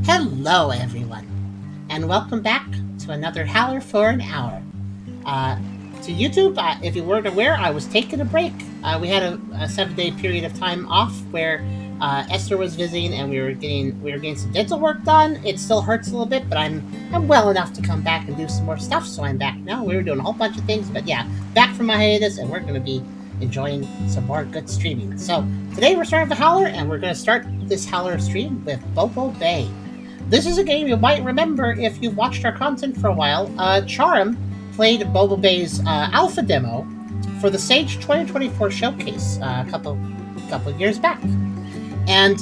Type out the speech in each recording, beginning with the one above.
Hello, everyone, and welcome back to another Howler for an hour. To YouTube, if you weren't aware, I was taking a break. We had a 7-day period of time off where Esther was visiting, and we were getting some dental work done. It still hurts a little bit, but I'm well enough to come back and do some more stuff. So I'm back now. We were doing a whole bunch of things, but yeah, back from my hiatus, and we're going to be enjoying some more good streaming. So today we're starting the Howler, and we're going to start this Howler stream with Bobo Bay. This is a game you might remember if you've watched our content for a while. Charm played Bobo Bay's alpha demo for the Sage 2024 showcase a couple of years back. And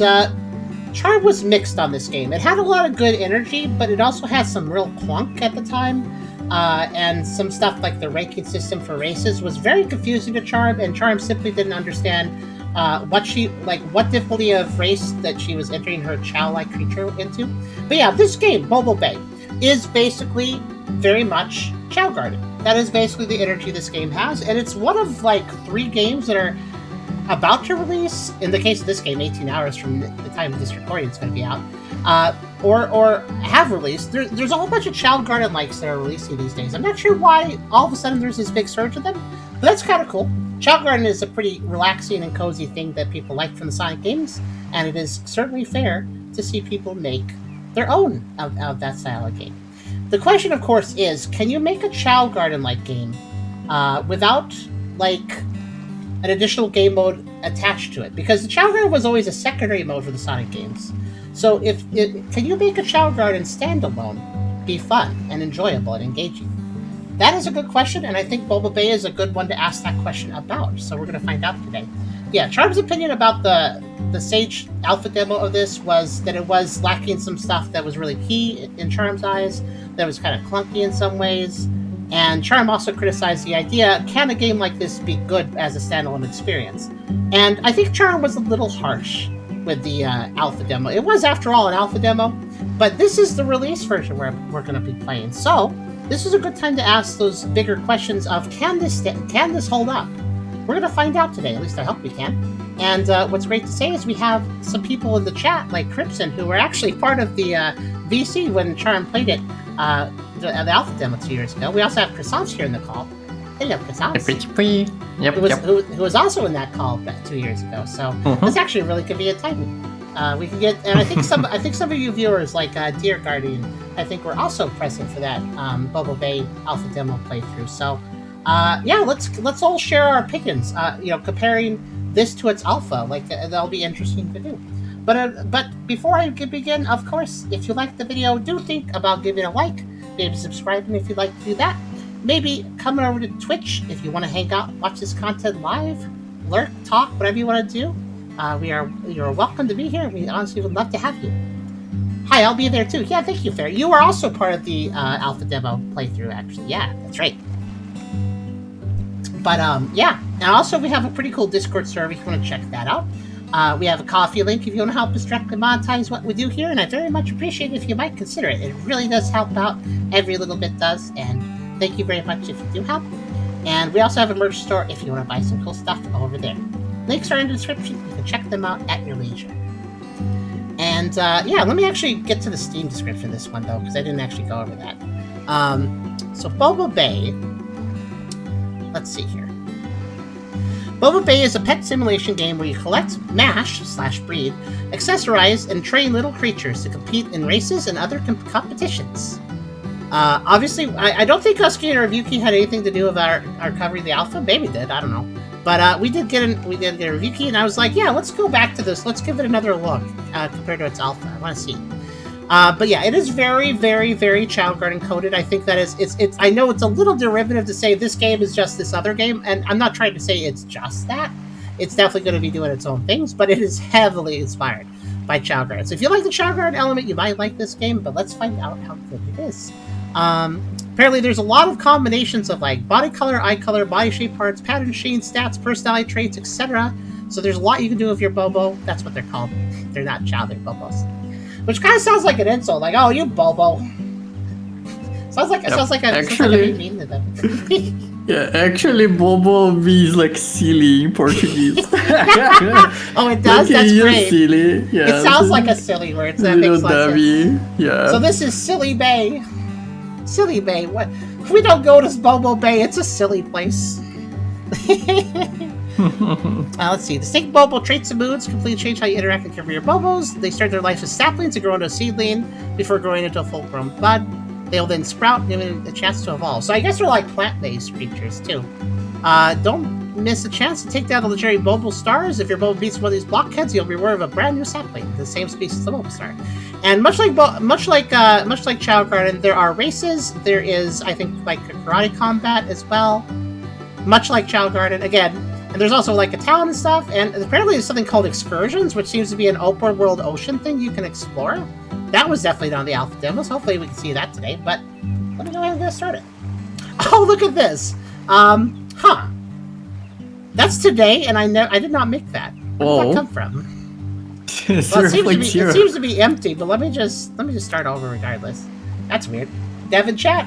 Charm was mixed on this game. It had a lot of good energy, but it also had some real clunk at the time. And some stuff like the ranking system for races was very confusing to Charm, and Charm simply didn't understand what difficulty of race that she was entering her Chao-like creature into. But yeah, this game, Bobo Bay, is basically very much Chao Garden. That is basically the energy this game has, and it's one of 3 games that are about to release. In the case of this game, 18 hours from the time of this recording is going to be out, or have released. There's a whole bunch of Chao Garden likes that are releasing these days. I'm not sure why all of a sudden there's this big surge of them, but that's kind of cool. Chao Garden is a pretty relaxing and cozy thing that people like from the Sonic games, and it is certainly fair to see people make their own of that style of game. The question, of course, is, can you make a Chao Garden-like game without, an additional game mode attached to it? Because the Chao Garden was always a secondary mode for the Sonic games. So can you make a Chao Garden standalone be fun and enjoyable and engaging? That is a good question, and I think Bobo Bay is a good one to ask that question about, so we're going to find out today. Yeah, Charm's opinion about the Sage alpha demo of this was that it was lacking some stuff that was really key in Charm's eyes, that was kind of clunky in some ways, and Charm also criticized the idea, can a game like this be good as a standalone experience? And I think Charm was a little harsh with the alpha demo. It was, after all, an alpha demo, but this is the release version where we're going to be playing, so this is a good time to ask those bigger questions of, can this hold up? We're going to find out today, at least I hope we can. And what's great to say is we have some people in the chat, like Crimson, who were actually part of the VC when Charm played it, the alpha demo 2 years ago. We also have Croissants here in the call. Hey, Croissants. Yep, who was also in that call 2 years ago. So this actually really could be a timing. We can get, and I think some of you viewers, like Dear Guardian, I think were also present for that Bobo Bay alpha demo playthrough. So yeah, let's all share our opinions. Comparing this to its alpha, that'll be interesting to do. But before I begin, of course, if you like the video, do think about giving a like, maybe subscribing if you'd like to do that. Maybe coming over to Twitch if you want to hang out, watch this content live, lurk, talk, whatever you want to do. You're welcome to be here. We honestly would love to have you. Hi, I'll be there too. Yeah, thank you, Fair. You are also part of the alpha demo playthrough, actually. Yeah, that's right. But yeah, and also we have a pretty cool Discord server if you want to check that out. We have a coffee link if you want to help us directly monetize what we do here, and I very much appreciate it if you might consider it. It really does help out. Every little bit does, and thank you very much if you do help. And we also have a merch store if you want to buy some cool stuff over there. Links are in the description. You can check them out at your leisure. And yeah, let me actually get to the Steam description of this one, though, because I didn't actually go over that. So Bobo Bay, let's see here. Bobo Bay is a pet simulation game where you collect, mash/breed, accessorize, and train little creatures to compete in races and other competitions. Obviously, I don't think Husky or Ryuki had anything to do with our covering the alpha. Maybe did, I don't know. But we did get a review key, and I was like, yeah, let's go back to this. Let's give it another look compared to its alpha. I want to see. But yeah, it is very, very, very Chao Garden coded. I think that it's. I know it's a little derivative to say this game is just this other game, and I'm not trying to say it's just that. It's definitely going to be doing its own things, but it is heavily inspired by Chao Garden. So if you like the Chao Garden element, you might like this game, but let's find out how good it is. Apparently there's a lot of combinations of body color, eye color, body shape parts, pattern machines, stats, personality traits, etc. So there's a lot you can do with your Bobo. That's what they're called. They're not Chao, they're Bobos. Which kind of sounds like an insult, oh, you Bobo. Sounds like a mean to them. Yeah, actually, Bobo means like silly in Portuguese. Oh, it does? Like That's you're great. silly. It Yeah. sounds like a silly word, so that Little makes a lot of sense. dummy. Yeah. So this is Silly Bay. Silly Bay. What? We don't go to Bobo Bay. It's a silly place. Let's see. Distinct Bobo traits and moods completely change how you interact and care for your Bobos. They start their life as saplings and grow into a seedling before growing into a full-grown bud. They'll then sprout, giving a chance to evolve. So I guess they're like plant-based creatures, too. Don't miss a chance to take down the legendary Bobo stars. If your Bobo beats one of these blockheads, you'll be rewarded with a brand new sapling, the same species as the Bobo star. And much like Chao Garden, there are races. There is, I think, like karate combat as well. Much like Chao Garden, again. And there's also like a town and stuff. And apparently there's something called excursions, which seems to be an open world ocean thing you can explore. That was definitely on the alpha demos. Hopefully we can see that today. But let me go ahead and get started. Oh, look at this. That's today, and I did not make that. Where did that come from? Well, it seems to be empty, but let me just start over regardless. That's weird. Dev in chat.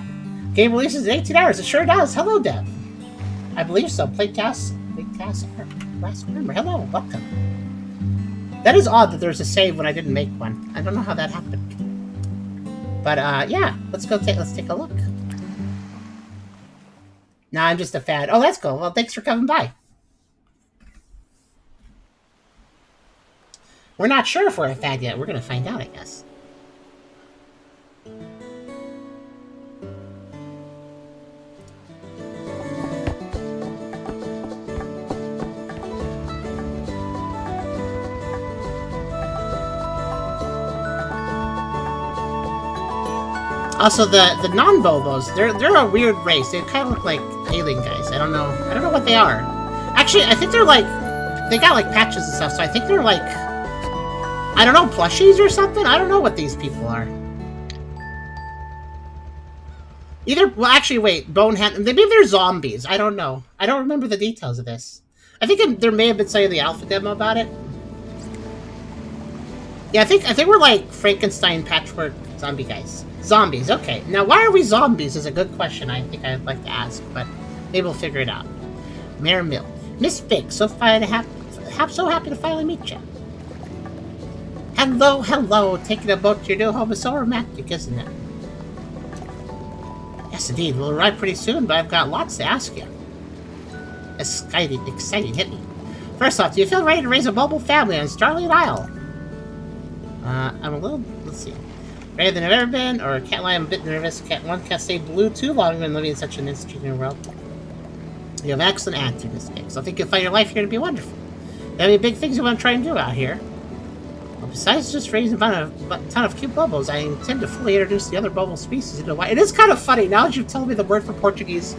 Game releases in 18 hours. It sure does. Hello, Dev. I believe so. Playcast last member. Hello, welcome. That is odd that there's a save when I didn't make one. I don't know how that happened. But yeah, let's take a look. Nah, I'm just a fan. Oh, that's cool. Well, thanks for coming by. We're not sure if we're a fad yet. We're gonna find out, I guess. Also, the non-Bobos, they're a weird race. They kind of look like alien guys. I don't know what they are. Actually, I think they're like, they got like patches and stuff, so I think they're like, I don't know, plushies or something? I don't know what these people are. Well, actually, wait, Bonehead, maybe they're zombies. I don't know. I don't remember the details of this. I think there may have been something in the alpha demo about it. Yeah, I think we're like Frankenstein patchwork zombie guys. Zombies, okay. Now, why are we zombies is a good question I think I'd like to ask, but maybe we'll figure it out. Mayor Mill. Miss Big, so happy to finally meet you. Hello. Taking a boat to your new home is so romantic, isn't it? Yes, indeed. We'll arrive pretty soon, but I've got lots to ask you. Exciting. Hit me. First off, do you feel ready to raise a mobile family on Starlight Isle? I'm a little... Let's see. Ready than I've ever been, or can't lie, I'm a bit nervous. Can't stay blue too long when living in such an interesting world. You have an excellent attitude, Miss Big, so I think you'll find your life here to be wonderful. Do you have any big things you want to try and do out here? Well, besides just raising a ton of cute Bobos, I intend to fully introduce the other Bobo species into why. It is kind of funny, now that you've told me the word for Portuguese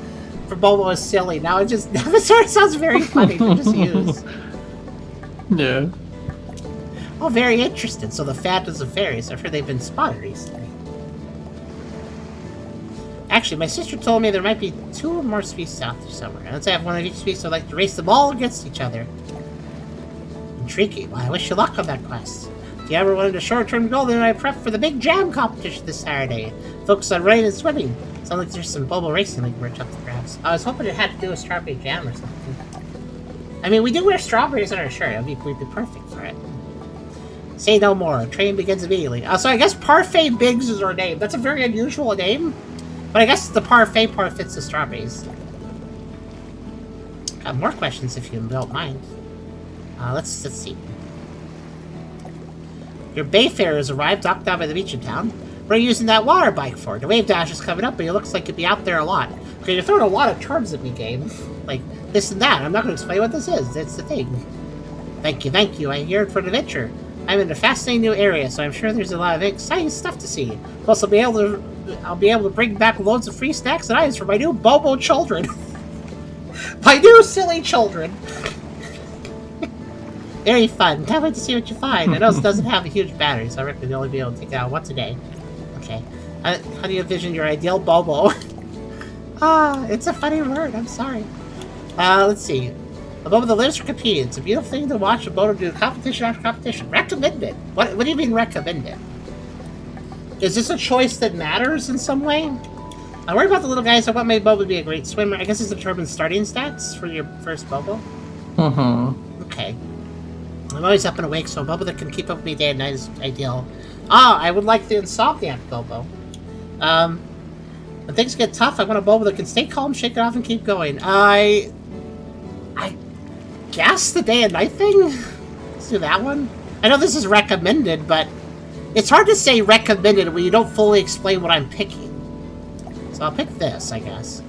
for Bobo is silly, now it sort of sounds very funny to just use. Yeah. Oh, very interesting. So the phantoms of fairies, I've heard they've been spotted recently. Actually, my sister told me there might be 2 or more species out there somewhere. And let's have one of each species, so I'd like to race them all against each other. Intriguing. Well, I wish you luck on that quest. If you ever wanted a short-term goal, then I prep for the big jam competition this Saturday. Focus on running and swimming. Sounds like there's some Bobo racing league merch up the grabs. I was hoping it had to do with strawberry jam or something. I mean, we do wear strawberries on our shirt. We'd be perfect for it. Say no more. Train begins immediately. So I guess Parfait Biggs is our name. That's a very unusual name. But I guess the parfait part fits the strawberries. Got more questions if you don't mind. Let's see. Your Bayfarer has arrived, docked down by the beach in town. What are you using that water bike for? The wave dash is coming up, but it looks like you'd be out there a lot. Okay, you're throwing a lot of terms at me, game. Like, this and that. I'm not going to explain what this is. It's the thing. Thank you. I'm here for an adventure. I'm in a fascinating new area, so I'm sure there's a lot of exciting stuff to see. Plus, I'll be able to bring back loads of free snacks and items for my new Bobo children. My new silly children. Very fun. Can't wait to see what you find. I know it doesn't have a huge battery, so I reckon you'll only be able to take it out once a day. Okay. How do you envision your ideal Bobo? It's a funny word. I'm sorry. Let's see. A Bobo that lives for competing. It's a beautiful thing to watch a Bobo do competition after competition. Recommended. What do you mean recommended? Is this a choice that matters in some way? I worry about the little guys. I want my Bobo to be a great swimmer. I guess it's determines starting stats for your first Bobo. Okay. I'm always up and awake, so a Bobo that can keep up with me day and night is ideal. Ah, I would like the Insomniac Bobo. When things get tough, I want a Bobo that can stay calm, shake it off, and keep going. I guess the day and night thing? Let's do that one. I know this is recommended, but it's hard to say recommended when you don't fully explain what I'm picking. So I'll pick this, I guess.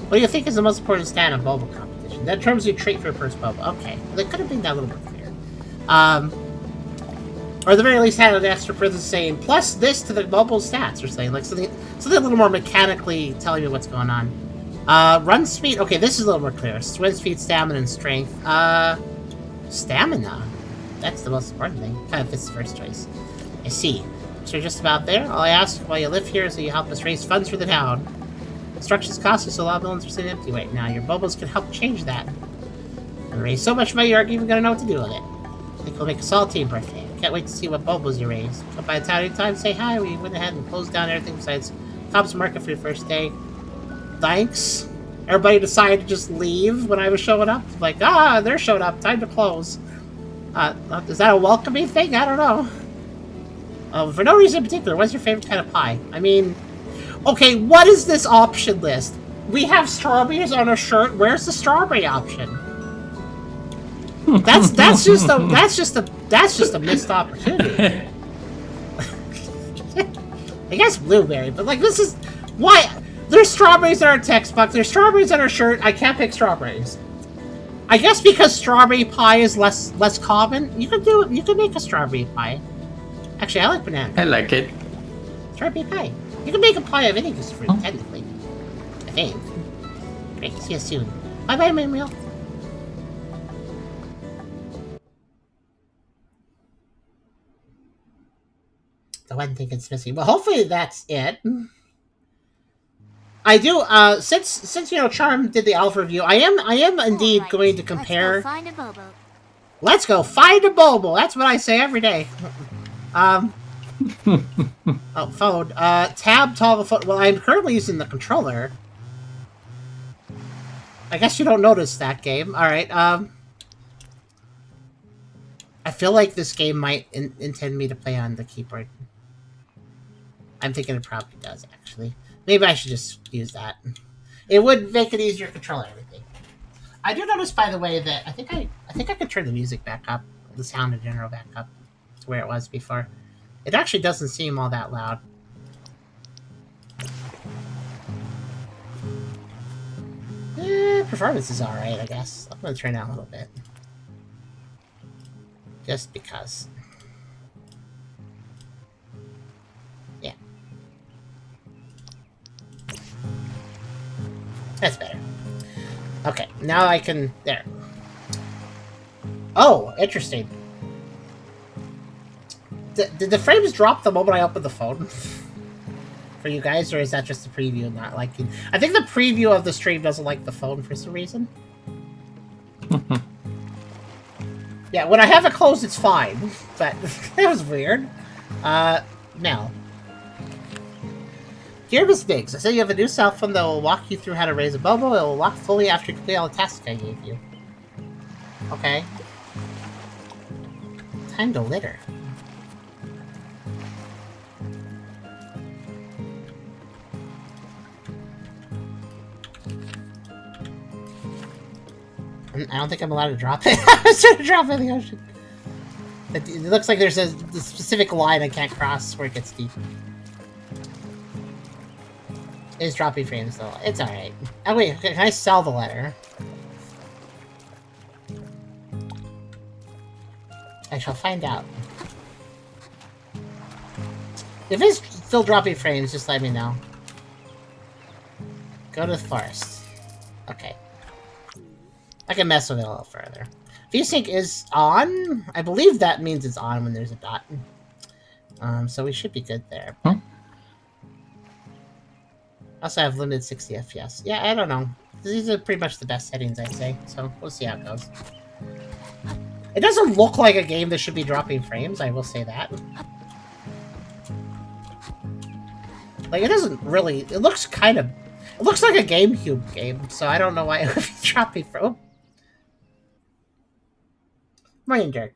What do you think is the most important stat in Bobo competition? That determines your trait for your first Bobo. Okay, that could have been that little bit clearer. Or at the very least had an extra parenthesis saying, plus this to the Bobo stats, or saying, like, something a little more mechanically telling you what's going on. Run speed, okay, this is a little more clear. Swim speed, stamina, and strength. Stamina. That's the most important thing. Kind of fits the first choice. I see. So you're just about there? All I ask while you live here is that you help us raise funds for the town. Constructions cost us, so a lot of buildings are sitting empty right now. Your Bobos can help change that. And raise so much money you aren't even going to know what to do with it. I think we'll make a solid team birthday. Can't wait to see what Bobos you raise. Come by the town anytime, say hi. We went ahead and closed down everything besides Cobb's Market for your first day. Thanks. Everybody decided to just leave when I was showing up. Like, they're showing up. Time to close. Is that a welcoming thing? I don't know. For no reason in particular, what's your favorite kind of pie? I mean, okay, what is this option list? We have strawberries on a shirt. Where's the strawberry option? That's just a missed opportunity. I guess blueberry, but like this is why there's strawberries in our text box. There's strawberries on our shirt. I can't pick strawberries. I guess because strawberry pie is less common. You could make a strawberry pie. Actually, I like banana. I like it. Strawberry pie. You can make a pie of any fruit, technically. I think. Great. See you soon. Bye bye, Manuel. The one thing that's missing. Well, hopefully that's it. I do. Since Charm did the alpha review, I am indeed going to compare. Let's go find a Bobo. Let's go find a Bobo. That's what I say every day. Oh, phone. Tab toggle phone. Well, I'm currently using the controller. I guess you don't notice that game. All right. I feel like this game might intend me to play on the keyboard. I'm thinking it probably does, actually. Maybe I should just use that. It would make it easier to control everything. I do notice, by the way, that I think I could turn the music back up, the sound in general back up to where it was before. It actually doesn't seem all that loud. Performance is alright, I guess. I'm gonna turn it down a little bit. Just because. Yeah. That's better. Okay, now I can... There. Oh, interesting. Did the frames drop the moment I opened the phone? For you guys, or is that just the preview not liking? I think the preview of the stream doesn't like the phone for some reason. Yeah, when I have it closed, it's fine. But that was weird. Now. Dear Miss Biggs, I say you have a new cell phone that will walk you through how to raise a Bobo. It will lock fully after you complete all the tasks I gave you. Okay. Time to litter. I don't think I'm allowed to drop it. I was trying to drop it in the ocean. It looks like there's a specific line I can't cross where it gets deep. It's dropping frames though. It's alright. Oh wait, can I sell the letter? I shall find out. If it's still dropping frames, just let me know. Go to the forest. Okay. I can mess with it a little further. VSync is on. I believe that means it's on when there's a dot. So we should be good there. Huh? Also have limited 60 FPS. Yeah, I don't know. These are pretty much the best settings, I'd say. So we'll see how it goes. It doesn't look like a game that should be dropping frames, I will say that. Like, it doesn't really... It looks kind of... It looks like a GameCube game, so I don't know why it would be dropping from... Oh. Morning, Dirk.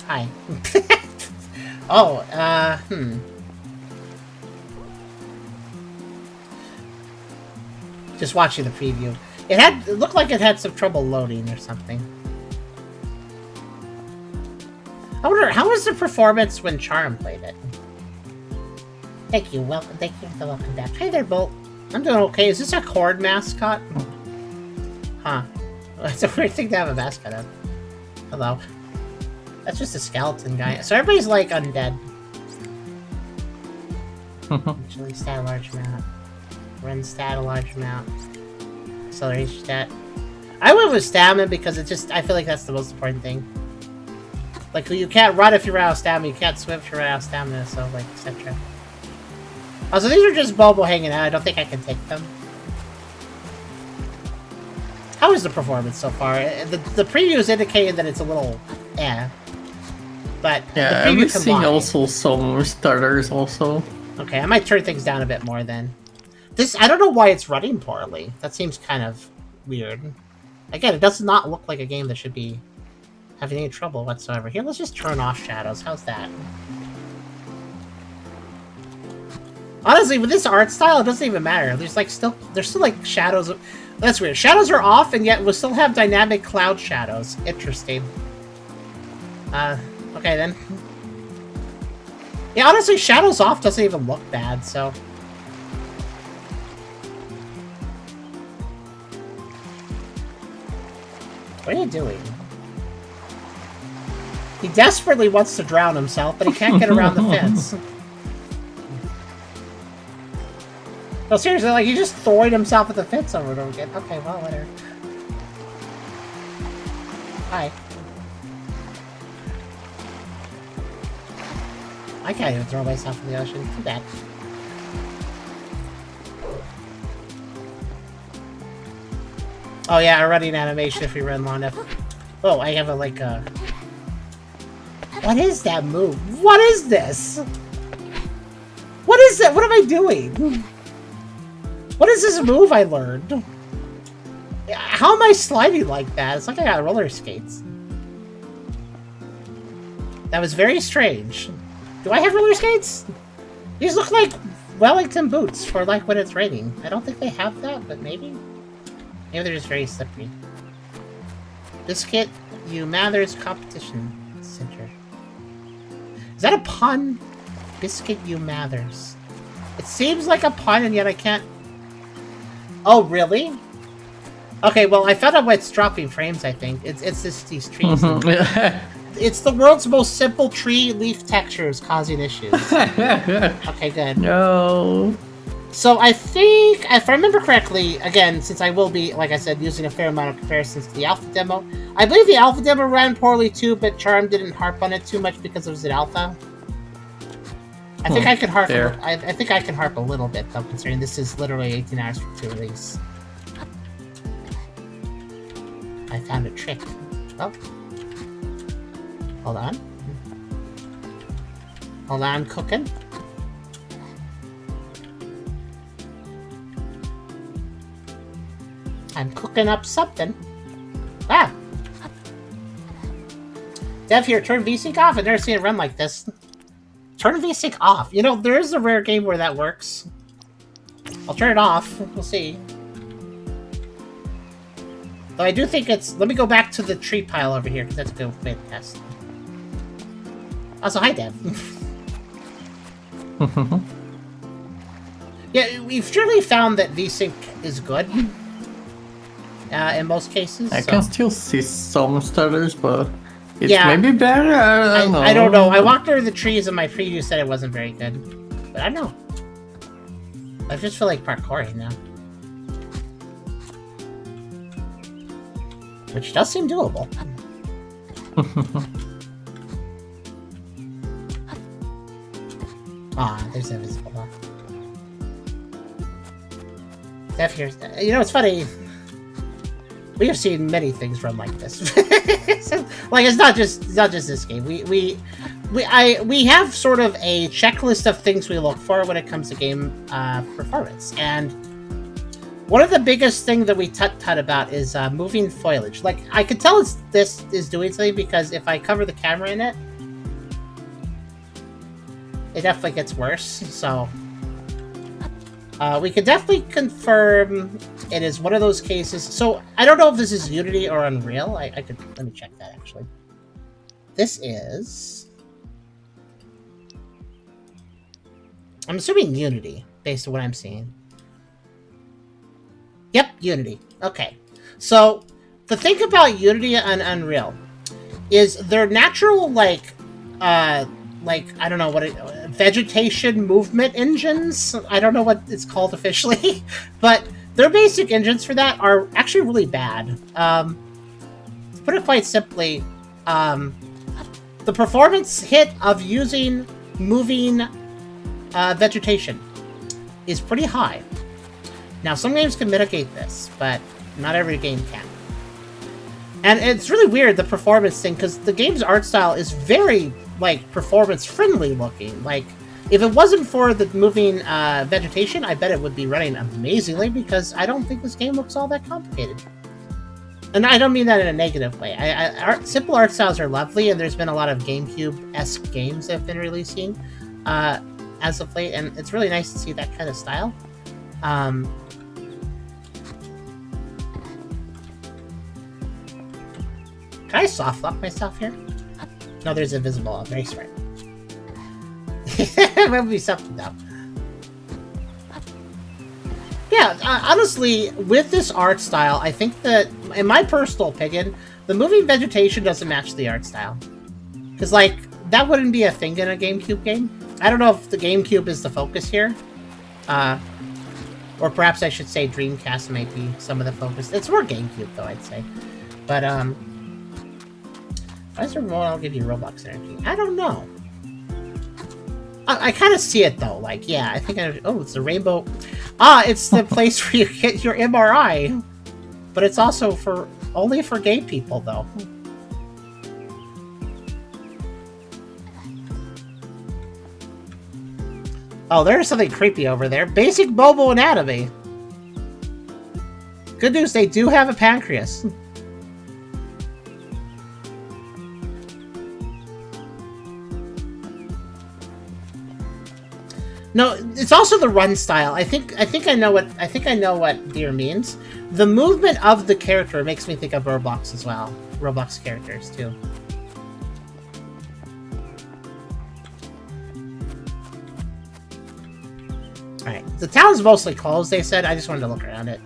Hi. Oh, Just watching the preview. It looked like it had some trouble loading or something. I wonder, how was the performance when Charm played it? Thank you, welcome back. Hey there, Bolt. I'm doing okay. Is this a Horde mascot? Huh. It's a weird thing to have a mascot of. Hello. That's just a skeleton guy. So everybody's like undead. Actually, stat a large amount. Run stat a large amount. Acceleration stat. I went with stamina because I feel like that's the most important thing. Like, you can't run if you're out of stamina, you can't swim if you're out of stamina, so, like, etc. Also, these are just Bobo hanging out. I don't think I can take them. How is the performance so far? The previews indicated that it's a little but yeah, the I'm preview seeing can lie. also some starters also. Okay, I might turn things down a bit more then. I don't know why it's running poorly. That seems kind of weird. Again, it does not look like a game that should be having any trouble whatsoever. Here, let's just turn off shadows. How's that? Honestly, with this art style, it doesn't even matter. There's still like shadows. That's weird. Shadows are off, and yet we'll still have dynamic cloud shadows. Interesting. Okay then. Yeah, honestly, shadows off doesn't even look bad, so. What are you doing? He desperately wants to drown himself, but he can't get around the fence. No, seriously, like, he's just throwing himself at the fence over and over again. Okay, well, whatever. Hi. I can't even throw myself in the ocean. Too bad. Oh yeah, a running animation if we run long enough. Oh, I have like a... What is that move? What is this? What is that? What am I doing? What is this move I learned? How am I sliding like that? It's like I got roller skates. That was very strange. Do I have roller skates? These look like Wellington boots for like when it's raining. I don't think they have that, but maybe? Maybe they're just very slippery. Biscuit, you Mathers Competition Center. Is that a pun? Biscuit, you Mathers. It seems like a pun, and yet I can't... Oh, really? Okay, well, I found out why it's dropping frames, I think. It's these trees. It's the world's most simple tree leaf textures causing issues. Okay, good. No. So I think, if I remember correctly, again, since I will be, like I said, using a fair amount of comparisons to the alpha demo, I believe the alpha demo ran poorly too, but Charm didn't harp on it too much because it was an alpha. I think I could harp. I think I can harp a little bit though, considering this is literally 18 hours to release. I found a trick. Oh, hold on. Hold on, cooking. I'm cooking up something. Ah! Dev here, turn VSync off. I've never seen it run like this. Turn VSync off. You know, there is a rare game where that works. I'll turn it off. We'll see. Though I do think it's... Let me go back to the tree pile over here, because that's a good way to test. Also, hi, Dev. Yeah, we've surely found that VSync is good. In most cases. I can still see some starters, but it's yeah, maybe better. I don't know. I don't know. I walked over the trees and my preview said it wasn't very good. But I don't know. I just feel like parkouring now. Which does seem doable. Ah, there's invisible block. Def here. You know, it's funny. we have seen many things run like this. So, like it's not just this game. We have sort of a checklist of things we look for when it comes to game performance, and one of the biggest things that we tut about is moving foliage. Like I could tell this is doing something because if I cover the camera in it, it definitely gets worse. So we can definitely confirm it is one of those cases. So I don't know if this is Unity or Unreal. I could let me check that actually. This is, I'm assuming Unity based on what I'm seeing. Yep, Unity. Okay. So the thing about Unity and Unreal is their natural like I don't know what vegetation movement engines. I don't know what it's called officially, but their basic engines for that are actually really bad. To put it quite simply, the performance hit of using moving vegetation is pretty high. Now, some games can mitigate this, but not every game can. And it's really weird, the performance thing, because the game's art style is very, like, performance-friendly looking. Like, if it wasn't for the moving vegetation, I bet it would be running amazingly, because I don't think this game looks all that complicated. And I don't mean that in a negative way. Simple art styles are lovely, and there's been a lot of GameCube-esque games that have been releasing as of late, and it's really nice to see that kind of style. Can I soft lock myself here? No, there's invisible. I'm very smart. That would be something though. Yeah, honestly, with this art style, I think that, in my personal opinion, the moving vegetation doesn't match the art style. Because, like, that wouldn't be a thing in a GameCube game. I don't know if the GameCube is the focus here. Or perhaps I should say Dreamcast might be some of the focus. It's more GameCube, though, I'd say. But, why is there remote? I'll give you Roblox energy. I don't know. I kind of see it though. Like, yeah, I think it's the rainbow. Ah, it's the place where you get your MRI. But it's also only for gay people though. Oh, there's something creepy over there. Basic Bobo anatomy. Good news, they do have a pancreas. No, it's also the run style. I think I know what Deer means. The movement of the character makes me think of Roblox as well. Roblox characters too. Alright. The town's mostly closed, they said. I just wanted to look around it.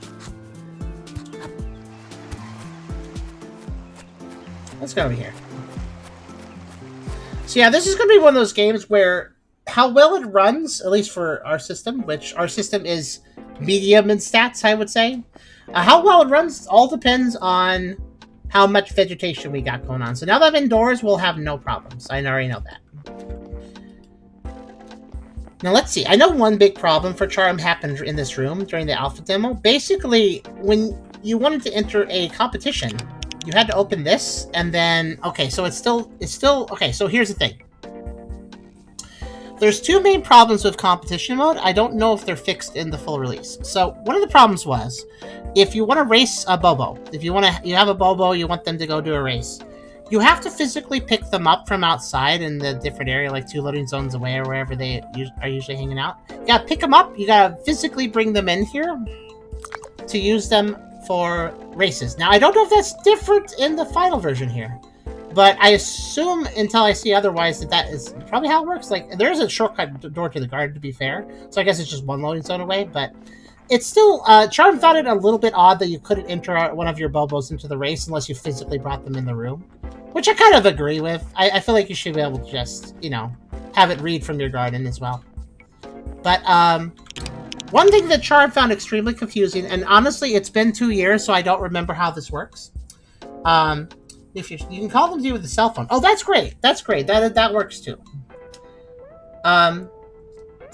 Let's go over here. So yeah, this is gonna be one of those games where how well it runs, at least for our system, which our system is medium in stats, I would say. How well it runs all depends on how much vegetation we got going on. So now that I'm indoors, we'll have no problems. I already know that. Now let's see. I know one big problem for Charm happened in this room during the alpha demo. Basically, when you wanted to enter a competition, you had to open this, and then okay, so it's still okay. So here's the thing. There's two main problems with competition mode. I don't know if they're fixed in the full release. So one of the problems was, if you want to race a Bobo, if you have a Bobo, you want them to go do a race, you have to physically pick them up from outside in the different area, like 2 loading zones away or wherever they are usually hanging out. You gotta pick them up. You gotta physically bring them in here to use them for races. Now I don't know if that's different in the final version here. But I assume, until I see otherwise, that is probably how it works. Like, there is a shortcut door to the garden, to be fair. So I guess it's just 1 loading zone away. But it's still... Charm found it a little bit odd that you couldn't enter one of your Bobos into the race unless you physically brought them in the room. Which I kind of agree with. I feel like you should be able to just, you know, have it read from your garden as well. But, one thing that Charm found extremely confusing, and honestly, it's been 2 years, so I don't remember how this works. If you can call them to you with a cell phone. Oh, that's great. That's great. That works too. The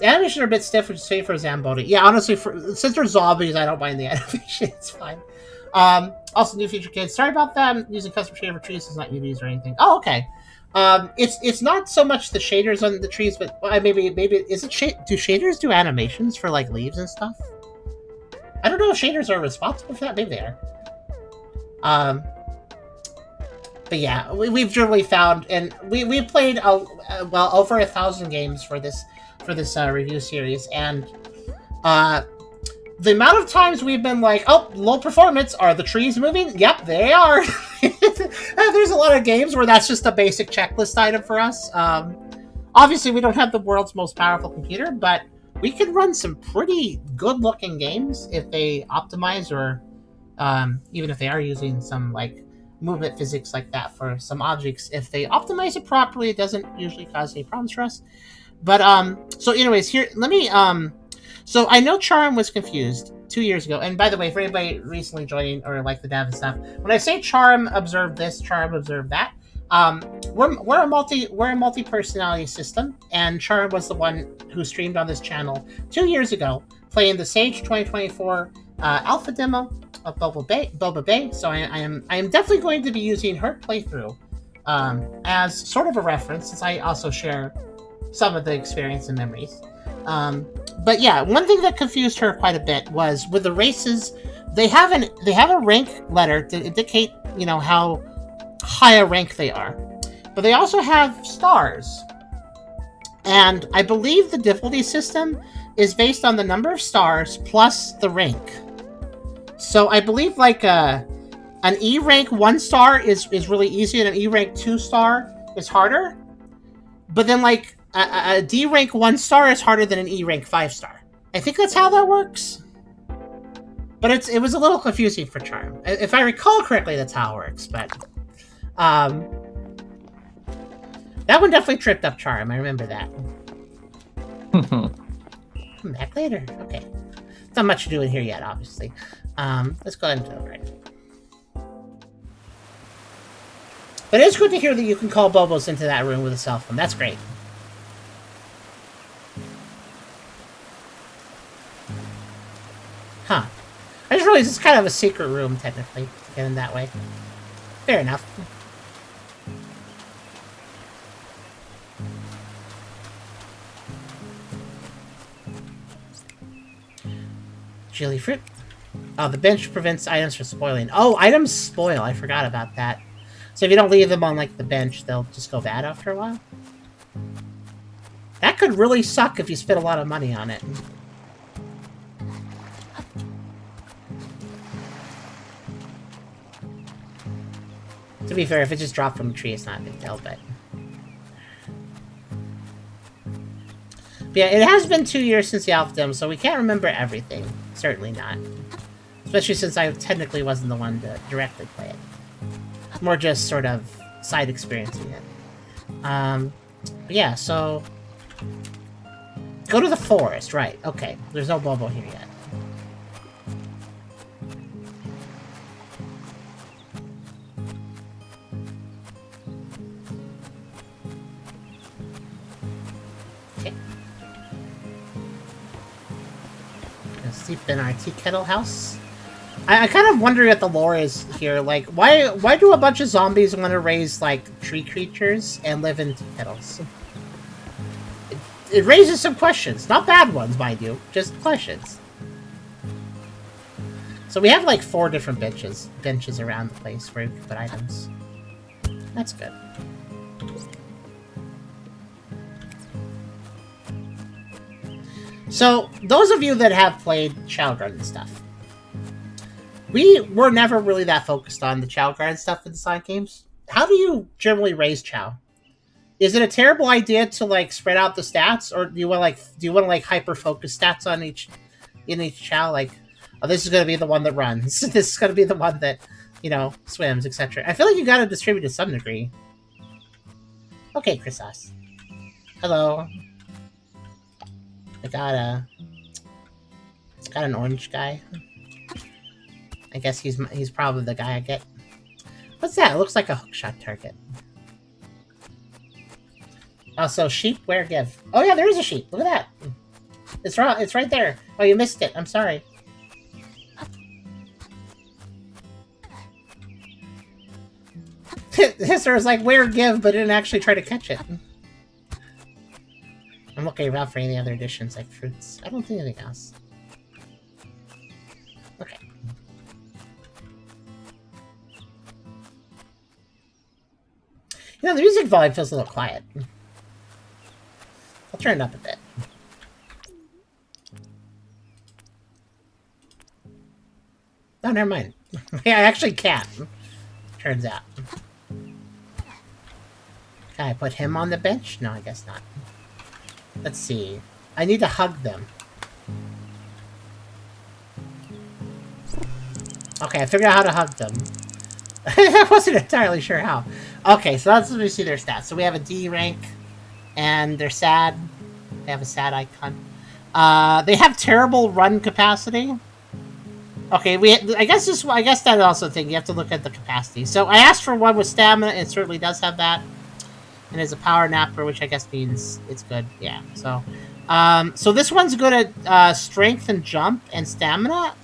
animation are a bit stiff, which is safe for Zamboni. Yeah, honestly, since they're zombies, I don't mind the animation. It's fine. Also, new feature kids. Sorry about them using custom shader for trees. It's not UVs or anything. Oh, okay. It's not so much the shaders on the trees, but maybe is it do shaders do animations for like leaves and stuff? I don't know if shaders are responsible for that. Maybe they are. But yeah, we've generally found, and we've played well over 1,000 games for this review series, and the amount of times we've been like, oh, low performance, are the trees moving? Yep, they are. There's a lot of games where that's just a basic checklist item for us. Obviously, we don't have the world's most powerful computer, but we can run some pretty good-looking games if they optimize, or even if they are using some like movement physics like that for some objects. If they optimize it properly, it doesn't usually cause any problems for us. But so anyways, here, let me so I know Charm was confused 2 years ago. And by the way, for anybody recently joining or like the dev and stuff, when I say Charm observed this, Charm observed that, we're a multi-personality system, and Charm was the one who streamed on this channel 2 years ago, playing the Sage 2024 alpha demo of Bobo Bay. So I am definitely going to be using her playthrough as sort of a reference, since I also share some of the experience and memories. But yeah, one thing that confused her quite a bit was with the races. They have a rank letter to indicate, you know, how high a rank they are, but they also have stars, and I believe the difficulty system is based on the number of stars plus the rank. So I believe like an E rank 1 star is really easy, and an E rank 2 star is harder. But then like a D rank 1 star is harder than an E rank 5 star. I think that's how that works. But it was a little confusing for Charm. If I recall correctly, that's how it works. But that one definitely tripped up Charm. I remember that. Come back later. Okay. Not much to do in here yet, obviously. Let's go ahead and do it right. But it's good to hear that you can call Bobos into that room with a cell phone. That's great. Huh. I just realized it's kind of a secret room, technically, to get in that way. Fair enough. Chili fruit. Oh, the bench prevents items from spoiling. Oh, items spoil. I forgot about that. So if you don't leave them on, like, the bench, they'll just go bad after a while. That could really suck if you spend a lot of money on it. To be fair, if it just dropped from a tree, it's not a big deal, but yeah, it has been 2 years since the alpha demo, so we can't remember everything. Certainly not. Especially since I technically wasn't the one to directly play it. More just sort of side experiencing it. But yeah, so go to the forest, right? Okay, there's no Bobo here yet. Okay. Gonna sleep in our tea kettle house. I kind of wonder what the lore is here. Like, why do a bunch of zombies want to raise, like, tree creatures and live in tea kettles? It raises some questions. Not bad ones, mind you. Just questions. So we have, like, 4 different benches around the place where we can put items. That's good. So, those of you that have played Chao and stuff, we were never really that focused on the Chao Garden stuff in the side games. How do you generally raise Chao? Is it a terrible idea to like spread out the stats, or do you want to hyper focus stats on each Chao? Like, oh, this is going to be the one that runs. This is going to be the one that, you know, swims, etc. I feel like you got to distribute to some degree. Okay, Chrysos. Hello. I got an orange guy. I guess he's probably the guy I get. What's that? It looks like a hookshot target. Also, sheep, where, give? Oh yeah, there is a sheep. Look at that. It's right there. Oh, you missed it. I'm sorry. Hister was like, where give, but didn't actually try to catch it. I'm looking around for any other additions, like fruits. I don't see anything else. Okay. You know, the music volume feels a little quiet. I'll turn it up a bit. Oh, never mind. Yeah, I actually can. Turns out. Can I put him on the bench? No, I guess not. Let's see. I need to hug them. Okay, I figured out how to hug them. I wasn't entirely sure how. Okay, so let's let me see their stats. So we have a D rank, and they're sad. They have a sad icon. They have terrible run capacity. Okay, I guess that's also a thing. You have to look at the capacity. So I asked for one with stamina. It certainly does have that. And it's a power napper, which I guess means it's good. Yeah. So, so this one's good at strength and jump and stamina,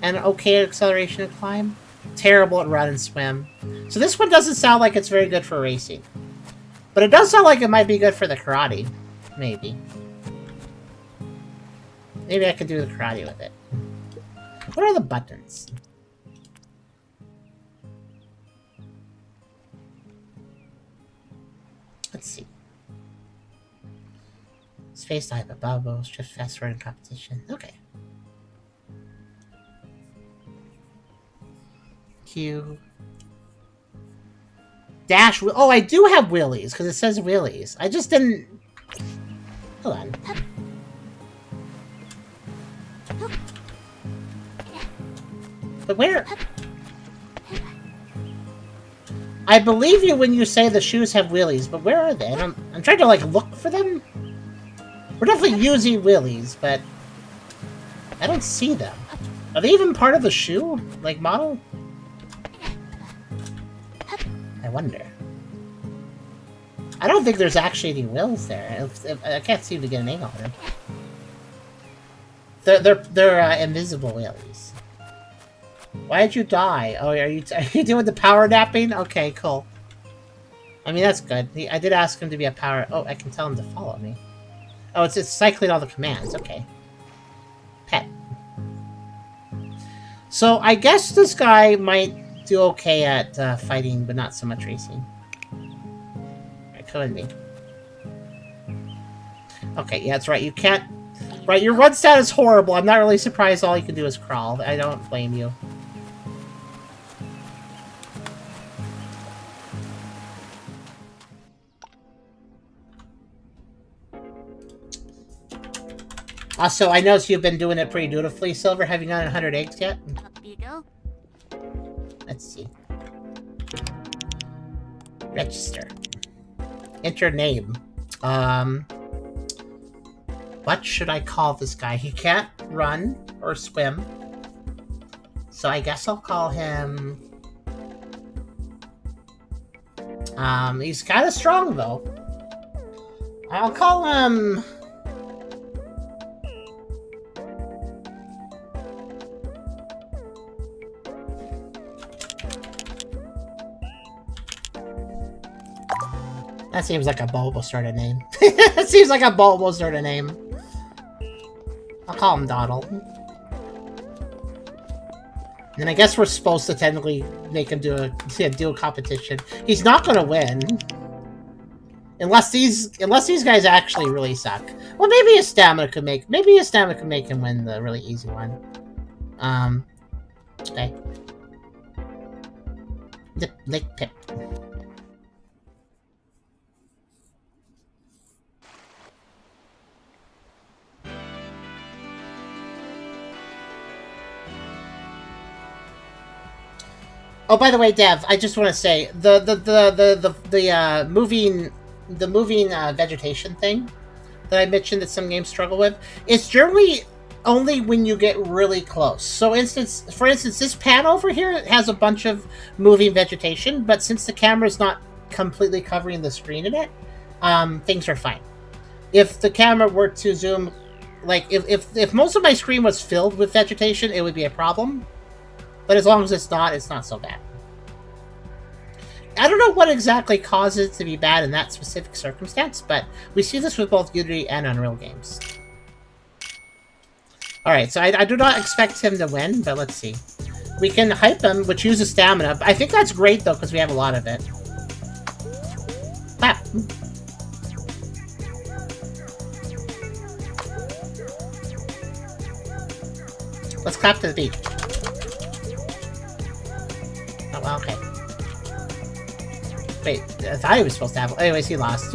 and okay at acceleration and climb. Terrible at run and swim. So this one doesn't sound like it's very good for racing, but it does sound like it might be good for the karate. Maybe. Maybe I could do the karate with it. What are the buttons? Let's see. Space type of bubbles, just fast running competition. Okay. Q. Dash. Oh, I do have wheelies because it says wheelies. I just didn't. Hold on. But where? I believe you when you say the shoes have wheelies, but where are they? I'm trying to, like, look for them. We're definitely using wheelies, but I don't see them. Are they even part of the shoe, like, model? I wonder. I don't think there's actually any wheels there. I can't seem to get an angle on them. They're invisible wheelies. Why'd you die? Oh, are you doing the power napping? Okay, cool. I mean, that's good. I did ask him to be a power... Oh, I can tell him to follow me. Oh, it's cycling all the commands. Okay. Pet. So, I guess this guy might do okay at fighting, but not so much racing. It could be. Okay, yeah, that's right. You can't... Right, your run stat is horrible. I'm not really surprised all you can do is crawl. I don't blame you. Also, I noticed you've been doing it pretty dutifully, Silver. Have you gotten 100 eggs yet? Let's see. Register. Enter name. What should I call this guy? He can't run or swim. So I guess I'll call him... he's kind of strong, though. I'll call him... That seems like a Bobo sort of name. That seems like a Bobo sort of name. I'll call him Donald. And I guess we're supposed to technically make him do a competition. He's not gonna win. Unless these guys actually really suck. Well, maybe his stamina could make him win the really easy one. Okay. Lick Pip. Oh, by the way, Dev, I just want to say the moving vegetation thing that I mentioned that some games struggle with. It's generally only when you get really close. So, for instance, this pan over here has a bunch of moving vegetation, but since the camera's not completely covering the screen in it, things are fine. If the camera were to zoom, like if most of my screen was filled with vegetation, it would be a problem. But as long as it's not so bad. I don't know what exactly causes it to be bad in that specific circumstance, but we see this with both Unity and Unreal games. Alright, so I do not expect him to win, but let's see. We can hype him, which uses stamina. I think that's great, though, because we have a lot of it. Clap! Let's clap to the beat. Oh, well, okay. Wait, I thought he was supposed to have... Anyways, he lost.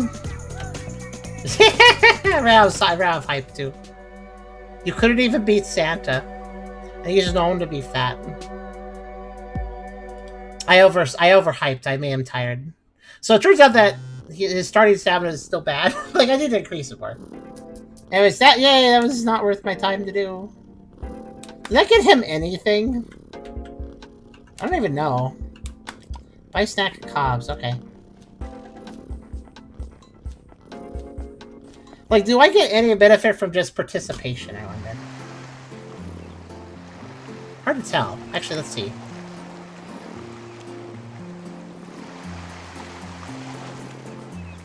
I ran out of hype, too. You couldn't even beat Santa. And he's known to be fat. I overhyped. I made him tired. So it turns out that his starting stamina is still bad. Like, I need to increase it more. Anyways, that was not worth my time to do. Did that get him anything? I don't even know. Buy snack at Cobb's, okay. Like, do I get any benefit from just participation, I wonder? Hard to tell. Actually, let's see.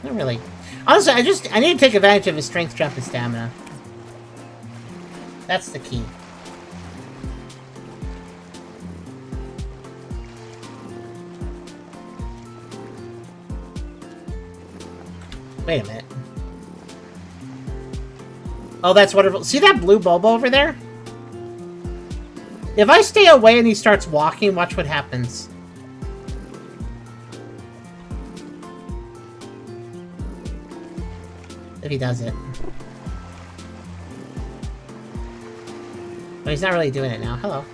Not really. Honestly, I need to take advantage of his strength, jump, and stamina. That's the key. Wait a minute. Oh, that's wonderful. See that blue Bobo over there? If I stay away and he starts walking, watch what happens. If he does it. But he's not really doing it now. Hello.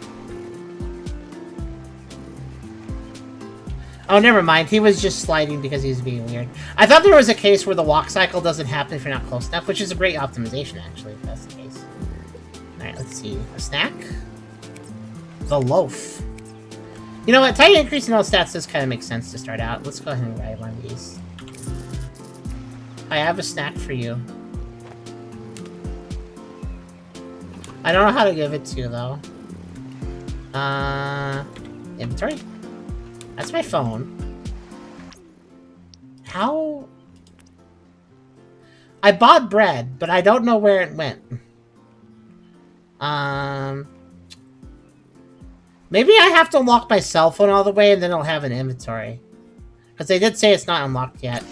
Oh, never mind. He was just sliding because he was being weird. I thought there was a case where the walk cycle doesn't happen if you're not close enough, which is a great optimization, actually, if that's the case. Alright, let's see. A snack? The loaf. You know what? Tiny increase in all stats does kind of make sense to start out. Let's go ahead and grab one of these. I have a snack for you. I don't know how to give it to you, though. Inventory? That's my phone. How? I bought bread, but I don't know where it went. Maybe I have to unlock my cell phone all the way and then I'll have an inventory. Because they did say it's not unlocked yet.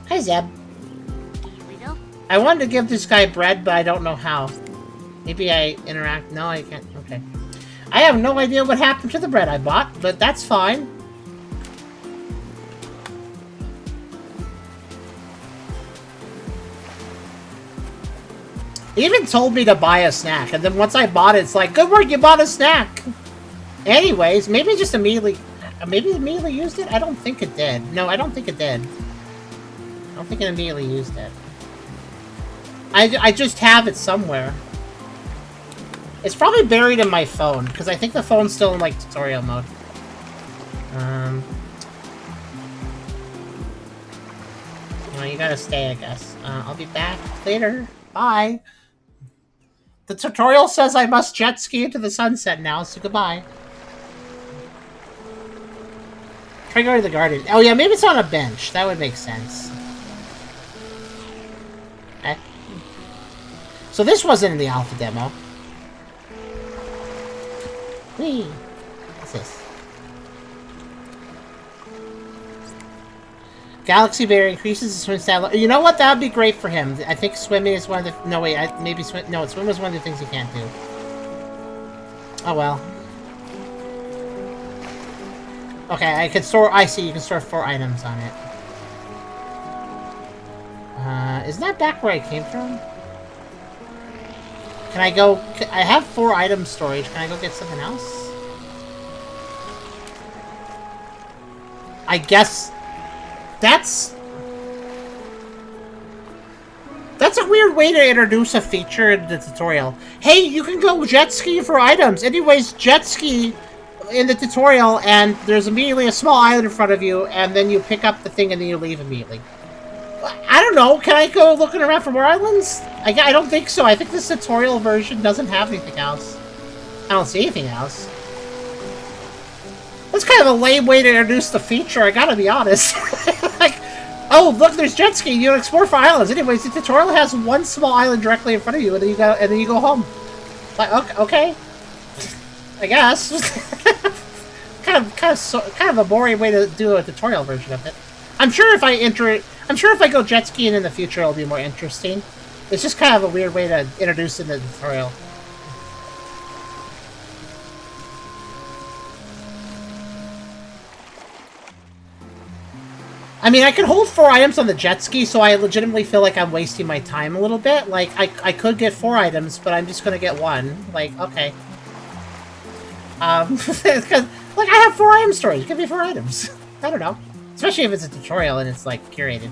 Hi, Zeb. I wanted to give this guy bread, but I don't know how. Maybe I interact... No, I can't. Okay. I have no idea what happened to the bread I bought, but that's fine. He even told me to buy a snack, and then once I bought it, it's like, good work, you bought a snack! Anyways, maybe just immediately... Maybe it immediately used it? I don't think it did. No, I don't think it did. I don't think it immediately used it. I just have it somewhere. It's probably buried in my phone, because I think the phone's still in, like, tutorial mode. Well, you gotta stay, I guess. I'll be back later. Bye! The tutorial says I must jet ski into the sunset now, so goodbye. Try going to the garden. Oh yeah, maybe it's on a bench. That would make sense. Okay. So this wasn't in the alpha demo. Whee! What's this? Galaxy Bear increases the swim style. You know what? That would be great for him. I think swimming is one of the... No, wait. Maybe swim... No, swim is one of the things he can't do. Oh, well. Okay, I can store... I see. You can store 4 items on it. Isn't that back where I came from? Can I go... I have 4 item storage. Can I go get something else? I guess... That's a weird way to introduce a feature in the tutorial. Hey, you can go jet ski for items. Anyways, jet ski in the tutorial, and there's immediately a small island in front of you, and then you pick up the thing and then you leave immediately. I don't know. Can I go looking around for more islands? I don't think so. I think this tutorial version doesn't have anything else. I don't see anything else. was kind of a lame way to introduce the feature, I gotta be honest. Like, oh, look, there's jet skiing. You explore 4 islands. Anyways, the tutorial has one small island directly in front of you, and then you go home. Like, okay. I guess. kind of a boring way to do a tutorial version of it. I'm sure if I go jet skiing in the future, it'll be more interesting. It's just kind of a weird way to introduce it in the tutorial. I mean, I can hold 4 items on the jet ski, so I legitimately feel like I'm wasting my time a little bit. Like, I could get 4 items, but I'm just gonna get 1. Like, okay. Because, like, I have 4 item storage. Give me 4 items. I don't know. Especially if it's a tutorial and it's, like, curated.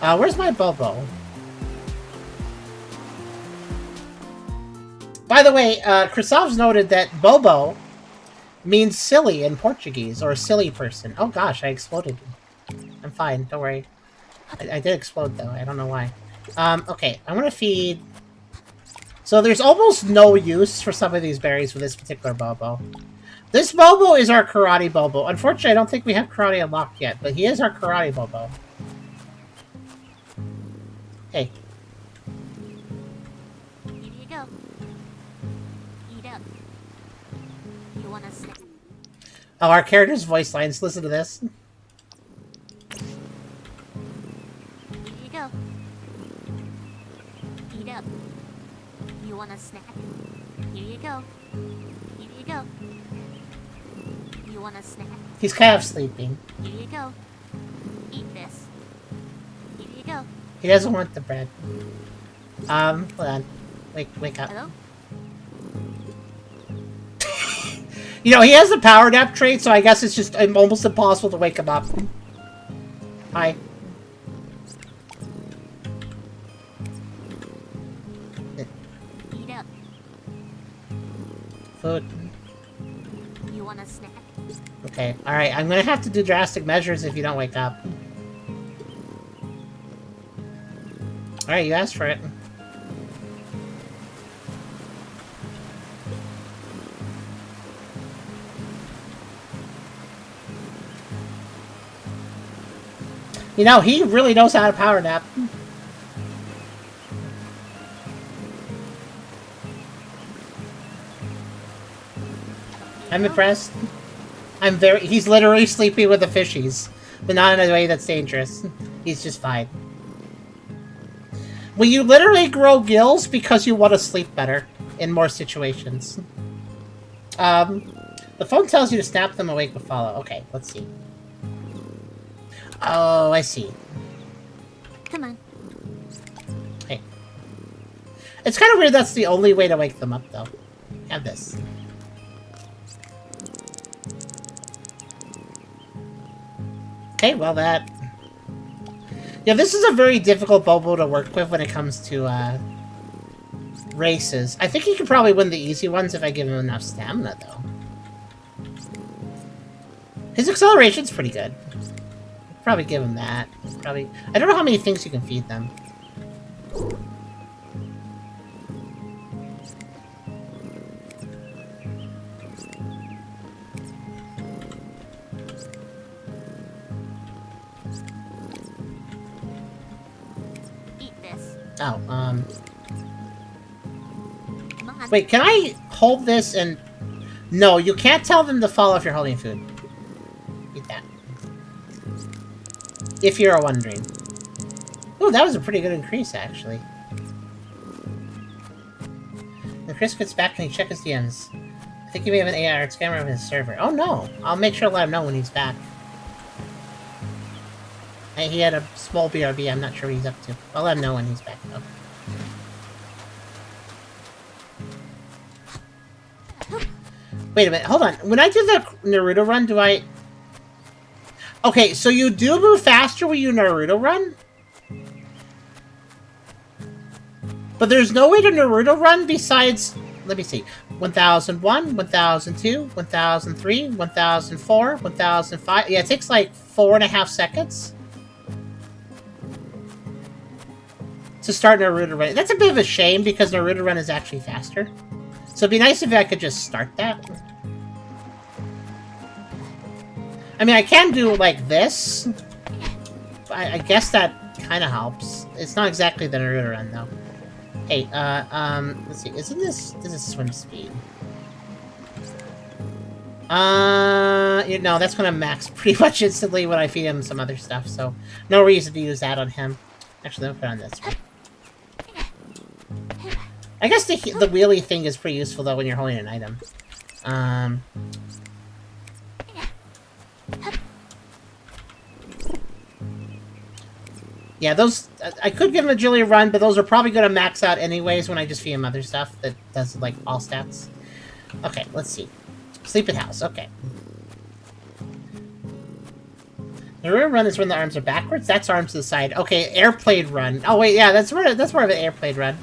Where's my Bobo? By the way, Krisov's noted that Bobo means silly in Portuguese, or silly person. Oh gosh, I exploded. I'm fine, don't worry. I did explode though, I don't know why. Okay, I'm gonna feed... So there's almost no use for some of these berries with this particular Bobo. This Bobo is our karate Bobo. Unfortunately, I don't think we have karate unlocked yet, but he is our karate Bobo. Hey. Here you go. Eat up. You want a snack? Oh, our character's voice lines. Listen to this. Here you go. Eat up. You want a snack? Here you go. Here you go. You want a snack? He's kind of sleeping. Here you go. Eat this. Here you go. He doesn't want the bread. Hold on. Wake up. Hello? You know, he has the power nap trait, so I guess it's just almost impossible to wake him up. Hi. Eat up. Food. You want a snack? Okay, alright, I'm gonna have to do drastic measures if you don't wake up. Alright, you asked for it. You know, he really knows how to power nap. I'm impressed. He's literally sleeping with the fishies, but not in a way that's dangerous. He's just fine. Will you literally grow gills because you want to sleep better in more situations? The phone tells you to snap them awake to follow. Okay, let's see. Oh, I see. Come on. Hey. It's kind of weird that's the only way to wake them up, though. Have this. Okay, well that... Yeah, this is a very difficult Bobo to work with when it comes to, races. I think he could probably win the easy ones if I give him enough stamina, though. His acceleration's pretty good. Probably give him that. Probably... I don't know how many things you can feed them. Oh, wait, can I hold this and... No, you can't tell them to follow if you're holding food. Eat that. If you're wondering. Ooh, that was a pretty good increase, actually. When Chris gets back, can he check his DMs? I think he may have an AR scammer on his server. Oh no! I'll make sure to let him know when he's back. He had a small BRB, I'm not sure what he's up to. I'll let him know when he's back, though. Wait a minute, hold on. When I do the Naruto run, do I... Okay, so you do move faster when you Naruto run? But there's no way to Naruto run besides... Let me see. 1001, 1002, 1003, 1004, 1005... Yeah, it takes like 4.5 seconds to start Naruto Run. That's a bit of a shame because Naruto Run is actually faster. So it'd be nice if I could just start that. I mean, I can do like this. I guess that kind of helps. It's not exactly the Naruto run though. Hey, let's see. Isn't this is swim speed? You know, that's gonna max pretty much instantly when I feed him some other stuff. So, no reason to use that on him. Actually, let me put on this one. I guess the wheelie thing is pretty useful though when you're holding an item. Yeah, those... I could give him agility run, but those are probably going to max out anyways when I just feed him other stuff that does, like, all stats. Okay, let's see. Sleeping house, okay. The rear run is when the arms are backwards. That's arms to the side. Okay, airplane run. Oh, wait, yeah, that's more of an airplane run.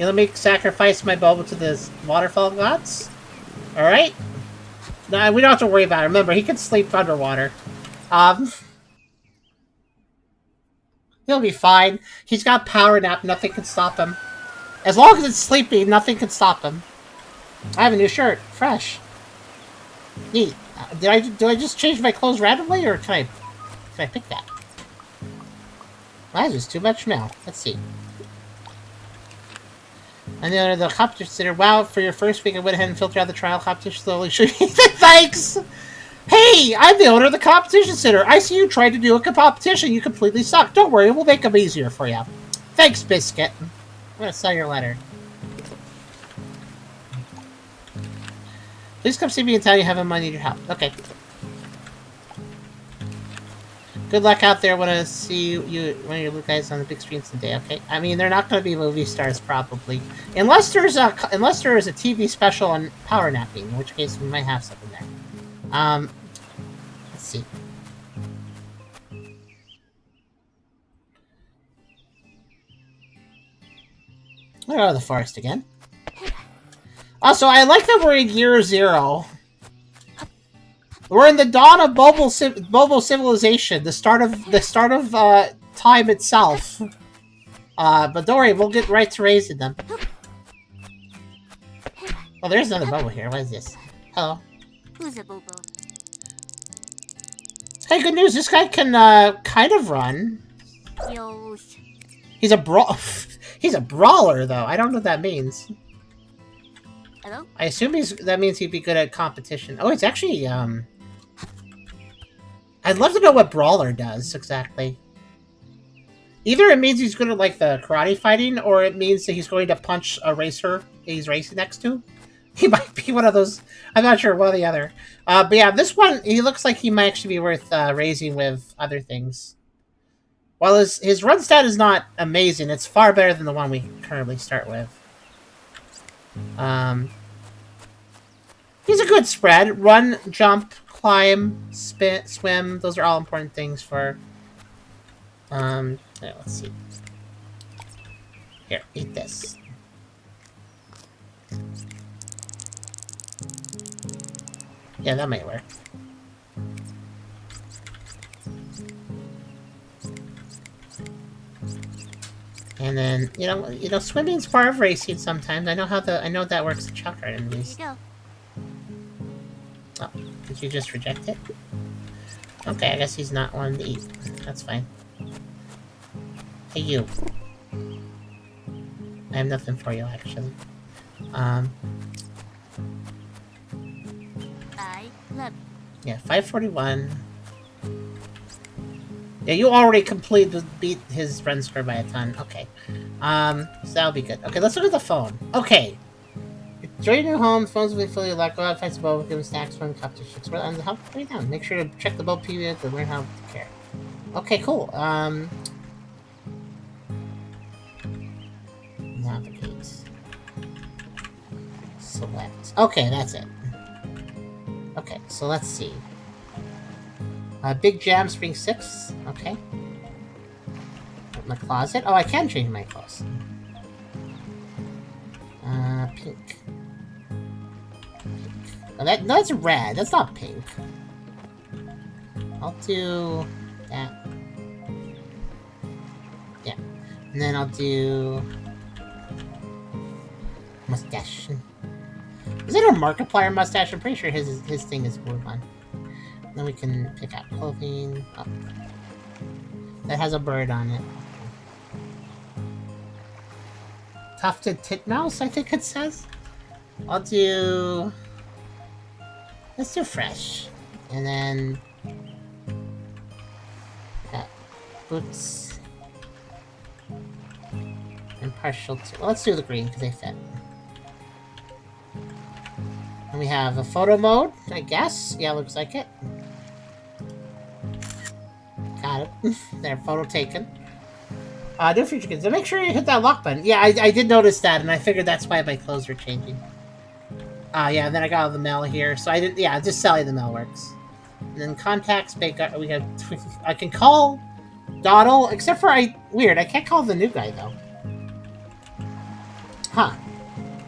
You let me sacrifice my Bobo to the waterfall gods? Alright. No, we don't have to worry about it. Remember, he can sleep underwater. He'll be fine. He's got power nap. Nothing can stop him. As long as it's sleepy, nothing can stop him. I have a new shirt. Fresh. Neat. Do I just change my clothes randomly, or can I pick that? That's just too much now. Let's see. And then the competition center. Wow, for your first week, I went ahead and filtered out the trial competition slowly. Thanks! Hey, I'm the owner of the competition center. I see you tried to do a competition. You completely suck. Don't worry, we'll make them easier for you. Thanks, Biscuit. I'm gonna sell your letter. Please come see me and tell you have I need your help. Okay. Good luck out there when I see you when you guys on the big screens today. Okay. I mean, they're not going to be movie stars probably, unless there is a TV special on power napping, in which case we might have something there. Let's see. We'll go to the forest again. Also, I like that we're in year 0. We're in the dawn of Bobo civilization, the start of time itself. But don't worry, we'll get right to raising them. Oh, there's another Bobo here. What is this? Hello. Who's a Bobo? Hey, good news. This guy can kind of run. Yosh. He's a He's a brawler, though. I don't know what that means. Hello? I assume that means he'd be good at competition. Oh, it's actually, I'd love to know what brawler does, exactly. Either it means he's good at, like, the karate fighting, or it means that he's going to punch a racer he's racing next to. He might be one of those. I'm not sure, one or the other. But yeah, this one, he looks like he might actually be worth raising with other things. While his run stat is not amazing, it's far better than the one we currently start with. He's a good spread. Run, jump, climb, spin, swim. Those are all important things for... yeah, let's see. Here, eat this. Yeah, that might work. And then, you know, swimming's part of racing sometimes. I know that works in Chao at least. Here you go. Oh, did you just reject it? Okay, I guess he's not one to eat. That's fine. Hey, you. I have nothing for you, actually. I love you. Yeah, 541. Yeah, you already beat his run score by a ton. Okay. So that'll be good. Okay, let's look at the phone. Okay. Enjoy your new home. The phone's will be fully locked. Go out, find some Bobo, give him snacks, run competitions. Well, and help right down. Make sure to check the Bobo PV to learn how to care. Okay, cool. Navigate. Select. Okay, that's it. Okay, so let's see. Big Jam Spring 6. Okay. My closet. Oh, I can change my clothes. Pink. Oh, that's red. That's not pink. I'll do that. Yeah. And then I'll do mustache. Is it a Markiplier mustache? I'm pretty sure his thing is blue one. Then we can pick out clothing. Oh. That has a bird on it. Tufted titmouse, I think it says. I'll do... Let's do fresh. And then... boots. And partial to... Well, let's do the green, because they fit. And we have a photo mode, I guess. Yeah, looks like it. Got it. There, photo taken. Do future kids. So make sure you hit that lock button. Yeah, I did notice that, and I figured that's why my clothes were changing. Yeah, and then I got all the mail here. So I didn't... Yeah, just selling the mail works. And then contacts, we have... I can call Doddle, except for Weird, I can't call the new guy, though. Huh.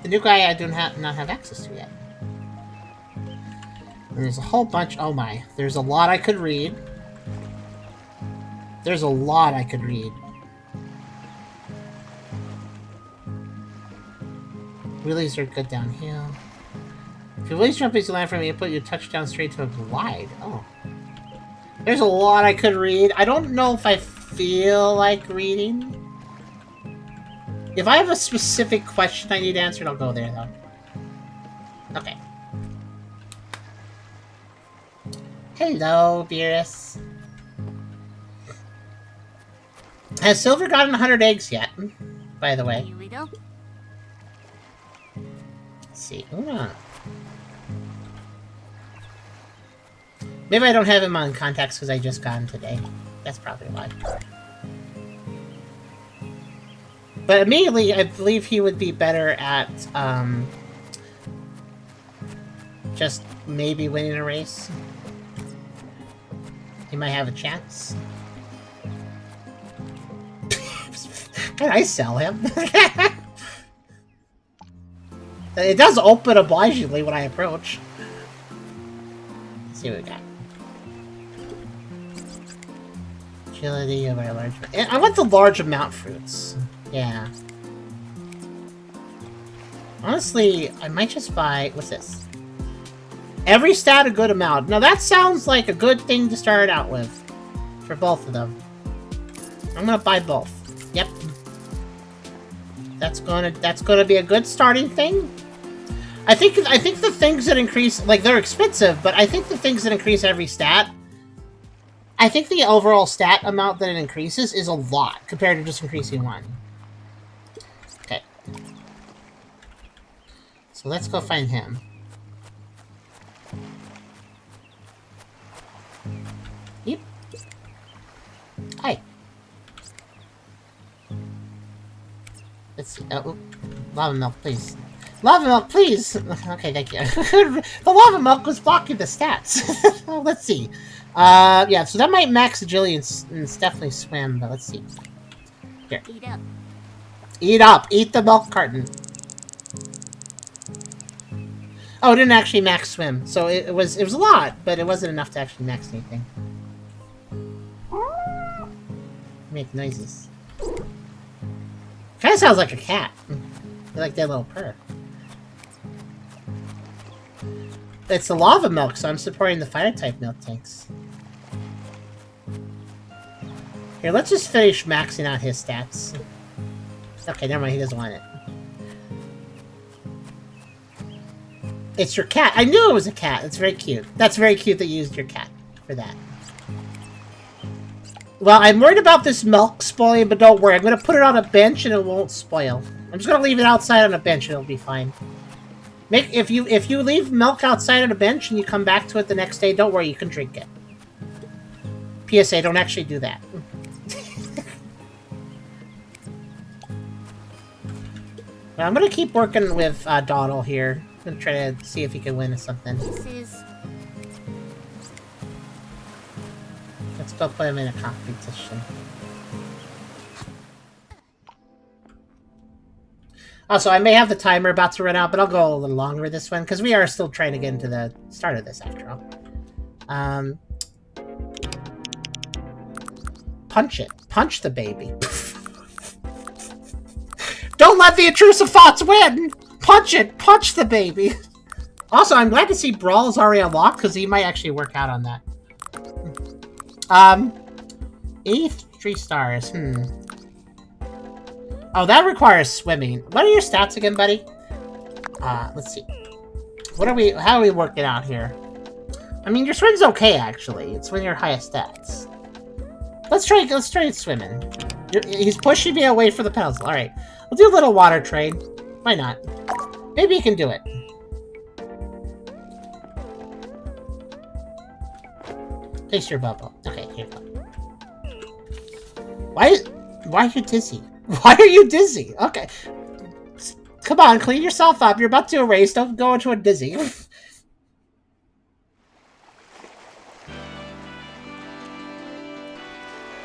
The new guy I do not have access to yet. And there's a whole bunch... Oh my. There's a lot I could read. There's a lot I could read. Wheelies are good downhill. If you wheelies jump as you land from me, you put your touchdown straight to a glide. Oh. There's a lot I could read. I don't know if I feel like reading. If I have a specific question I need answered, I'll go there, though. Okay. Hello, Beerus. Has Silver gotten 100 eggs yet? By the way. Here we go. Let's see. Ooh. Maybe I don't have him on contacts because I just got him today. That's probably why. But immediately, I believe he would be better at, just maybe winning a race. He might have a chance. Can I sell him? It does open obligingly when I approach. Let's see what we got. Agility of our large... I want the large amount fruits. Yeah. Honestly, I might just buy... What's this? Every stat a good amount. Now that sounds like a good thing to start out with. For both of them. I'm gonna buy both. Yep. That's gonna be a good starting thing. I think the things that increase, like, they're expensive, but I think the things that increase every stat, I think the overall stat amount that it increases is a lot compared to just increasing one. Okay. So let's go find him. Yep. Hi. Let's see. Lava milk, please. Lava milk, please! Okay, thank you. The lava milk was blocking the stats. Well, let's see. Yeah, so that might max agility and definitely swim, but let's see. Here. Eat up. Eat up! Eat the milk carton! Oh, it didn't actually max swim. So it was a lot, but it wasn't enough to actually max anything. Make noises. Kinda sounds like a cat. I like that little purr. It's the lava milk, so I'm supporting the fire-type milk tanks. Here, let's just finish maxing out his stats. Okay, never mind, he doesn't want it. It's your cat. I knew it was a cat. It's very cute. That's very cute that you used your cat for that. Well, I'm worried about this milk spoiling, but don't worry. I'm going to put it on a bench and it won't spoil. I'm just going to leave it outside on a bench and it'll be fine. If you leave milk outside on a bench and you come back to it the next day, don't worry, you can drink it. PSA, don't actually do that. Well, I'm going to keep working with Doddle here. I'm going to try to see if he can win something. This is... Let's go put him in a competition. Also, I may have the timer about to run out, but I'll go a little longer with this one, because we are still trying to get into the start of this, after all. Punch it. Punch the baby. Don't let the intrusive thoughts win! Punch it! Punch the baby! Also, I'm glad to see Brawl is already unlocked, because he might actually work out on that. 83 stars. Oh, that requires swimming. What are your stats again, buddy? Let's see. How are we working out here? I mean, your swim's okay, actually. It's one of your highest stats. Let's try swimming. He's pushing me away from the pedals. Alright. We'll do a little water trade. Why not? Maybe you can do it. Place your bubble. Okay, here you go. Why are you dizzy? Why are you dizzy? Okay. Come on, clean yourself up. You're about to erase. Don't go into a dizzy.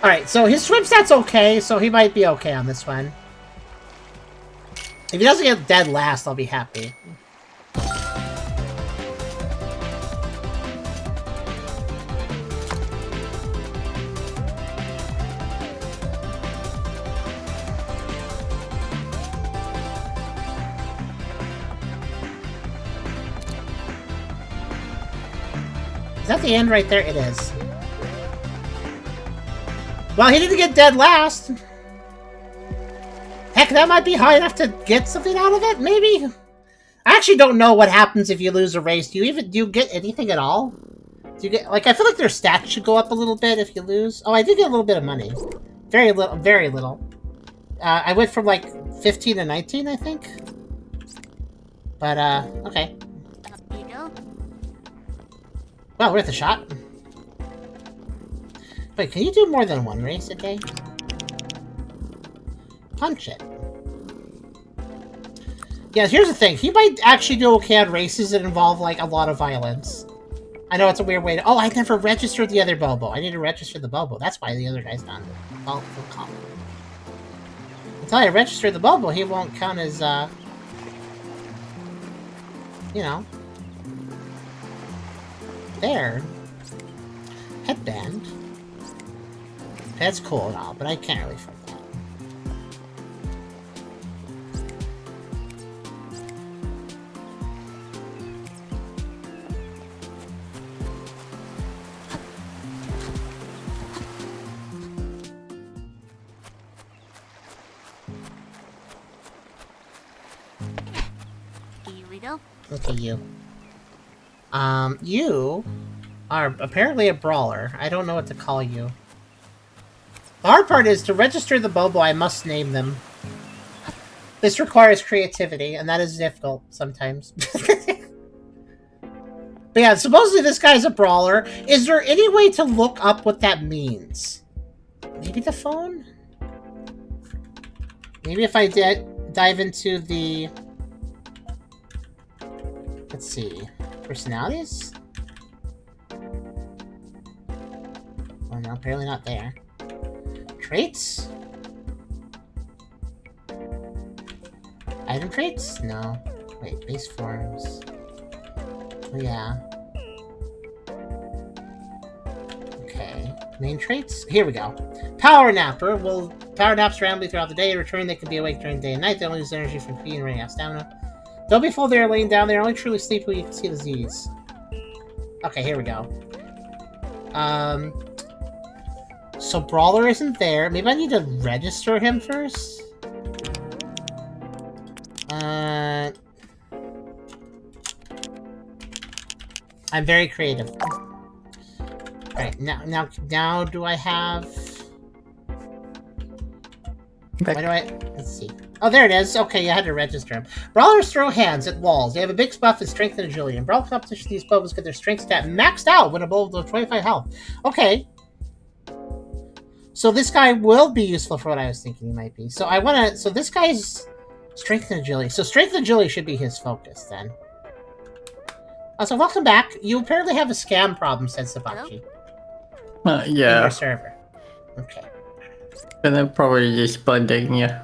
Alright, so his swim stat's okay, so he might be okay on this one. If he doesn't get dead last, I'll be happy. Is that the end right there? It is. Well, he didn't get dead last. Heck, that might be high enough to get something out of it, maybe? I actually don't know what happens if you lose a race. Do you get anything at all? Do you get, like, I feel like their stats should go up a little bit if you lose. Oh, I did get a little bit of money. Very little, very little. I went from, like, 15 to 19, I think. But, okay. Here you go. Well, worth a shot. Wait, can you do more than one race a day? Punch it. Yeah, here's the thing. He might actually do okay on races that involve, like, a lot of violence. I know it's a weird way to... Oh, I never registered the other Bobo. I need to register the Bobo. That's why the other guy's not call. Until I register the Bobo, he won't count as, you know... There. Headband. That's cool and all, but I can't really afford that. Here we go. Look at you. You are apparently a brawler. I don't know what to call you. The hard part is, to register the Bobo, I must name them. This requires creativity, and that is difficult sometimes. But yeah, supposedly this guy's a brawler. Is there any way to look up what that means? Maybe the phone? Maybe if I dive into the... Let's see. Personalities? Oh no, apparently not there. Traits? Item traits? No. Wait, base forms. Oh, yeah. Okay. Main traits? Here we go. Power napper will power naps randomly throughout the day. Returning, they can be awake during day and night. They only use energy from feeding and running out of stamina. Don't be full there laying down. They are only truly sleepy when you can see the Z's. Okay, here we go. So Brawler isn't there. Maybe I need to register him first? I'm very creative. Alright, now do I have... Back. Why do I... Let's see. Oh, there it is. Okay, I had to register him. Brawlers throw hands at walls. They have a big buff in strength and agility. In Brawl competition, these Bobos get their strength stat maxed out when above the 25 health. Okay. So this guy will be useful for what I was thinking he might be. So I want to... So this guy's strength and agility. So strength and agility should be his focus, then. Also, welcome back. You apparently have a scam problem, said Sabachi. In Yeah. your server. Okay. And I'm probably just blending, yeah.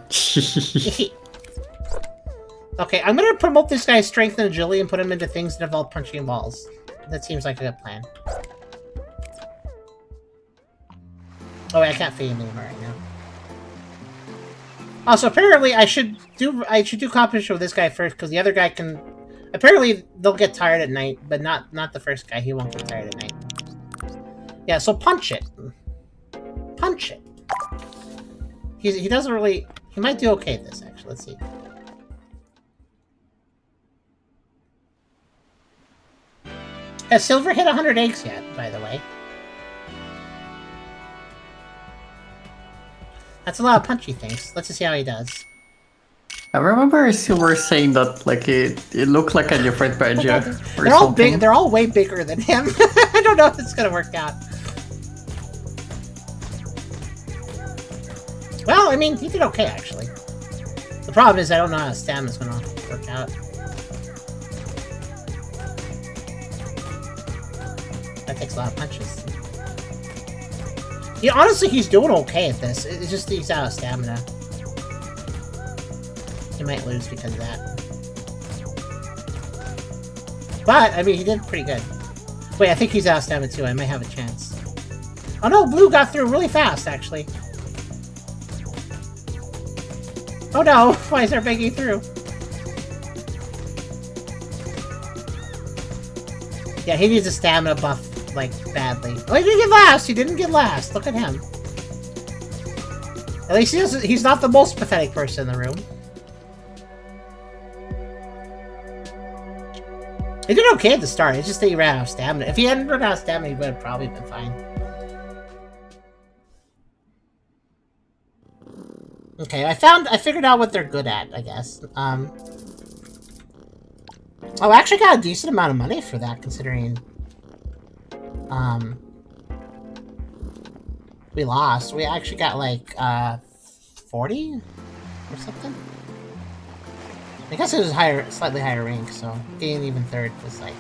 Okay, I'm gonna promote this guy's strength and agility and put him into things that involve punching walls. That seems like a good plan. Oh, wait, I can't feed him anymore right now. Also, apparently, I should do competition with this guy first, because the other guy can... Apparently, they'll get tired at night, but not the first guy. He won't get tired at night. Yeah, so punch it. Punch it. He doesn't really... He might do okay at this, actually. Let's see. Has Silver hit 100 eggs yet, by the way? That's a lot of punchy things. Let's just see how he does. I remember Silver saying that like it looked like a different badger. They're all big. They're all way bigger than him. I don't know if it's gonna work out. Well, I mean, he did okay actually. The problem is I don't know how his stamina's gonna work out. That takes a lot of punches. Yeah, honestly, he's doing okay at this. It's just he's out of stamina. He might lose because of that. But, I mean, he did pretty good. Wait, I think he's out of stamina too. I might have a chance. Oh no, Blue got through really fast, actually. Oh no, why is everybody getting through? Yeah, he needs a stamina buff, like, badly. Oh, he didn't get last! He didn't get last! Look at him. At least he's not the most pathetic person in the room. He did okay at the start, it's just that he ran out of stamina. If he hadn't run out of stamina, he would have probably been fine. Okay, I figured out what they're good at, I guess. Oh, I actually got a decent amount of money for that, considering... we lost. We actually got, like, 40? Or something? I guess it was higher, slightly higher rank, so getting even third was like...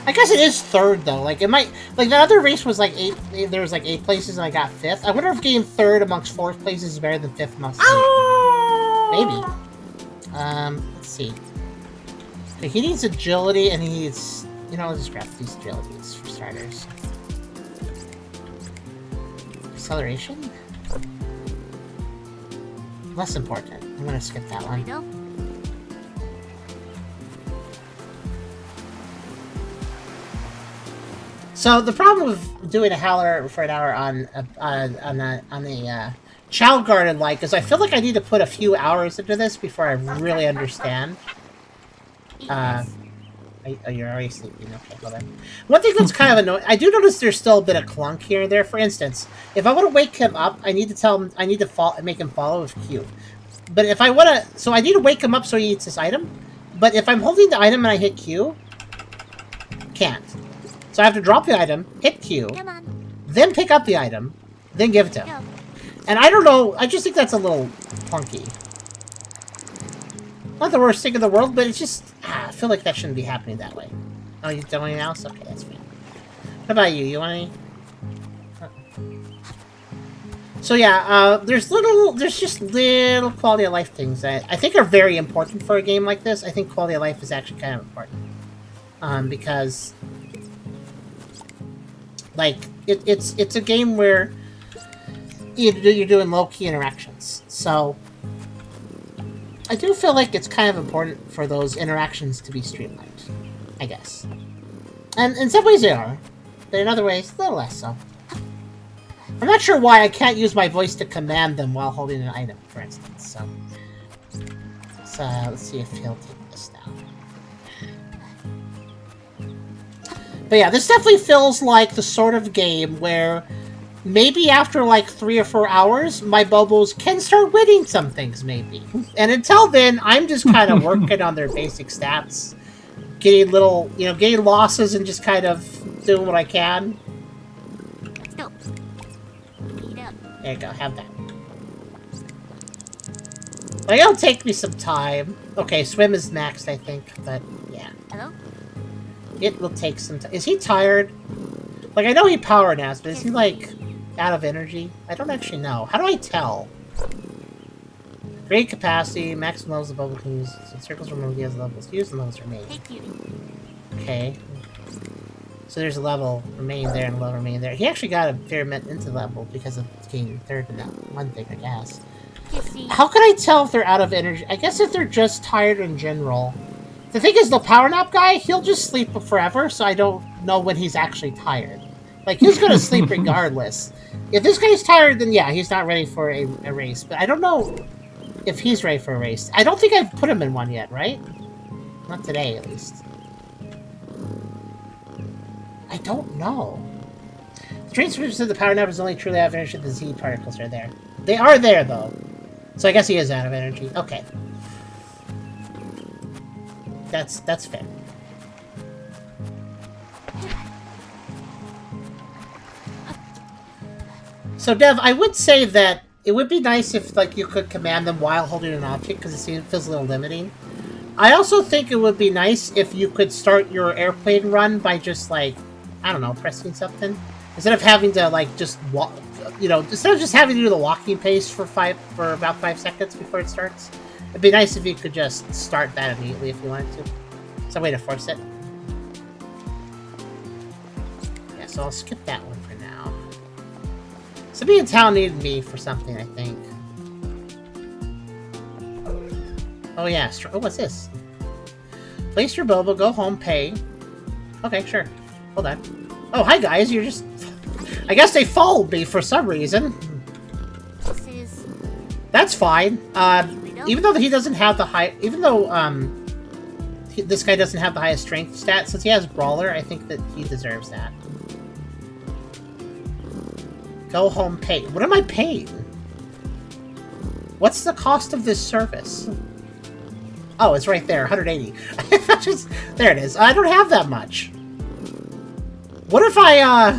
I guess it is third, though. Like, it might... Like, the other race was, like, 8... There was, like, 8 places, and I got 5th. I wonder if getting third amongst 4th places is better than 5th amongst 8. Maybe. Let's see. Okay, he needs agility, and he needs... You know, let's just grab these agilities for starters. Acceleration? Less important. I'm gonna skip that one. So the problem with doing a Howler for an hour on a Chao Garden like is I feel like I need to put a few hours into this before I really understand. Oh, you're already sleeping. Okay, hold on. One thing that's kind of annoying, I do notice there's still a bit of clunk here and there. For instance, if I want to wake him up, I need to tell him I need to make him follow with Q. But if I want to, so I need to wake him up so he eats this item. But if I'm holding the item and I hit Q, can't. So I have to drop the item, hit Q, then pick up the item, then give it to him. And I don't know, I just think that's a little clunky. Not the worst thing in the world, but it's just, I feel like that shouldn't be happening that way. Oh, you don't want anything else? Okay, that's fine. What about you? You want any? So yeah, there's just little quality of life things that I think are very important for a game like this. I think quality of life is actually kind of important. Because... Like, it's a game where you're doing low-key interactions. So, I do feel like it's kind of important for those interactions to be streamlined, I guess. And in some ways they are, but in other ways, a little less so. I'm not sure why I can't use my voice to command them while holding an item, for instance, so... let's see if he'll take this now. But yeah, this definitely feels like the sort of game where maybe after like 3 or 4 hours, my Bobos can start winning some things, maybe. And until then, I'm just kind of working on their basic stats. Getting little, getting losses and just kind of doing what I can. Let's go. Eat up. There you go, have that. Like, it'll take me some time. Okay, swim is maxed, I think, but yeah. Hello? It will take some time. Is he tired? Like, I know he power naps, but is he, like, out of energy? I don't actually know. How do I tell? Great capacity, maximum levels of bubble can use. So circles remove as levels used and levels remain. Hey, cutie. Okay. So there's a level remaining there and a level remaining there. He actually got a fair bit into the level because of getting third in that one thing, I guess. Kissy. How can I tell if they're out of energy? I guess if they're just tired in general. The thing is, the power nap guy, he'll just sleep forever, so I don't know when he's actually tired. Like, he's gonna sleep regardless. If this guy's tired, then yeah, he's not ready for a race. But I don't know if he's ready for a race. I don't think I've put him in one yet, right? Not today, at least. I don't know. The train switches to the power numbers only truly have energy if the Z particles are there. They are there, though. So I guess he is out of energy. Okay. That's fair. So, Dev, I would say that it would be nice if, like, you could command them while holding an object, because it feels a little limiting. I also think it would be nice if you could start your airplane run by just, like, I don't know, pressing something. Instead of having to, like, just walk, you know, instead of just having to do the walking pace for about 5 seconds before it starts. It'd be nice if you could just start that immediately if you wanted to. Some way to force it. Yeah, so I'll skip that one for now. Somebody in town needed me for something, I think. Oh yeah, oh, what's this? Place your Bobo, go home, pay. Okay, sure. Hold on. Oh, hi guys, you're just... I guess they followed me for some reason. This is... That's fine. Even though he doesn't have the high... Even though, this guy doesn't have the highest strength stat, since he has Brawler, I think that he deserves that. Go home, pay. What am I paying? What's the cost of this service? Oh, it's right there, 180. There it is. I don't have that much. What if I,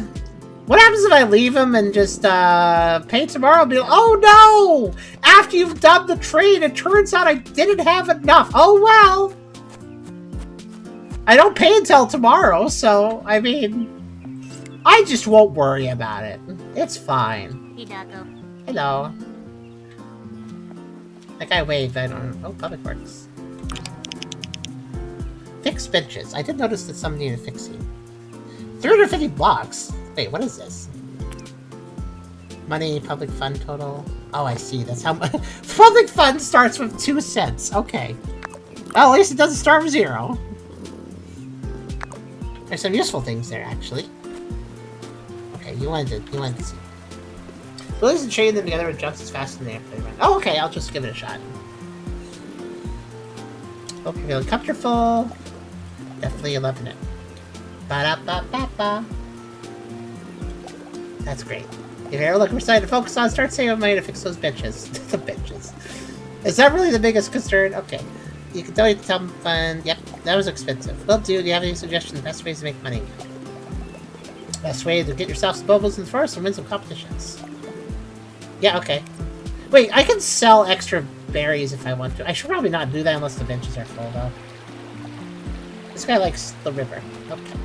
what happens if I leave him and just, pay tomorrow and be like, oh no! After you've done the trade, it turns out I didn't have enough. Oh well! I don't pay until tomorrow, so, I mean, I just won't worry about it. It's fine. Hello. That guy waved, I don't know. Oh, public works. Fix benches. I did notice that some needed fixing. 350 blocks? Wait, what is this? Money, public fund total. Oh, I see. That's how much. Public fund starts with 2 cents. Okay. Well, at least it doesn't start with 0. There's some useful things there, actually. Okay, you wanted to see. Willies and chain them together and jumps as fast as the airplane run. Oh, okay, I'll just give it a shot. Hope you're feeling comfortable. Definitely loving it. Ba-da-ba-ba-ba. That's great. If you're ever looking for something to focus on, start saving money to fix those benches. The benches. Is that really the biggest concern? Okay. You can donate to some fund. Yep, that was expensive. Well, dude, do you have any suggestions? Best ways to make money? Best way to get yourself some bubbles in the forest and win some competitions. Yeah, okay. Wait, I can sell extra berries if I want to. I should probably not do that unless the benches are full, though. This guy likes the river. Okay.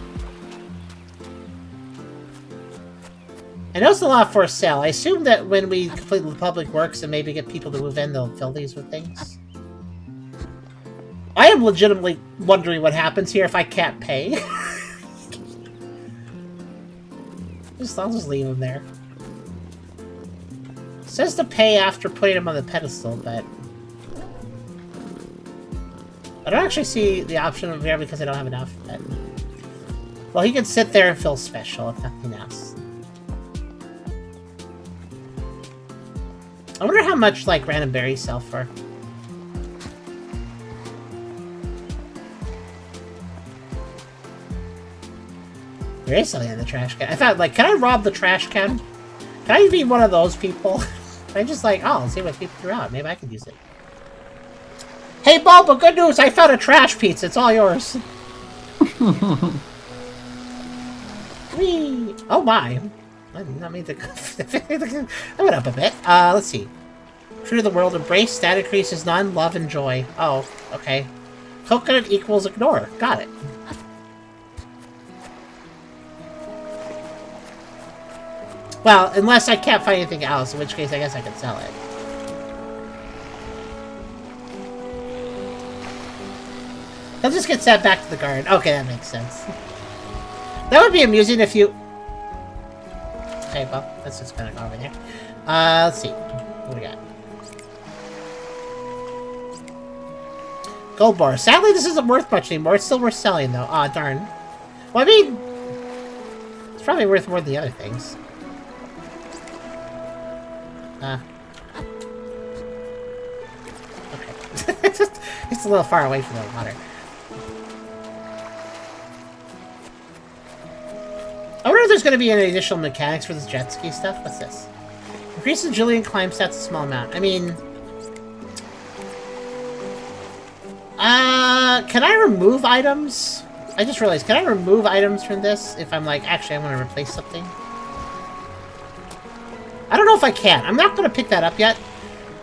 I noticed a lot for sale. I assume that when we complete the public works and maybe get people to move in, they'll fill these with things. I am legitimately wondering what happens here if I can't pay. I'll just leave him there. It says to pay after putting him on the pedestal, but... I don't actually see the option over there because I don't have enough, but... Well, he can sit there and feel special, if nothing else. I wonder how much, like, random berries sell for. There is something in the trash can. I thought, like, can I rob the trash can? Can I be one of those people? I'm just like, oh, let's see what people threw out. Maybe I could use it. Hey, Bobo, good news! I found a trash pizza. It's all yours. Whee! Oh my! I did not mean to. I went up a bit. Let's see. True to the world, embrace. Stat increases none. Love and joy. Oh, okay. Coconut equals ignore. Got it. Well, unless I can't find anything else, in which case I guess I could sell it. He'll just get sent back to the garden. Okay, that makes sense. That would be amusing if you... Okay, well, that's just gonna go over there. Let's see. What do we got? Gold bar. Sadly, this isn't worth much anymore. It's still worth selling, though. Aw, darn. Well, I mean... It's probably worth more than the other things. Okay. It's a little far away from the water. I wonder if there's going to be any additional mechanics for this jet ski stuff. What's this? Increases Julian climb stats a small amount. I mean... can I remove items? I just realized, can I remove items from this if I'm like, actually, I want to replace something? I don't know if I can. I'm not going to pick that up yet.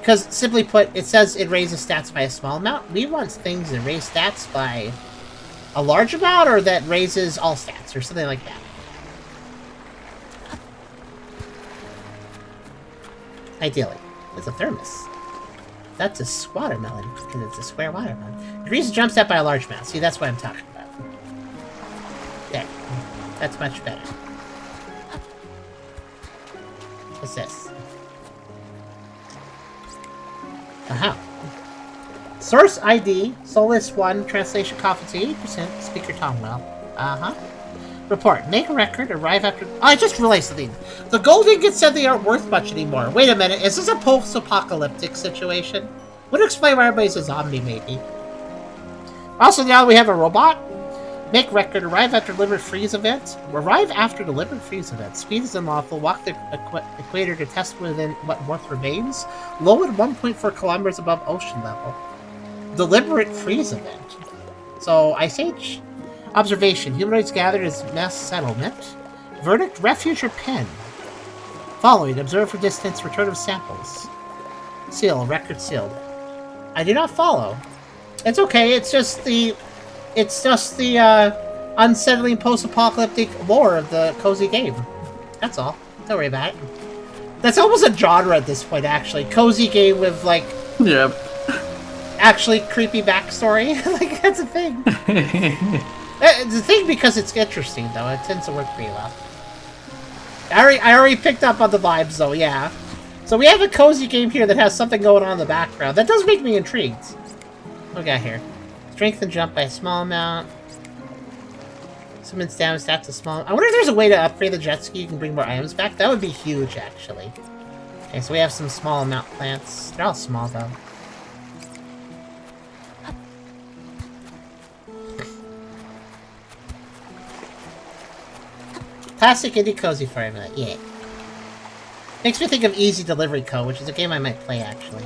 Because, simply put, it says it raises stats by a small amount. We want things that raise stats by a large amount, or that raises all stats, or something like that. Ideally. It's a thermos. That's a watermelon, because it's a square watermelon. Increases jump stat by a large amount. See, that's what I'm talking about. There. That's much better. What's this? Aha. Source ID, Solus 1, translation confidence 80%, speaker tone well. Uh-huh. Report. Make a record, arrive after... Oh, I just realized something. The gold ingots said they aren't worth much anymore. Wait a minute, is this a post-apocalyptic situation? Would explain why everybody's a zombie, maybe. Also, now we have a robot. Make record, arrive after delivered freeze event. Arrive after delivered freeze event. Speed is unlawful. Walk the equator to test within what warmth remains. Lowered 1.4 kilometers above ocean level. Deliberate freeze event. So, Ice Age. Observation. Humanoids gathered as mass settlement. Verdict. Refuge or pen. Following. Observe for distance. Return of samples. Seal. Record sealed. I do not follow. It's okay. It's just the unsettling post-apocalyptic lore of the cozy game. That's all. Don't worry about it. That's almost a genre at this point, actually. Cozy game with, like... Yep. Actually creepy backstory. Like, that's a thing. It's a thing because it's interesting, though. It tends to work pretty well. I already picked up on the vibes, though, yeah. So we have a cozy game here that has something going on in the background. That does make me intrigued. What we got here? Strength and jump by a small amount. Summons damage stats a small... I wonder if there's a way to upgrade the jet ski. You can bring more items back. That would be huge, actually. Okay, so we have some small amount plants. They're all small, though. Classic indie cozy formula. Yeah. Makes me think of Easy Delivery Co., which is a game I might play, actually.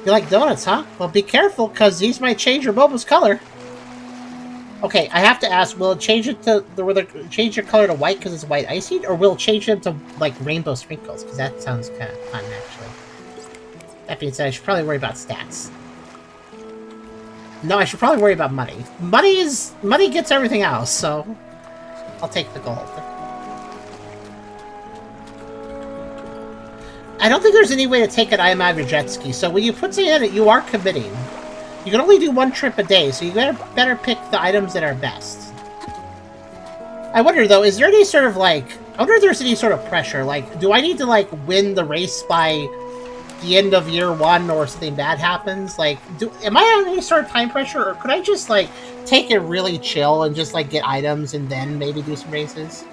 You like donuts, huh? Well, be careful, because these might change your Bobo's color. Okay, I have to ask, will it change it to... Will it change your color to white because it's white icing? Or will it change them to, like, rainbow sprinkles? Because that sounds kind of fun, actually. That being said, I should probably worry about stats. No, I should probably worry about money. Money gets everything else, so... I'll take the gold. I don't think there's any way to take an item out of your jet ski, so when you put something in it, you are committing. You can only do one trip a day, so you better pick the items that are best. I wonder, though, is there any sort of, like... I wonder if there's any sort of pressure. Like, do I need to, like, win the race by the end of year one or something bad happens? Like, am I on any sort of time pressure, or could I just, like, take it really chill and just, like, get items and then maybe do some races?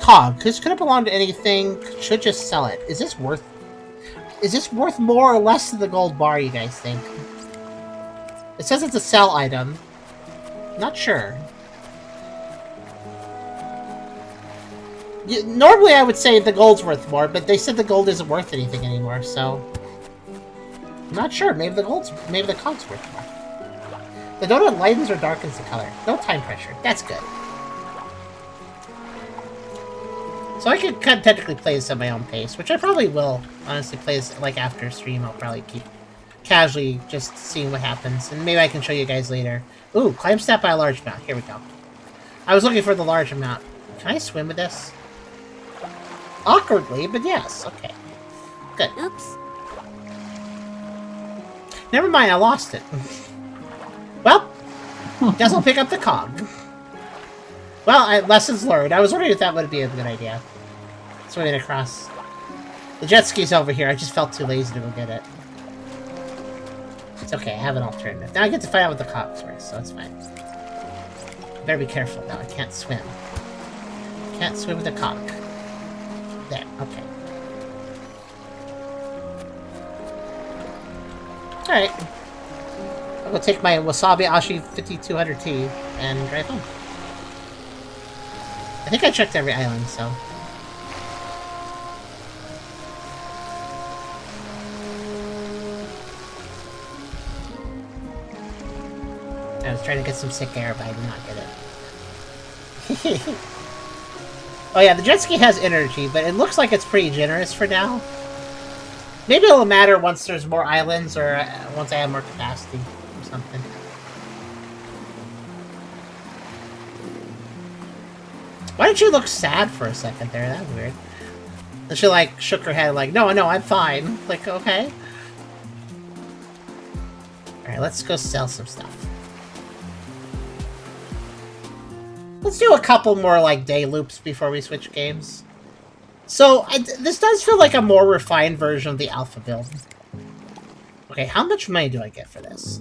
Cog. This could have belonged to anything. Should just sell it. Is this worth more or less than the gold bar, you guys think? It says it's a sell item. Not sure. Normally I would say the gold's worth more, but they said the gold isn't worth anything anymore, so... I'm not sure. Maybe the cog's worth more. The donut lightens or darkens the color. No time pressure. That's good. So I could technically play this at my own pace, which I probably will, honestly, play this, like, after stream. I'll probably keep casually just seeing what happens, and maybe I can show you guys later. Ooh, climb stat by a large amount. Here we go. I was looking for the large amount. Can I swim with this? Awkwardly, but yes. Okay. Good. Oops. Never mind, I lost it. Well, guess I'll pick up the cog. Well, lessons learned. I was wondering if that would be a good idea. Swimming across. The jet ski's over here. I just felt too lazy to go get it. It's okay, I have an alternative. Now I get to find out what the cog's worth, so it's fine. Better be careful now, I can't swim. that? Swim with the cock. There, okay. Alright. I'll go take my Wasabi Ashi 5200T and drive home. I think I checked every island, so... I was trying to get some sick air, but I did not get it. Oh yeah, the jet ski has energy, but it looks like it's pretty generous for now. Maybe it'll matter once there's more islands, or once I have more capacity, or something. Why did she look sad for a second there? That was weird. And she, like, shook her head, like, no, I'm fine. Like, okay. Alright, let's go sell some stuff. Let's do a couple more, like, day loops before we switch games. So, this does feel like a more refined version of the alpha build. Okay, how much money do I get for this?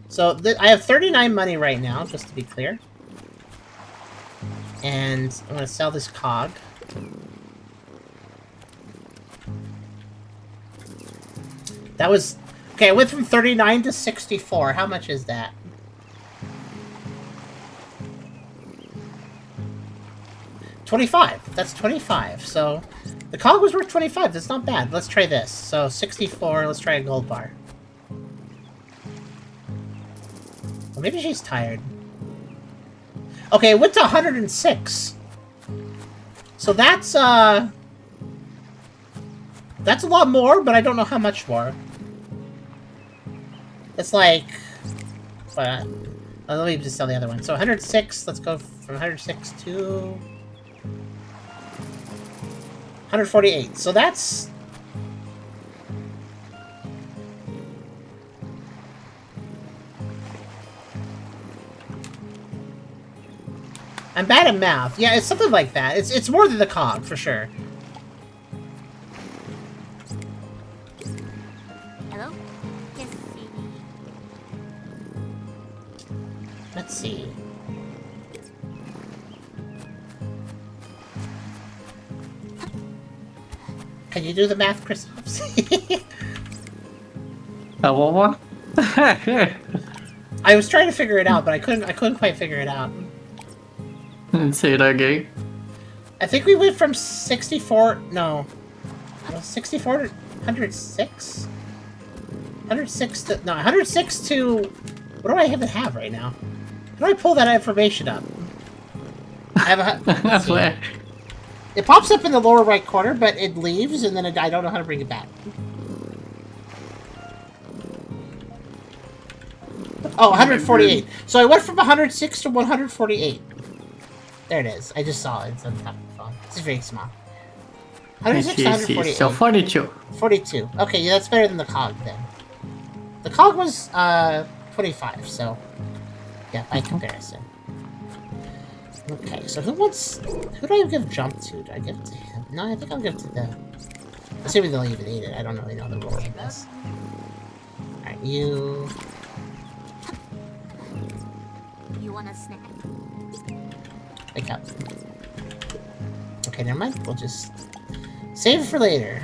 So, I have 39 money right now, just to be clear. And I'm going to sell this cog. That was... Okay, I went from 39 to 64. How much is that? $25. That's 25. So the cog was worth 25. That's not bad. Let's try this. So 64. Let's try a gold bar. Well, maybe she's tired. Okay, it went to 106. So that's a lot more, but I don't know how much more. It's like... let me just sell the other one. So 106. Let's go from 106 to... 148. So that's... I'm bad at math. Yeah, it's something like that. It's more than the cog, for sure. Hello? Yes, Let's see. Can you do the math, Chris? What? I was trying to figure it out, but I couldn't quite figure it out. Say that again. I think we went from 64... No. 64 to 106? 106 to... No, 106 to... What do I even have right now? How do I pull that information up? I have a... It pops up in the lower right corner, but it leaves, and then I don't know how to bring it back. Oh, 148. So I went from 106 to 148. There it is. I just saw it. It's on top of the phone. It's very small. 106 to 148. So 42. 42. Okay, yeah, that's better than the cog, then. The cog was 25, so... Yeah, by comparison. Okay, so who do I give jump to? Do I give it to him? No, I think I'll give it to the... Assuming they'll even eat it. I don't really know the rules of this. Alright, you... You want a snack? Wake up. Okay, never mind. We'll just... Save it for later.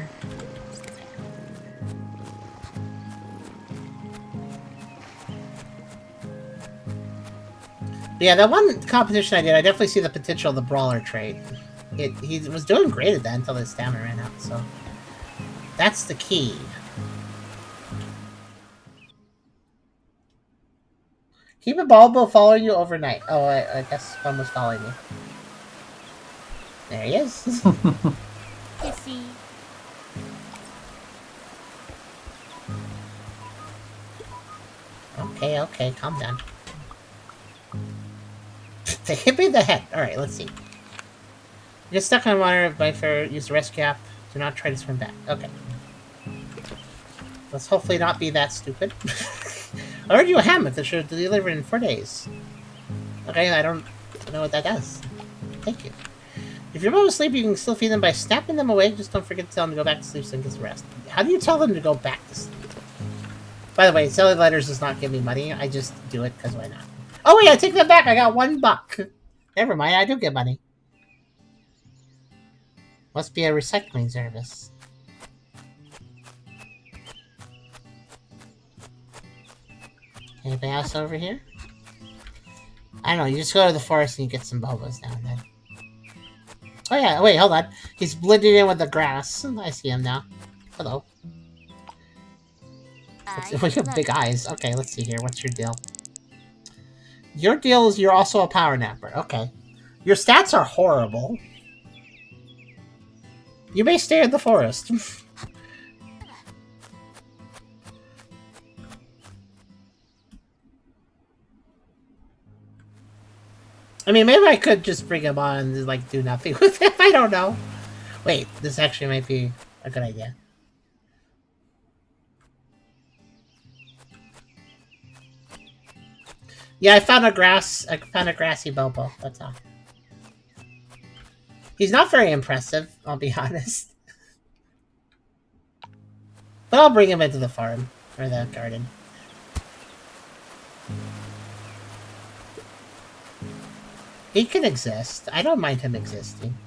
But yeah, that one competition I did, I definitely see the potential of the brawler trait. He was doing great at that until his stamina ran out, so... That's the key. Keep a Bobo following you overnight. Oh, I guess one was following me. There he is. Kissy. Okay, calm down. They hit me in the head. Alright, let's see. Get stuck on water by fair, use the rescue app. Do not try to swim back. Okay. Let's hopefully not be that stupid. I ordered you a hammock that should deliver in 4 days. Okay, I don't know what that does. Thank you. If you're about to sleep, you can still feed them by snapping them away. Just don't forget to tell them to go back to sleep so they can get some rest. How do you tell them to go back to sleep? By the way, selling letters does not give me money. I just do it because why not? Oh wait, I take that back. I got $1. Never mind, I do get money. Must be a recycling service. Anybody else over here? I don't know, you just go to the forest and you get some bobos now and then. Oh yeah, wait, hold on. He's blending in with the grass. I see him now. Hello. You have big eyes. Okay, let's see here. What's your deal? Your deal is you're also a power napper. Okay. Your stats are horrible. You may stay in the forest. I mean, maybe I could just bring him on and, like, do nothing with him. I don't know. Wait, this actually might be a good idea. Yeah, I found a grassy Bobo. That's all. He's not very impressive, I'll be honest. But I'll bring him into the farm or the garden. He can exist. I don't mind him existing.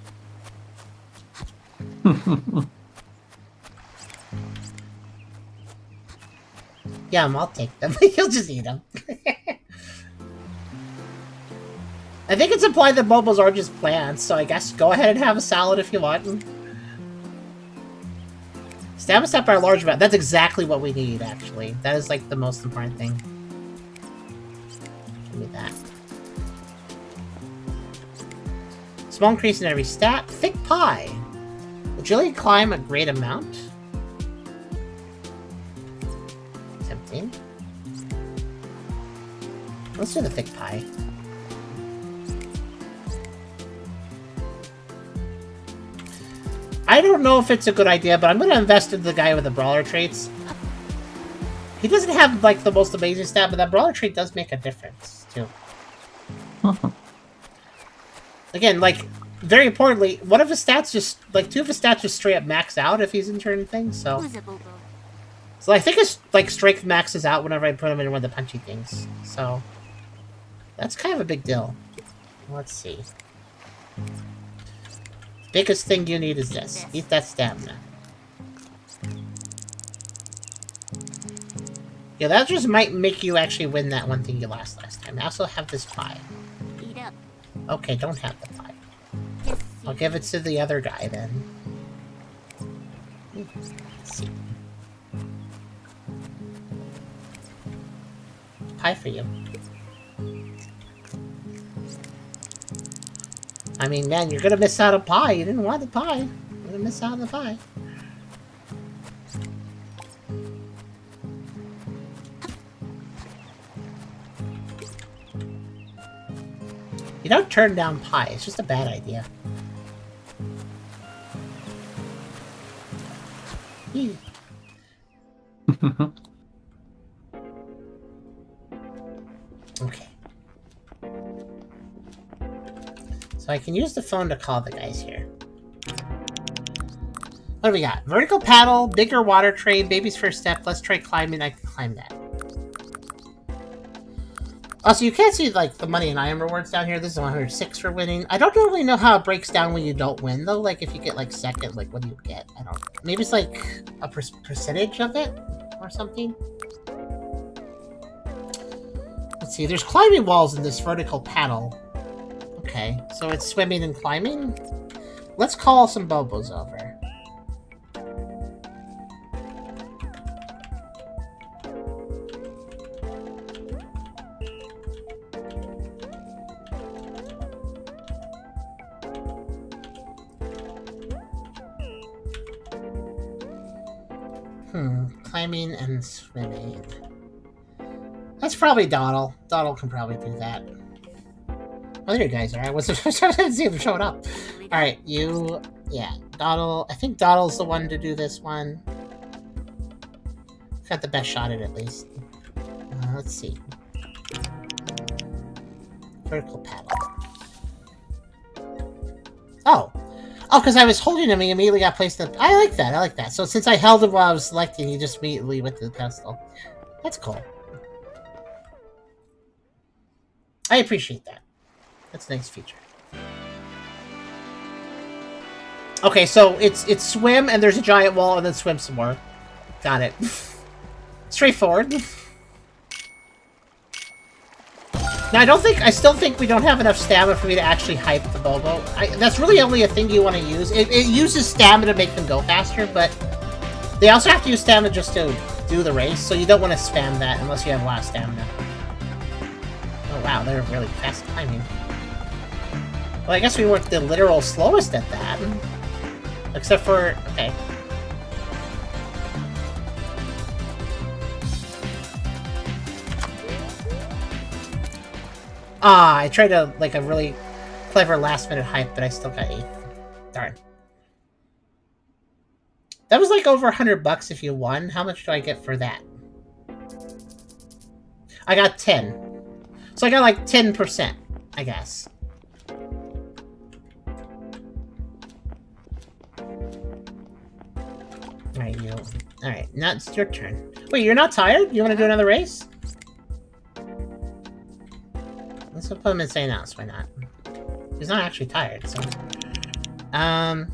Yeah, I'll take them. He'll just eat them. I think it's implied that Bobos are just plants, so I guess go ahead and have a salad if you want. Stab us up our large amount. That's exactly what we need, actually. That is, like, the most important thing. Give me that. Small increase in every stat. Thick pie. Agility climb a great amount. Tempting. Let's do the thick pie. I don't know if it's a good idea, but I'm going to invest in the guy with the brawler traits. He doesn't have, like, the most amazing stat, but that brawler trait does make a difference, too. Again, like, very importantly, one of his stats just, like, two of his stats just straight up max out if he's in certain things, so... So I think his, like, strength maxes out whenever I put him in one of the punchy things, so... That's kind of a big deal. Let's see. Biggest thing you need is this. Eat that stamina. Yeah, that just might make you actually win that one thing you lost last time. I also have this pie. Eat up. Okay, don't have the pie. Just I'll give it to the other guy then. Let's see. Pie for you. I mean, man, you're gonna miss out on pie. You didn't want the pie. You're gonna miss out on the pie. You don't turn down pie. It's just a bad idea. Okay. So I can use the phone to call the guys here. What do we got? Vertical paddle, bigger water tray, baby's first step. Let's try climbing. I can climb that. Also, you can't see, like, the money and item rewards down here. This is 106 for winning. I don't really know how it breaks down when you don't win, though. Like, if you get, like, second, like, what do you get? I don't know. Maybe it's, like, a percentage of it or something? Let's see. There's climbing walls in this vertical paddle. Okay, so it's swimming and climbing? Let's call some Bobos over. Climbing and swimming. That's probably Donald. Donald can probably do that. Oh, there you guys are. I wasn't trying to see him showing up. Alright, you... Yeah, Donald... I think Donald's the one to do this one. Got the best shot at it, at least. Let's see. Vertical paddle. Oh! Oh, because I was holding him, he immediately got placed up. I like that, I like that. So since I held him while I was selecting, he just immediately went to the pedestal. That's cool. I appreciate that. That's a nice feature. Okay, so it's swim, and there's a giant wall, and then swim some more. Got it. Straightforward. Now, I still think we don't have enough stamina for me to actually hype the Bobo. That's really only a thing you want to use. It uses stamina to make them go faster, but they also have to use stamina just to do the race, so you don't want to spam that unless you have a lot of stamina. Oh wow, they're really fast climbing. Well, I guess we weren't the literal slowest at that. Except for... okay. Ah, I tried a really clever last-minute hype, but I still got 8th. Darn. That was like over $100 if you won. How much do I get for that? I got 10. So I got like 10%, I guess. Alright, you. Alright, now it's your turn. Wait, you're not tired? You want to do another race? Let's put him in St. House, why not? He's not actually tired, so... I'm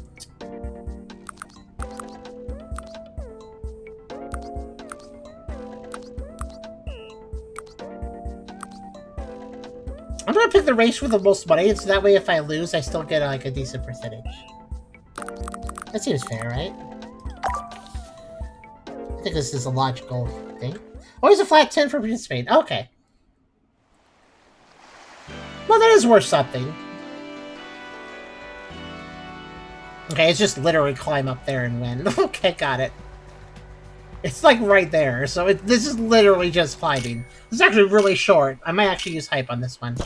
gonna pick the race with the most money, so that way if I lose, I still get like a decent percentage. That seems fair, right? I think this is a logical thing. Always a flat 10 for participate. Okay. Well, that is worth something. Okay, it's just literally climb up there and win. Okay, got it. It's like right there, so this is literally just climbing. This is actually really short. I might actually use hype on this one.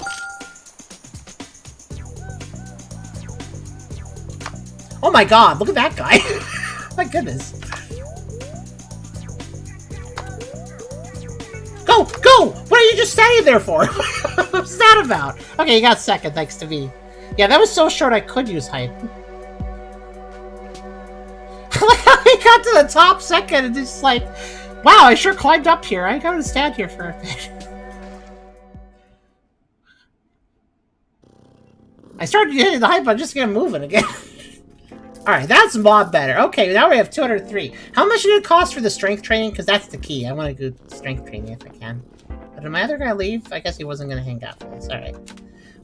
Oh my god, look at that guy! My goodness. Go! Go! What are you just standing there for? What's that about? Okay, you got second, thanks to me. Yeah, that was so short I could use hype. Look how he got to the top second and just like, wow, I sure climbed up here. I gotta stand here for a bit. I started hitting the hype, I'm just gonna move it again. Alright, that's a lot better. Okay, now we have 203. How much did it cost for the strength training? Because that's the key. I want to do strength training if I can. But did my other guy leave? I guess he wasn't going to hang out for this. Alright.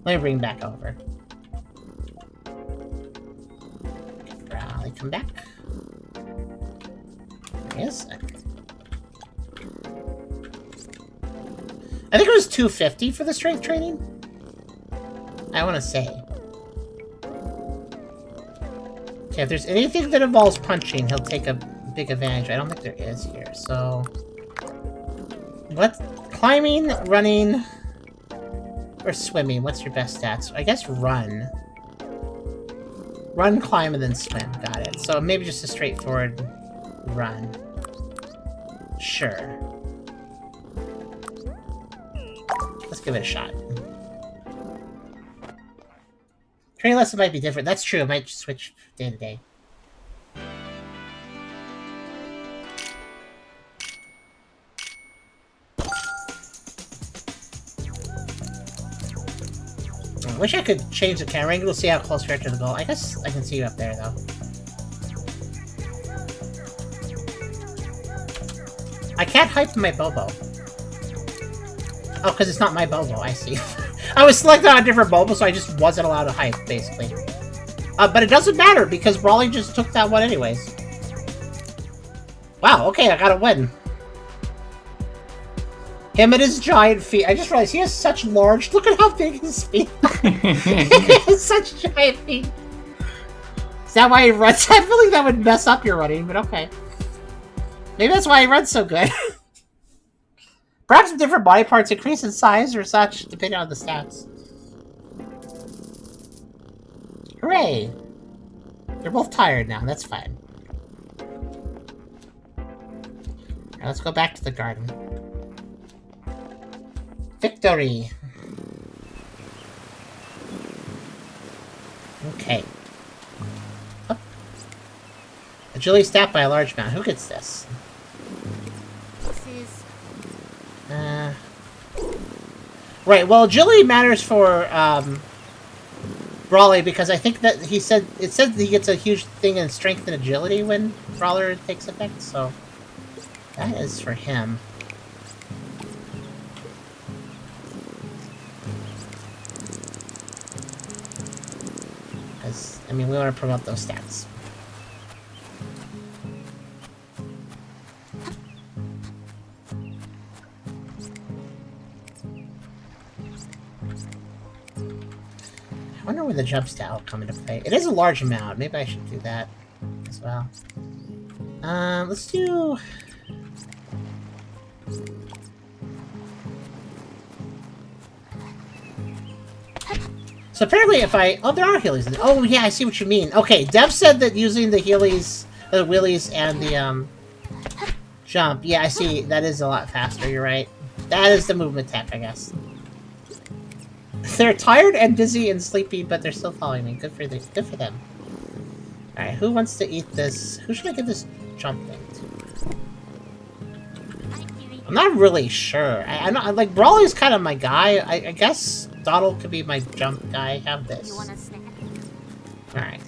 Let me bring him back over. Raleigh, come back. There he is. I think it was 250 for the strength training. I want to say. Okay, if there's anything that involves punching, he'll take a big advantage. I don't think there is here, so... what? Climbing, running, or swimming? What's your best stats? I guess run. Run, climb, and then swim. Got it. So maybe just a straightforward run. Sure. Let's give it a shot. Training lesson might be different. That's true. It might switch day to day. I wish I could change the camera angle to see how close we are to the goal. I guess I can see you up there, though. I can't hype my Bobo. Oh, because it's not my Bobo. I see. I was selected on a different Bobo, so I just wasn't allowed to hype, basically. But it doesn't matter, because Raleigh just took that one anyways. Wow, okay, I got a win. Him and his giant feet. I just realized he has such large... Look at how big his feet are. He has such giant feet. Is that why he runs? I feel like that would mess up your running, but okay. Maybe that's why he runs so good. Perhaps different body parts increase in size or such, depending on the stats. Hooray! They're both tired now, that's fine. Alright, let's go back to the garden. Victory! Okay. Oh. Agility stat by a large amount. Who gets this? This is... Right, well, agility matters for, Brawley, because I think that it said that he gets a huge thing in strength and agility when Brawler takes effect, so that is for him. Because, I mean, we want to promote those stats. I wonder where the jump stat will come into play. It is a large amount. Maybe I should do that as well. Let's do... So apparently if I... Oh, there are Heelys. Oh, yeah, I see what you mean. Okay, Dev said that using the Heelys, the Willies, and the, jump. Yeah, I see. That is a lot faster. You're right. That is the movement tech, I guess. They're tired and dizzy and sleepy, but they're still following me. Good for them. Alright, who wants to eat this? Who should I give this jump thing to? I'm not really sure. I'm not, like, Brawly's kind of my guy. I guess Donald could be my jump guy. Have this. Alright.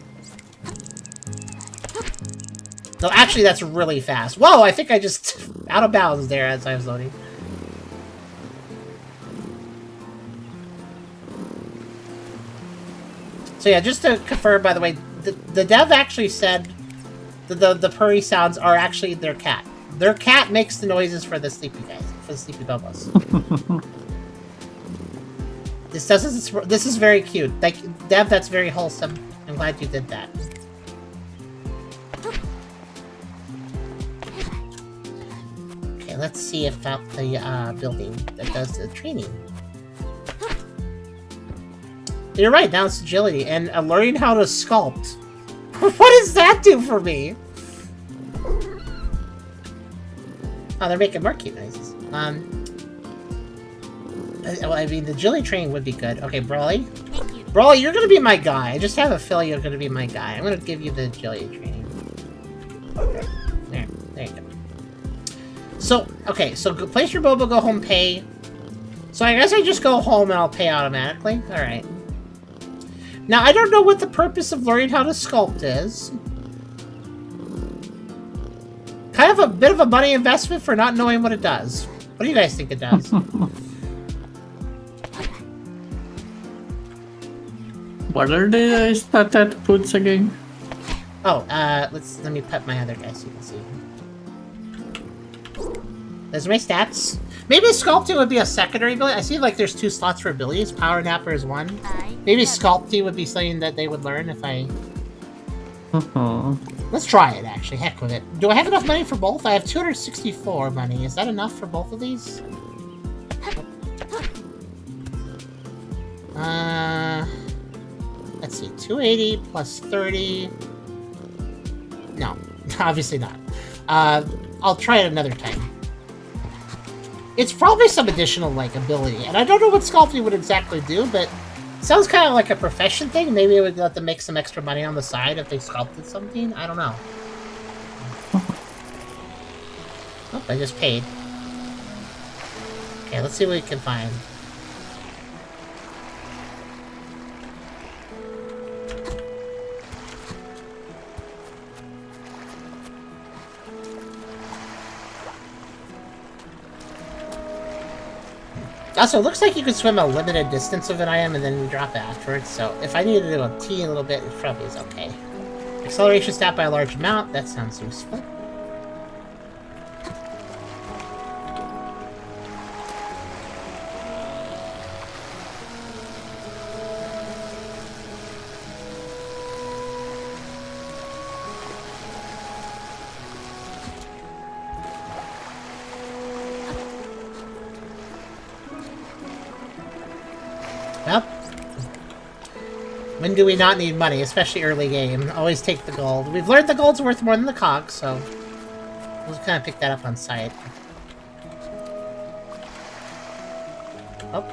No, actually, that's really fast. Whoa, I think I just... out of bounds there as I was loading. So yeah, just to confirm, by the way, the dev actually said the purry sounds are actually their cat. Their cat makes the noises for the sleepy guys, for the sleepy bubbles. This is very cute. Like, Dev, that's very wholesome. I'm glad you did that. Okay, let's see about the building that does the training. You're right, now it's agility, and learning how to sculpt. What does that do for me? Oh, they're making more cute noises. Well, I mean, the agility training would be good. Okay, Brawly. Brawly, you're gonna be my guy. I just have a feeling you're gonna be my guy. I'm gonna give you the agility training. There you go. So, okay, so place your Bobo, go home, pay. So I guess I just go home and I'll pay automatically? Alright. Now, I don't know what the purpose of learning how to sculpt is. Kind of a bit of a money investment for not knowing what it does. What do you guys think it does? What are the stat puts again? Oh, let me put my other guy so you can see. Those are my stats. Maybe sculpting would be a secondary ability. I see like there's 2 slots for abilities. Power Napper is 1. Maybe sculpting would be something that they would learn if I... Let's try it, actually. Heck with it. Do I have enough money for both? I have 264 money. Is that enough for both of these? Let's see. 280 plus 30... No. Obviously not. I'll try it another time. It's probably some additional, like, ability. And I don't know what sculpting would exactly do, but it sounds kind of like a profession thing. Maybe it would let them make some extra money on the side if they sculpted something. I don't know. Oh, I just paid. Okay, let's see what we can find. Also, it looks like you can swim a limited distance of an item and then you drop it afterwards, so if I need to do a T a little bit, it probably is okay. Acceleration stat by a large amount, that sounds useful. Well, when do we not need money, especially early game? Always take the gold. We've learned the gold's worth more than the cog, so we'll kind of pick that up on sight. Oh.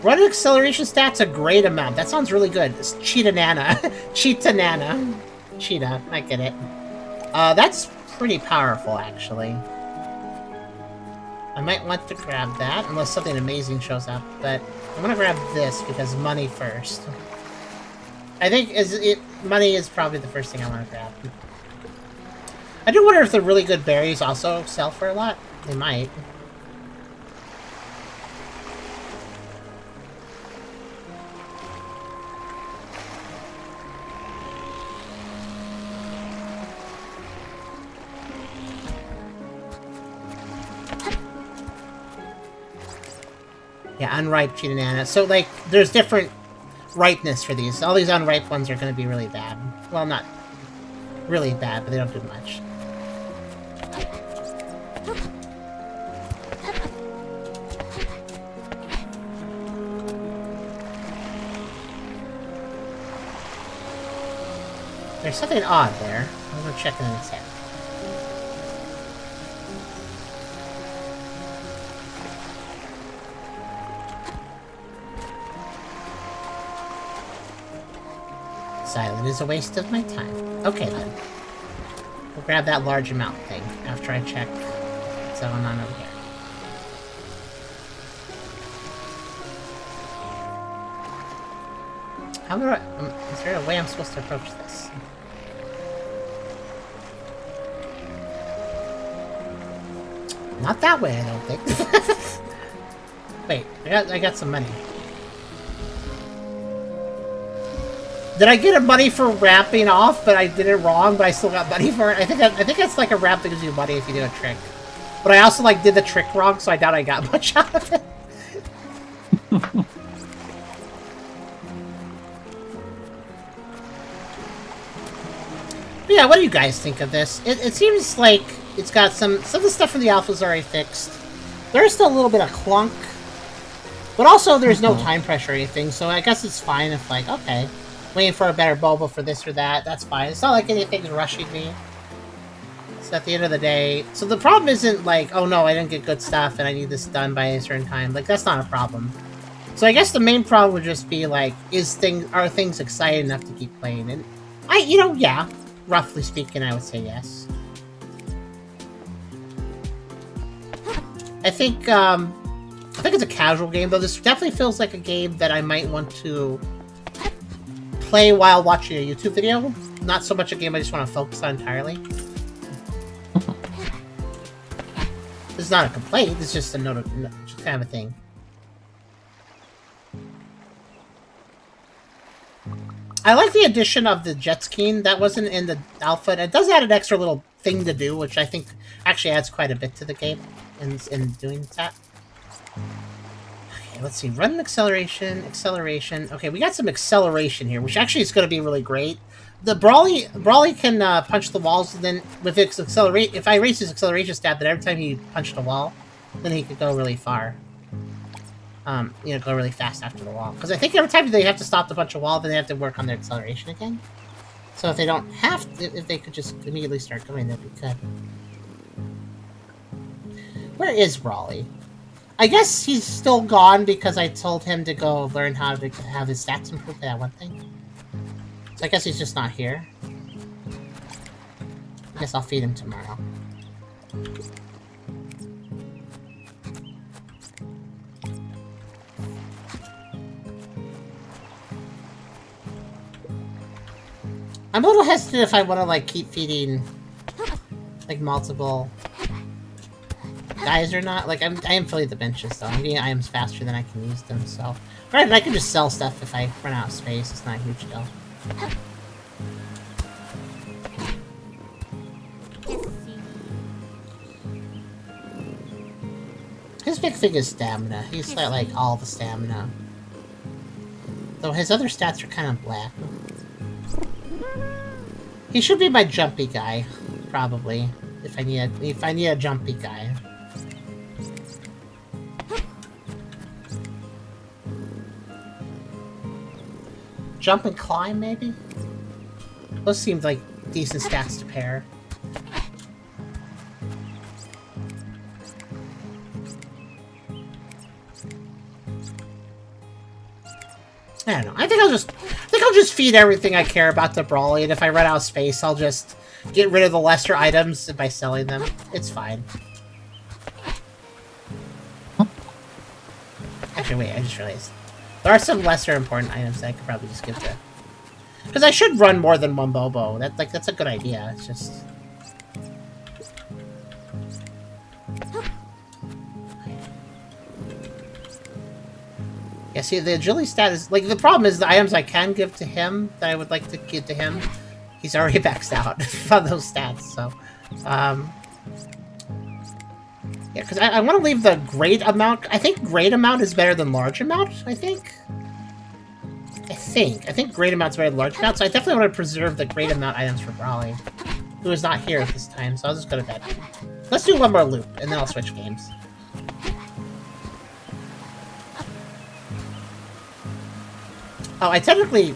Run acceleration stat's a great amount. That sounds really good. It's Cheetah Nana. Cheetah Nana. Cheetah, I get it. That's pretty powerful, actually. I might want to grab that, unless something amazing shows up, but I'm gonna grab this because money first. I think money is probably the first thing I want to grab. I do wonder if the really good berries also sell for a lot. They might. Yeah, unripe cheetah nana. So, like, there's different ripeness for these. All these unripe ones are going to be really bad. Well, not really bad, but they don't do much. There's something odd there. I'm going to check in his head. Silent is a waste of my time. Okay, then. We'll grab that large amount thing after I check what's going on over here. How do I... is there a way I'm supposed to approach this? Not that way, I don't think. Wait, I got some money. Did I get a money for wrapping off, but I did it wrong, but I still got money for it? I think it's like a wrap that gives you money if you do a trick. But I also like did the trick wrong, so I doubt I got much out of it. But yeah, what do you guys think of this? It seems like it's got some of the stuff from the alpha's already fixed. There's still a little bit of clunk, but also there's no time pressure or anything, so I guess it's fine if, like, okay, waiting for a better Bobo for this or that, that's fine. It's not like anything's rushing me. So at the end of the day, so the problem isn't like, oh no, I didn't get good stuff and I need this done by a certain time. Like, that's not a problem. So I guess the main problem would just be like, are things exciting enough to keep playing? And yeah, roughly speaking, I would say yes. I think it's a casual game, though. This definitely feels like a game that I might want to play while watching a YouTube video. Not so much a game I just want to focus on entirely. This is not a complaint, it's just a just kind of a thing. I like the addition of the jet skiing. That wasn't in the alpha. It does add an extra little thing to do, which I think actually adds quite a bit to the game in doing that. Okay, let's see. Run acceleration. Okay, we got some acceleration here, which actually is going to be really great. The Brawly can punch the walls, and then with its if I raise his acceleration stat, that every time he punched a wall, then he could go really far. Go really fast after the wall. Because I think every time they have to stop the punch a wall, then they have to work on their acceleration again. So if they don't have to, if they could just immediately start going, that'd be good. Where is Brawly? I guess he's still gone because I told him to go learn how to have his stats improved by that one thing. So I guess he's just not here. I guess I'll feed him tomorrow. I'm a little hesitant if I want to, like, keep feeding, like, multiple guys or not. Like, I am filling the benches, though. I'm getting items faster than I can use them, so... Granted, I can just sell stuff if I run out of space. It's not a huge deal. His big thing is stamina. He's got, like, all the stamina. Though his other stats are kind of black. He should be my jumpy guy, probably. If I need a jumpy guy. Jump and climb, maybe? Those seem like decent stats to pair. I don't know. I think I'll just feed everything I care about to Brawly, and if I run out of space, I'll just get rid of the lesser items by selling them. It's fine. Actually, wait, I just realized. There are some lesser important items that I could probably just give to... Because I should run more than one Bobo. That's a good idea. It's just... Yeah, see, the agility stat is... Like, the problem is the items I can give to him, that I would like to give to him, he's already maxed out on those stats, so... Yeah, because I want to leave the great amount... I think great amount is better than large amount, I think? I think great amount's better than large amount, so I definitely want to preserve the great amount items for Brawley, who is not here at this time, so I'll just go to bed. Let's do one more loop, and then I'll switch games. Oh, I technically...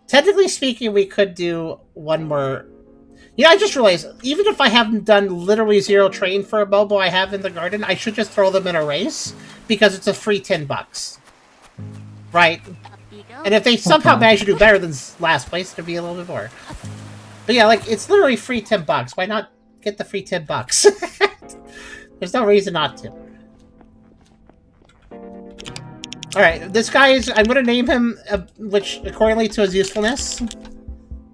Technically speaking, we could do one more... You know, I just realized, even if I haven't done literally 0 train for a Bobo I have in the garden, I should just throw them in a race, because it's a free $10. Right? And if they somehow manage to do better than last place, there'd be a little bit more. But yeah, like, it's literally free $10. Why not get the free $10? There's no reason not to. Alright, this guy is... I'm gonna name him, which, accordingly to his usefulness, and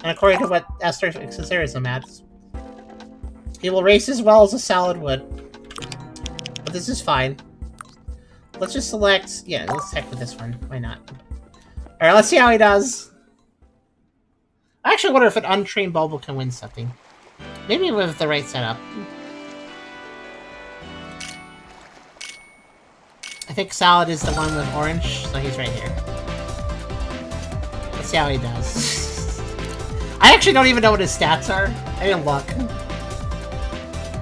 according to what accessorize I'm at, he will race as well as a salad would. But this is fine. Let's just select... Yeah, let's heck with this one. Why not? Alright, let's see how he does. I actually wonder if an untrained Bobo can win something. Maybe with the right setup. I think Salad is the one with orange, so he's right here. Let's see how he does. I actually don't even know what his stats are. I didn't look.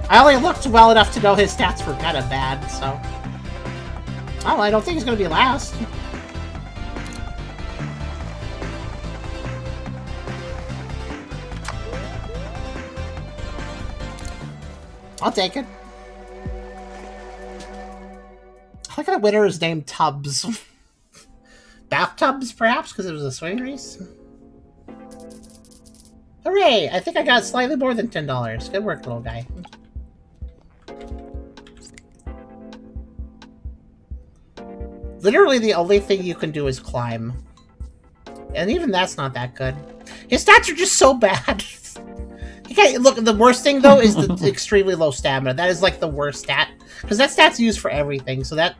I only looked well enough to know his stats were kind of bad, so... Oh, I don't think he's gonna be last. I'll take it. I like how the winner is named Tubbs. Bathtubs, perhaps, because it was a swing race? Hooray! I think I got slightly more than $10. Good work, little guy. Literally the only thing you can do is climb. And even that's not that good. His stats are just so bad. Okay, look, the worst thing, though, is the extremely low stamina. That is, like, the worst stat. Because that stat's used for everything. So that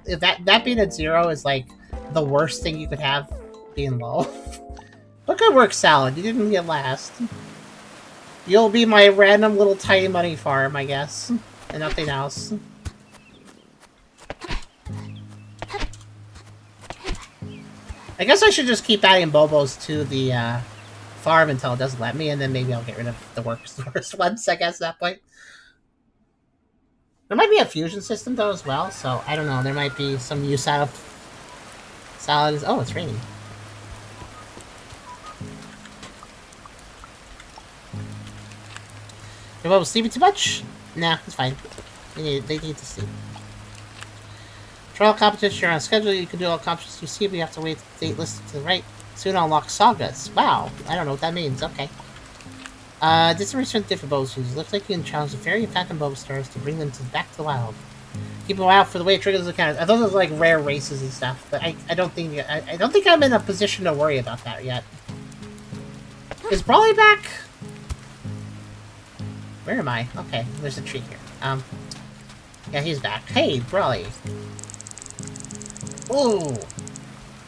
being at 0 is, like, the worst thing you could have being low. But good work, Salad. You didn't get last. You'll be my random little tiny money farm, I guess. And nothing else. I guess I should just keep adding Bobos to the, farm until it doesn't let me, and then maybe I'll get rid of the worst ones, I guess, at that point. There might be a fusion system, though, as well, so I don't know. There might be some use out of Salad. Oh, it's raining. Your Bobo's sleeping too much? Nah, it's fine. They need to sleep. Trial competition, you're on schedule. You can do all competitions you see, but you have to wait for the date listed to the right. Soon I'll unlock sagas. Wow, I don't know what that means. Okay. Did some research on different Bobos. Looks like you can challenge the fairy and phantom Bobo stars to bring them back to the wild. Keep them out for the way it triggers the count. I thought it was like rare races and stuff, but I don't think I'm in a position to worry about that yet. Is Brawley back? Where am I? Okay, there's a tree here. Yeah, he's back. Hey, Brawley. Ooh.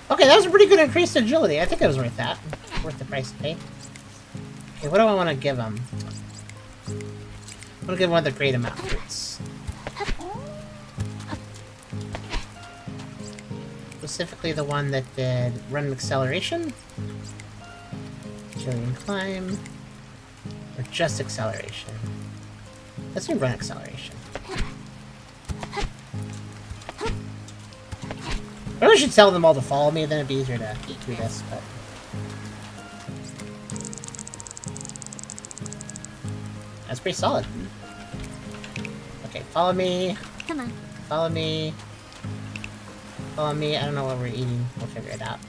Okay, that was a pretty good increase in agility. I think it was worth that. Worth the price to pay. Okay, what do I want to give him? I'm going to give one of the great amount fruits. Specifically the one that did run acceleration, agility and climb, or just acceleration. Let's do run acceleration. I really should tell them all to follow me, then it'd be easier to do this, but... That's pretty solid. Okay, follow me. Come on. Follow me. Follow me. I don't know what we're eating. We'll figure it out.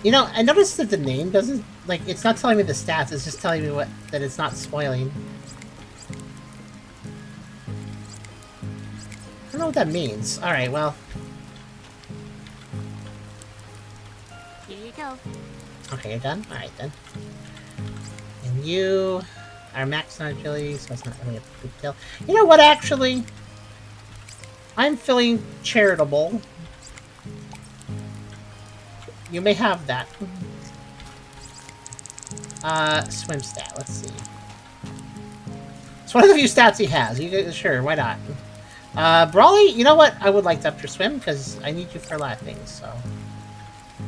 You know, I noticed that the name doesn't, like, it's not telling me the stats, it's just telling me that it's not spoiling. I don't know what that means. Alright, well. Here you go. Okay, you're done? Alright then. And you are maxed on agility, so it's not really a big deal. You know what, actually? I'm feeling charitable. You may have that. Swim stat, let's see. It's one of the few stats he has. Sure, why not? Brawly, you know what? I would like to up your swim, because I need you for a lot of things, so...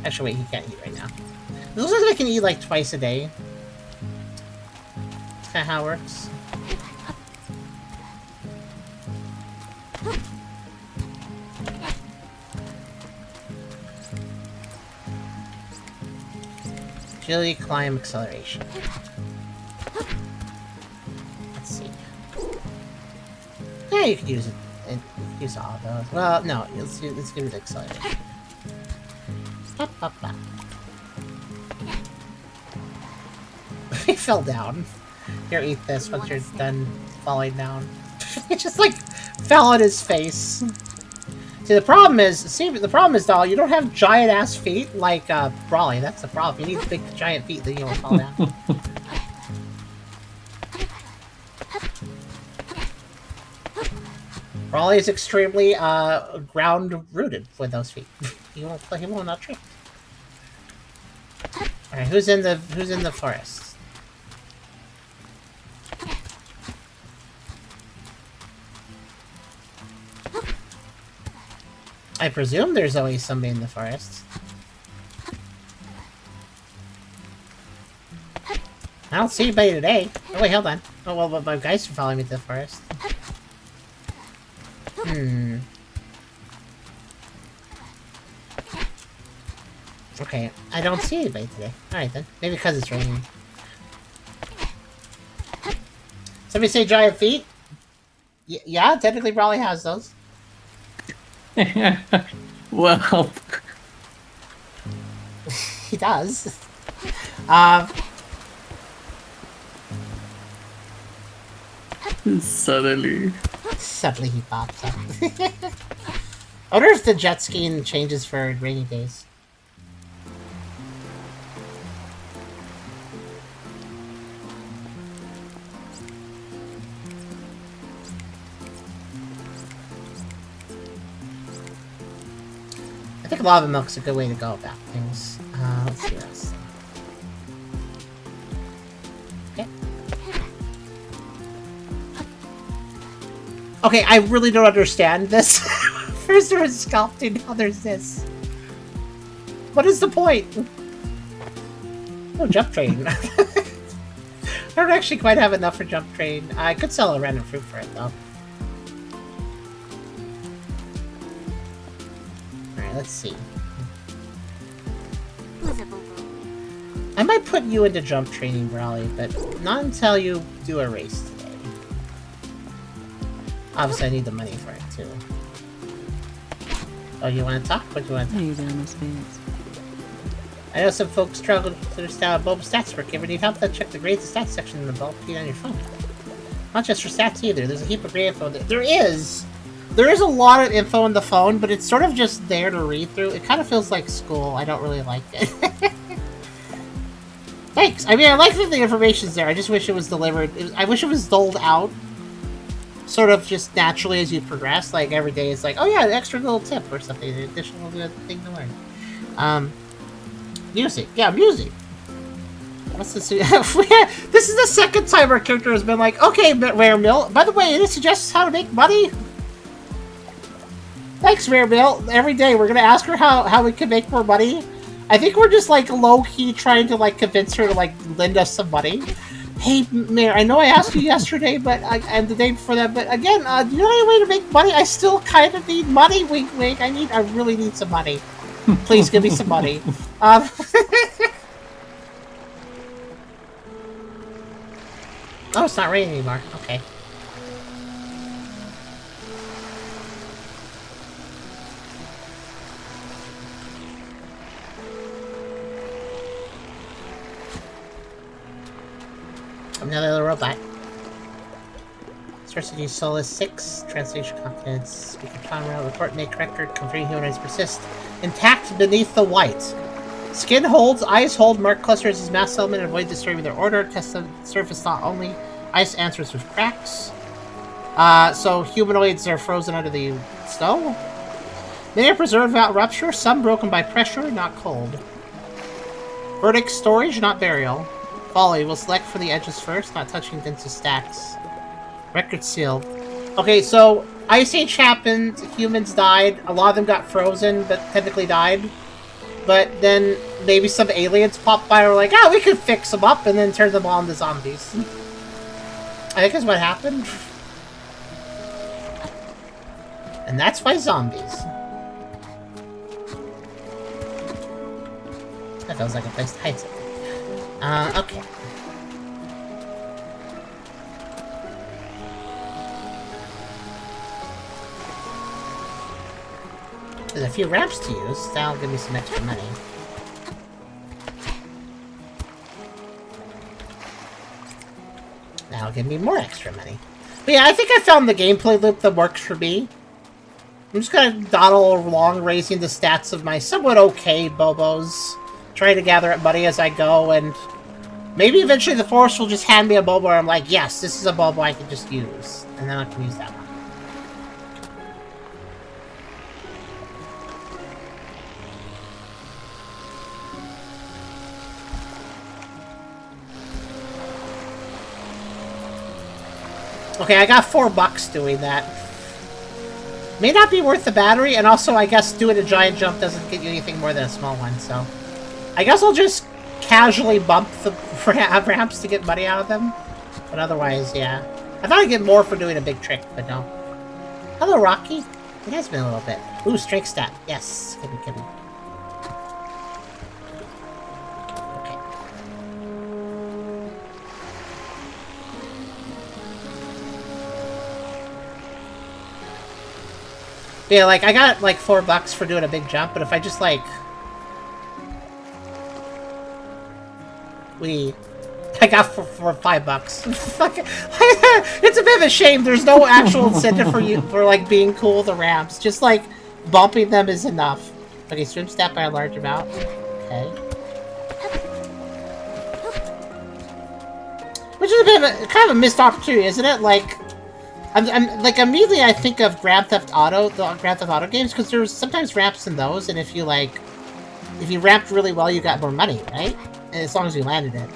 Actually, wait, he can't eat right now. It looks like I can eat, like, twice a day. That's kind of how it works. Agility, climb, acceleration. Let's see. Yeah, you could use it. Use all of those. Well, no, let's give it acceleration. Pop, pop, pop. He fell down. Here, eat this once you're done falling down. It just like fell on his face. See, the problem is, doll, you don't have giant ass feet like Brawly. That's the problem. You need big giant feet that you won't fall down. Brawly is extremely ground rooted with those feet. He will not trip. Alright, who's in the forest? I presume there's always somebody in the forest. I don't see anybody today. Oh wait, hold on. Oh well, but my guys are following me to the forest. Okay, I don't see anybody today. Alright then. Maybe because it's raining. Somebody say giant feet? Yeah, technically Brawley has those. Well, He does. suddenly Suddenly he pops up. I wonder if the jet skiing changes for rainy days. I think lava milk's a good way to go about things. Let's see what else. Okay. Okay, I really don't understand this. First there was sculpting, now there's this. What is the point? Oh, jump train. I don't actually quite have enough for jump train. I could sell a random fruit for it, though. Alright, let's see. Who's a Bobo? I might put you into jump training, Brawley, but not until you do a race today. Obviously, I need the money for it, too. Oh, you want to talk? What do you want to talk? Hey, down those pants. I know some folks struggle to understand how Bobo stats work. Ever need help? Then check the grades and stats section in the bulk feed on your phone. Not just for stats either. There's a heap of great info there. There is a lot of info in the phone, but it's sort of just there to read through. It kind of feels like school. I don't really like it. Thanks. I mean, I like that the information's there. I just wish it was delivered. I wish it was doled out sort of just naturally as you progress. Like, every day it's like, oh yeah, an extra little tip or something. An additional thing to learn. Music. Yeah, music. What's this? This is the second time our character has been like, okay, Rare Mill. By the way, it suggests how to make money. Thanks, Rare Mill. Every day we're gonna ask her how we can make more money. I think we're just like low-key trying to like convince her to like lend us some money. Hey, Mayor, I know I asked you yesterday, and the day before that, but again, do you know any way to make money? I still kind of need money. Wink, wink. I really need some money. Please give me some money. Oh, it's not raining anymore. Okay. Another little robot. Source of use Solus 6. Translation confidence. Speaker camera. Report make record. Confirming humanoids persist. Intact beneath the white. Skin holds. Eyes hold. Mark clusters as mass element. Avoid disturbing their order. Test the surface thought only. Ice answers with cracks. So humanoids are frozen under the snow. Many are preserved without rupture. Some broken by pressure, not cold. Verdict storage, not burial. Folly will select for the edges first, not touching Vince's stacks. Record sealed. Okay, so Ice Age happened, humans died, a lot of them got frozen, but technically died. But then maybe some aliens popped by and were like, we could fix them up, and then turn them all into zombies. I think that's what happened. And that's why zombies. That feels like a place to hide something. Okay. There's a few ramps to use. That'll give me some extra money. That'll give me more extra money. But yeah, I think I found the gameplay loop that works for me. I'm just gonna dawdle along, raising the stats of my somewhat okay Bobos. Trying to gather up money as I go, and maybe eventually the Force will just hand me a Bobo where I'm like, yes, this is a Bobo I can just use. And then I can use that one. Okay, I got $4 doing that. May not be worth the battery, and also I guess doing a giant jump doesn't get you anything more than a small one, so... I guess I'll just casually bump the ramps to get money out of them. But otherwise, yeah. I thought I'd get more for doing a big trick, but no. Hello, Rocky. It has been a little bit. Ooh, strength stat. Yes. Give me. Okay. Yeah, like, I got, like, $4 for doing a big jump, but if I just, like... I got for $5. It's a bit of a shame. There's no actual incentive for you for like being cool with the ramps. Just like bumping them is enough. Okay, swim stat by a large amount. Okay. Which is a bit of a kind of a missed opportunity, isn't it? Like, I'm like immediately I think of Grand Theft Auto, the Grand Theft Auto games, because there's sometimes ramps in those, and if you ramped really well, you got more money, right? As long as you landed it.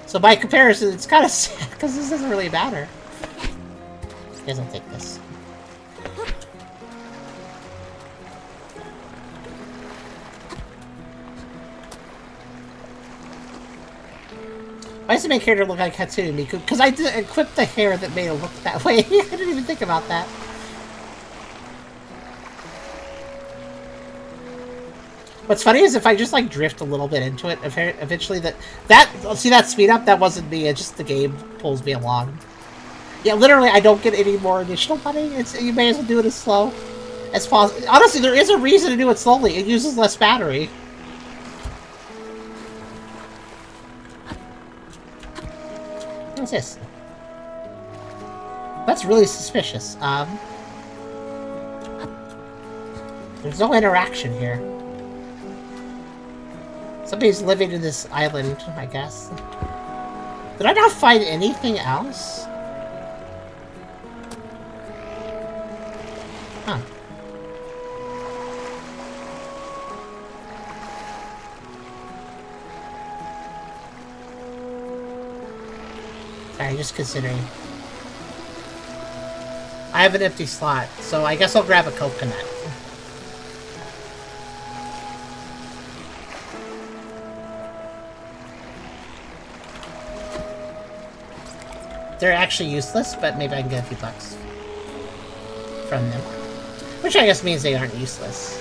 So by comparison, it's kind of sad, because this doesn't really matter. I guess I'll take this. Why does it make hair look like Hatsune Miku? Because I did equip the hair that made it look that way. I didn't even think about that. What's funny is if I just like drift a little bit into it, eventually see that speed up, that wasn't me, it's just the game pulls me along. Yeah, literally I don't get any more additional money. You may as well do it as slow as possible. Honestly, there is a reason to do it slowly. It uses less battery. What's this? That's really suspicious. There's no interaction here. Somebody's living in this island, I guess. Did I not find anything else? Huh. Sorry, just considering. I have an empty slot, so I guess I'll grab a coconut. They're actually useless, but maybe I can get a few bucks from them. Which I guess means they aren't useless.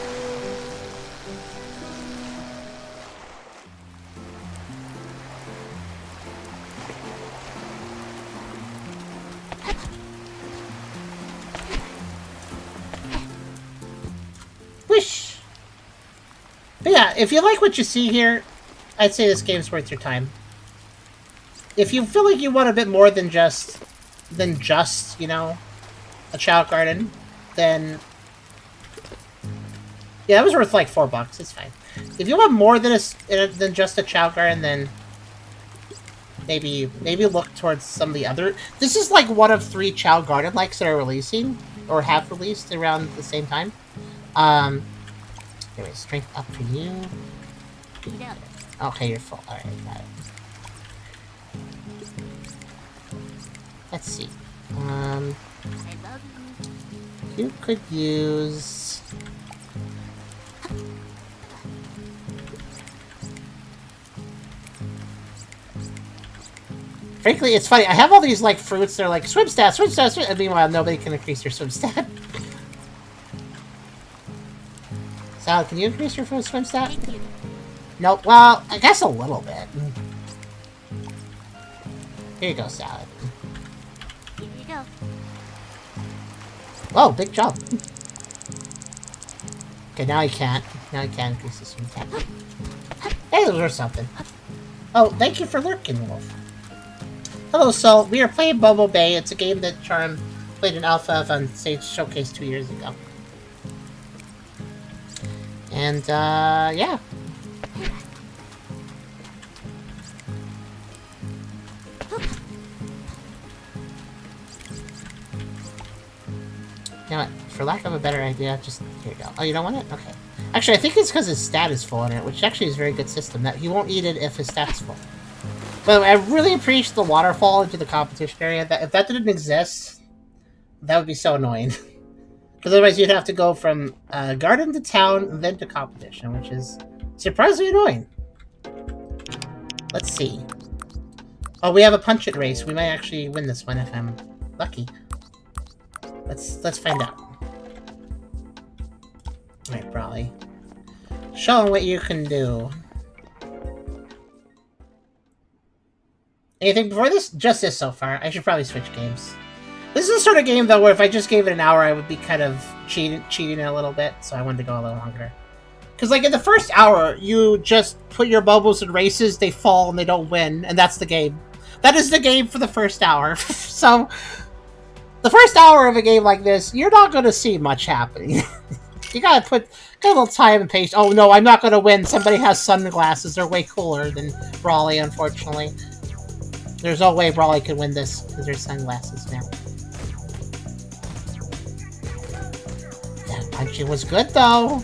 Wish! But yeah, if you like what you see here, I'd say this game's worth your time. if you feel like you want a bit more than just, you know, a Chao garden, then yeah, that was worth like $4. It's fine. If you want more than just a Chao garden, then maybe look towards some of the other. This is like one of 3 Chao garden likes that are releasing or have released around the same time. Anyway, strength up for you. Okay, you're full. All right, got it. Let's see. You could use. Frankly, it's funny. I have all these like fruits. They're like swim stat, swim stat, swim. And meanwhile, nobody can increase your swim stat. Sal, can you increase your swim stat? Nope. Well, I guess a little bit. Here you go, Salad. Here you go. Whoa, big jump. Okay, now I can't. Now I can't increase the swim stat. Hey, there's something. Oh, thank you for lurking, Wolf. Hello, Sol. We are playing Bobo Bay. It's a game that Charm played in alpha of on Sage Showcase 2 years ago. And, yeah. You know what? For lack of a better idea, just... Here you go. Oh, you don't want it? Okay. Actually, I think it's because his stat is full in it, which actually is a very good system. That he won't eat it if his stat's full. But I really appreciate the waterfall into the competition area. That if that didn't exist, that would be so annoying. Because otherwise you'd have to go from garden to town, and then to competition, which is surprisingly annoying. Let's see. Oh, we have a punch-it race. We might actually win this one if I'm lucky. Let's find out. Alright, Brawly. Show them what you can do. Anything before this? Just this so far. I should probably switch games. This is the sort of game, though, where if I just gave it an hour, I would be kind of cheating a little bit, so I wanted to go a little longer. Because, like, in the first hour, you just put your Bobos in races, they fall, and they don't win, and that's the game. That is the game for the first hour. So, the first hour of a game like this, you're not going to see much happening. You gotta put a little time and patience. Oh, no, I'm not going to win. Somebody has sunglasses. They're way cooler than Brawly, unfortunately. There's no way Brawly could win this, because there's sunglasses now. That punching was good, though.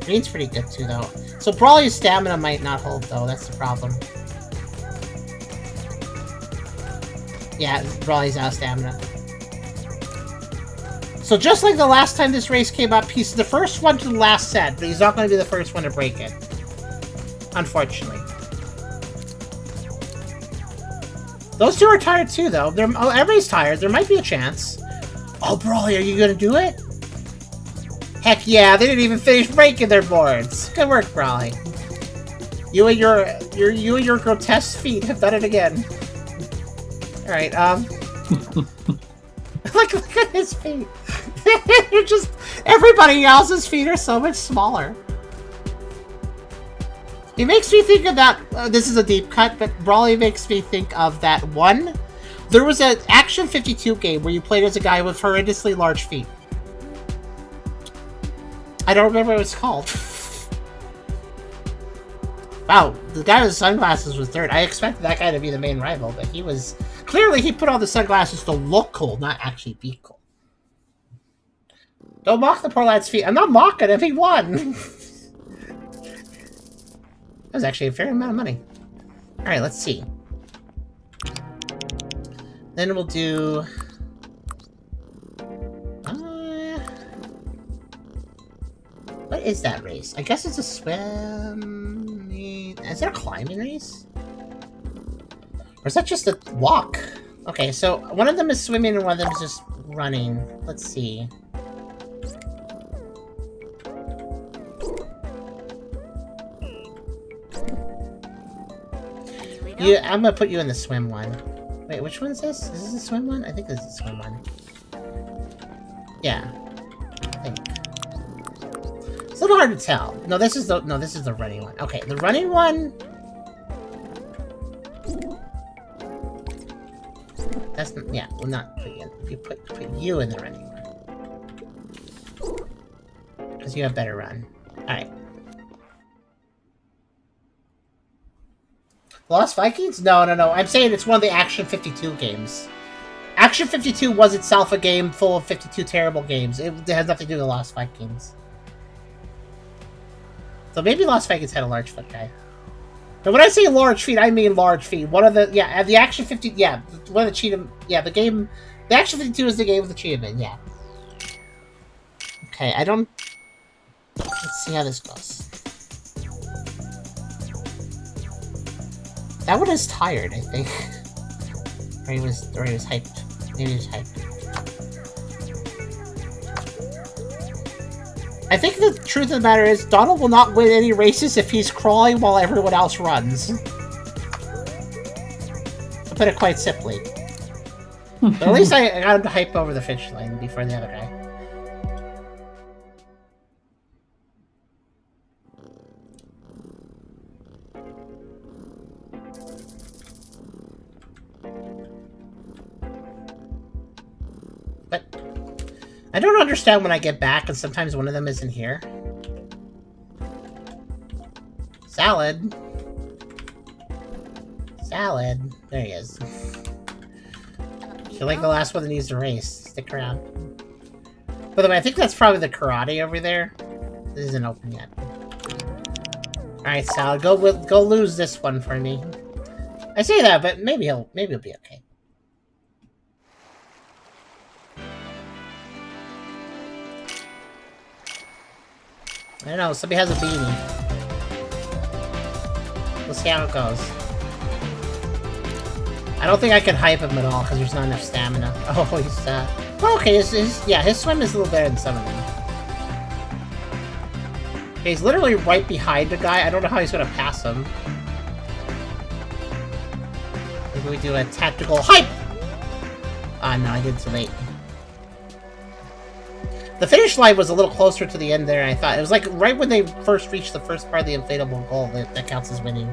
Green's pretty good, too, though. So Brawly's stamina might not hold, though. That's the problem. Yeah, Brawly's out of stamina. So just like the last time this race came up, he's the first one to the last set, but he's not going to be the first one to break it. Unfortunately. Those two are tired too, though. Everybody's tired. There might be a chance. Oh, Brawly, are you going to do it? Heck yeah, they didn't even finish breaking their boards. Good work, Brawly. You and your grotesque feet have done it again. Alright, look at his feet. They're just... Everybody else's feet are so much smaller. It makes me think of that... this is a deep cut, but Brawly makes me think of that one. There was an Action 52 game where you played as a guy with horrendously large feet. I don't remember what it's called. Wow, the guy with sunglasses was third. I expected that guy to be the main rival, but he was... Clearly, he put on the sunglasses to look cool, not actually be cool. Don't mock the poor lad's feet. I'm not mocking him, he won! That was actually a fair amount of money. Alright, let's see. Then we'll do... what is that race? I guess it's a swim... Is it a climbing race? Or is that just a walk? Okay, so one of them is swimming and one of them is just running. Let's see. I'm gonna put you in the swim one. Wait, which one is this? Is this the swim one? I think this is the swim one. Yeah. I think. It's a little hard to tell. No, this is the running one. Okay, the running one... That's not, yeah, we'll not put you in. If you put you in the running one. Because you have better run. Alright. Lost Vikings? No. I'm saying it's one of the Action 52 games. Action 52 was itself a game full of 52 terrible games. It has nothing to do with Lost Vikings. So maybe Lost Vikings had a large foot guy. But when I say large feet, I mean large feet. One of the, yeah, the Action 50, yeah, one of the Cheetah, yeah, the game, the Action 52 is the game with the Cheetah Men, yeah. Okay, I don't, let's see how this goes. That one is tired, I think. or he was hyped. Maybe he was hyped. I think the truth of the matter is, Donald will not win any races if he's crawling while everyone else runs. To put it quite simply. But at least I got him to hype over the finish line before the other guy. But I don't understand when I get back and sometimes one of them isn't here. Salad. Salad. There he is. You're like the last one that needs to race. Stick around. By the way, I think that's probably the karate over there. This isn't open yet. Alright, Salad, go lose this one for me. I say that, but maybe he'll be okay. I don't know, somebody has a beanie. We'll see how it goes. I don't think I can hype him at all, because there's not enough stamina. Oh, he's, well, okay, his swim is a little better than some of them. Okay, he's literally right behind the guy. I don't know how he's gonna pass him. Maybe we do a tactical hype! Ah, no, I did too late. The finish line was a little closer to the end there, I thought. It was like right when they first reached the first part of the inflatable goal that counts as winning.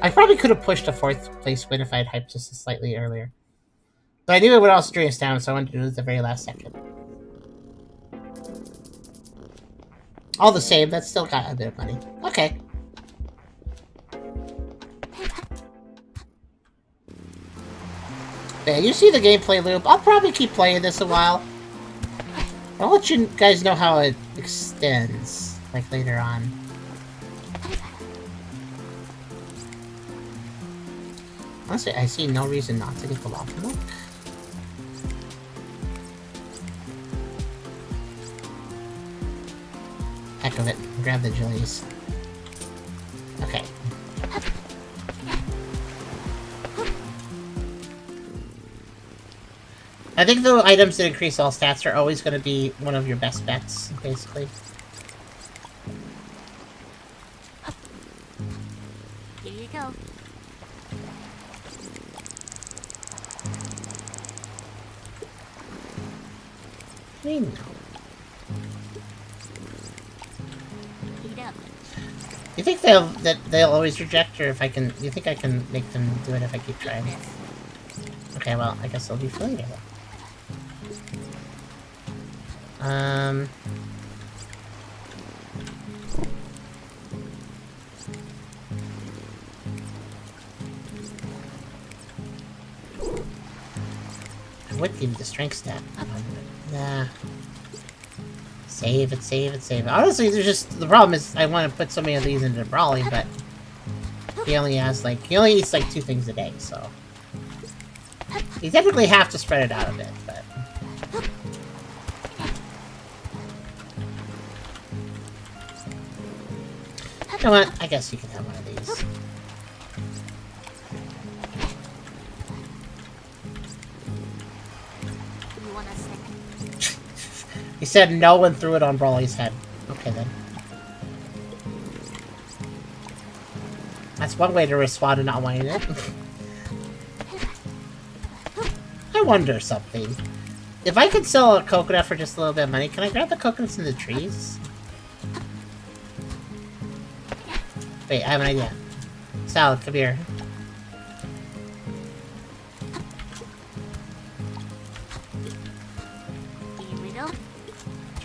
I probably could have pushed a 4th place win if I had hyped just slightly earlier. But I knew it would also drain us down, so I wanted to do it at the very last second. All the same, that's still got a bit of money. Okay. Yeah, you see the gameplay loop. I'll probably keep playing this a while. I'll let you guys know how it extends, like, later on. Honestly, I see no reason not to get the Locker Milk. Heck of it. Grab the jellies. Okay. I think the items that increase all stats are always going to be one of your best bets, basically. Here you go. I mean, Heat up. you think they'll always reject, or if I can? You think I can make them do it if I keep trying? Okay, well, I guess they'll be familiar then. I would give you the strength stat. Nah. Save it. Honestly, there's just... The problem is I want to put so many of these into Brawly, but... He only has, like... He only eats, like, 2 things a day, so... You technically have to spread it out a bit, but... You know what? I guess you can have one of these. You want a snack? He said no and threw it on Brawly's head. Okay, then. That's one way to respond to not wanting it. I wonder something. If I could sell a coconut for just a little bit of money, can I grab the coconuts in the trees? Wait, I have an idea. Salad, come here.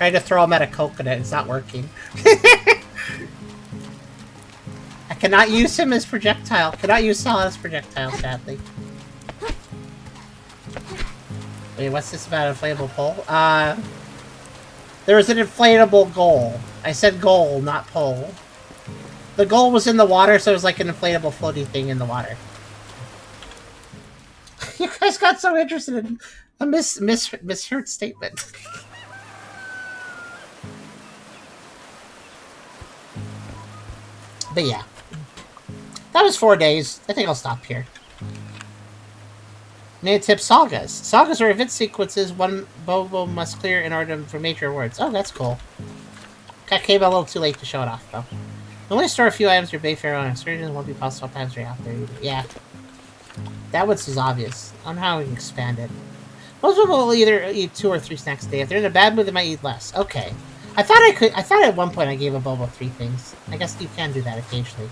Tried to throw him at a coconut. It's not working. I cannot use him as projectile. Cannot use Sal as projectile, sadly. Wait, what's this about inflatable pole? There was an inflatable goal. I said goal, not pole. The goal was in the water, so it was like an inflatable floaty thing in the water. You guys got so interested in a misheard statement. But yeah. That was 4 days. I think I'll stop here. Main tip, sagas. Sagas are event sequences one Bobo must clear in order for major awards. Oh, that's cool. That came a little too late to show it off, though. Only store a few items for Bayfarer on excursions won't be possible times right out there. Yeah. That one is obvious. I don't know how we can expand it. Most people will either eat 2 or 3 snacks a day. If they're in a bad mood, they might eat less. Okay. I thought at one point I gave a Bobo 3 things. I guess you can do that occasionally.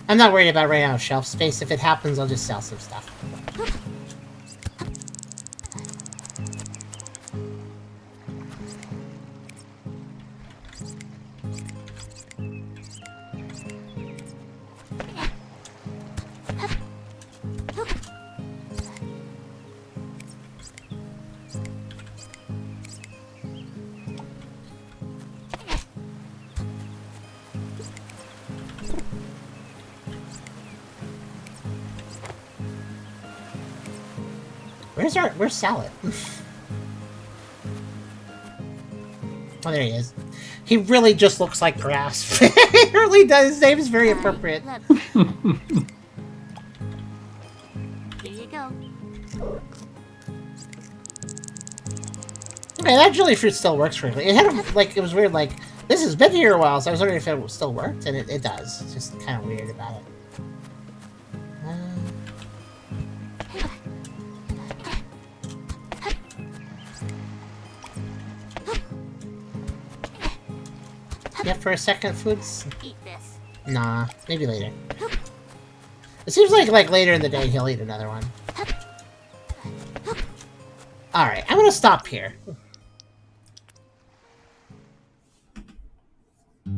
I'm not worried about running out of shelf space. If it happens, I'll just sell some stuff. Where's Salad? Oh, there he is. He really just looks like grass. He really does. His name is very appropriate. Here you go. Okay, that jelly fruit still works for me. It had it was weird, like, this has been here a while, so I was wondering if it still worked, and it does. It's just kind of weird about it. Yeah, for a second, foods? Eat this. Nah, maybe later. It seems like later in the day he'll eat another one. Alright, I'm gonna stop here.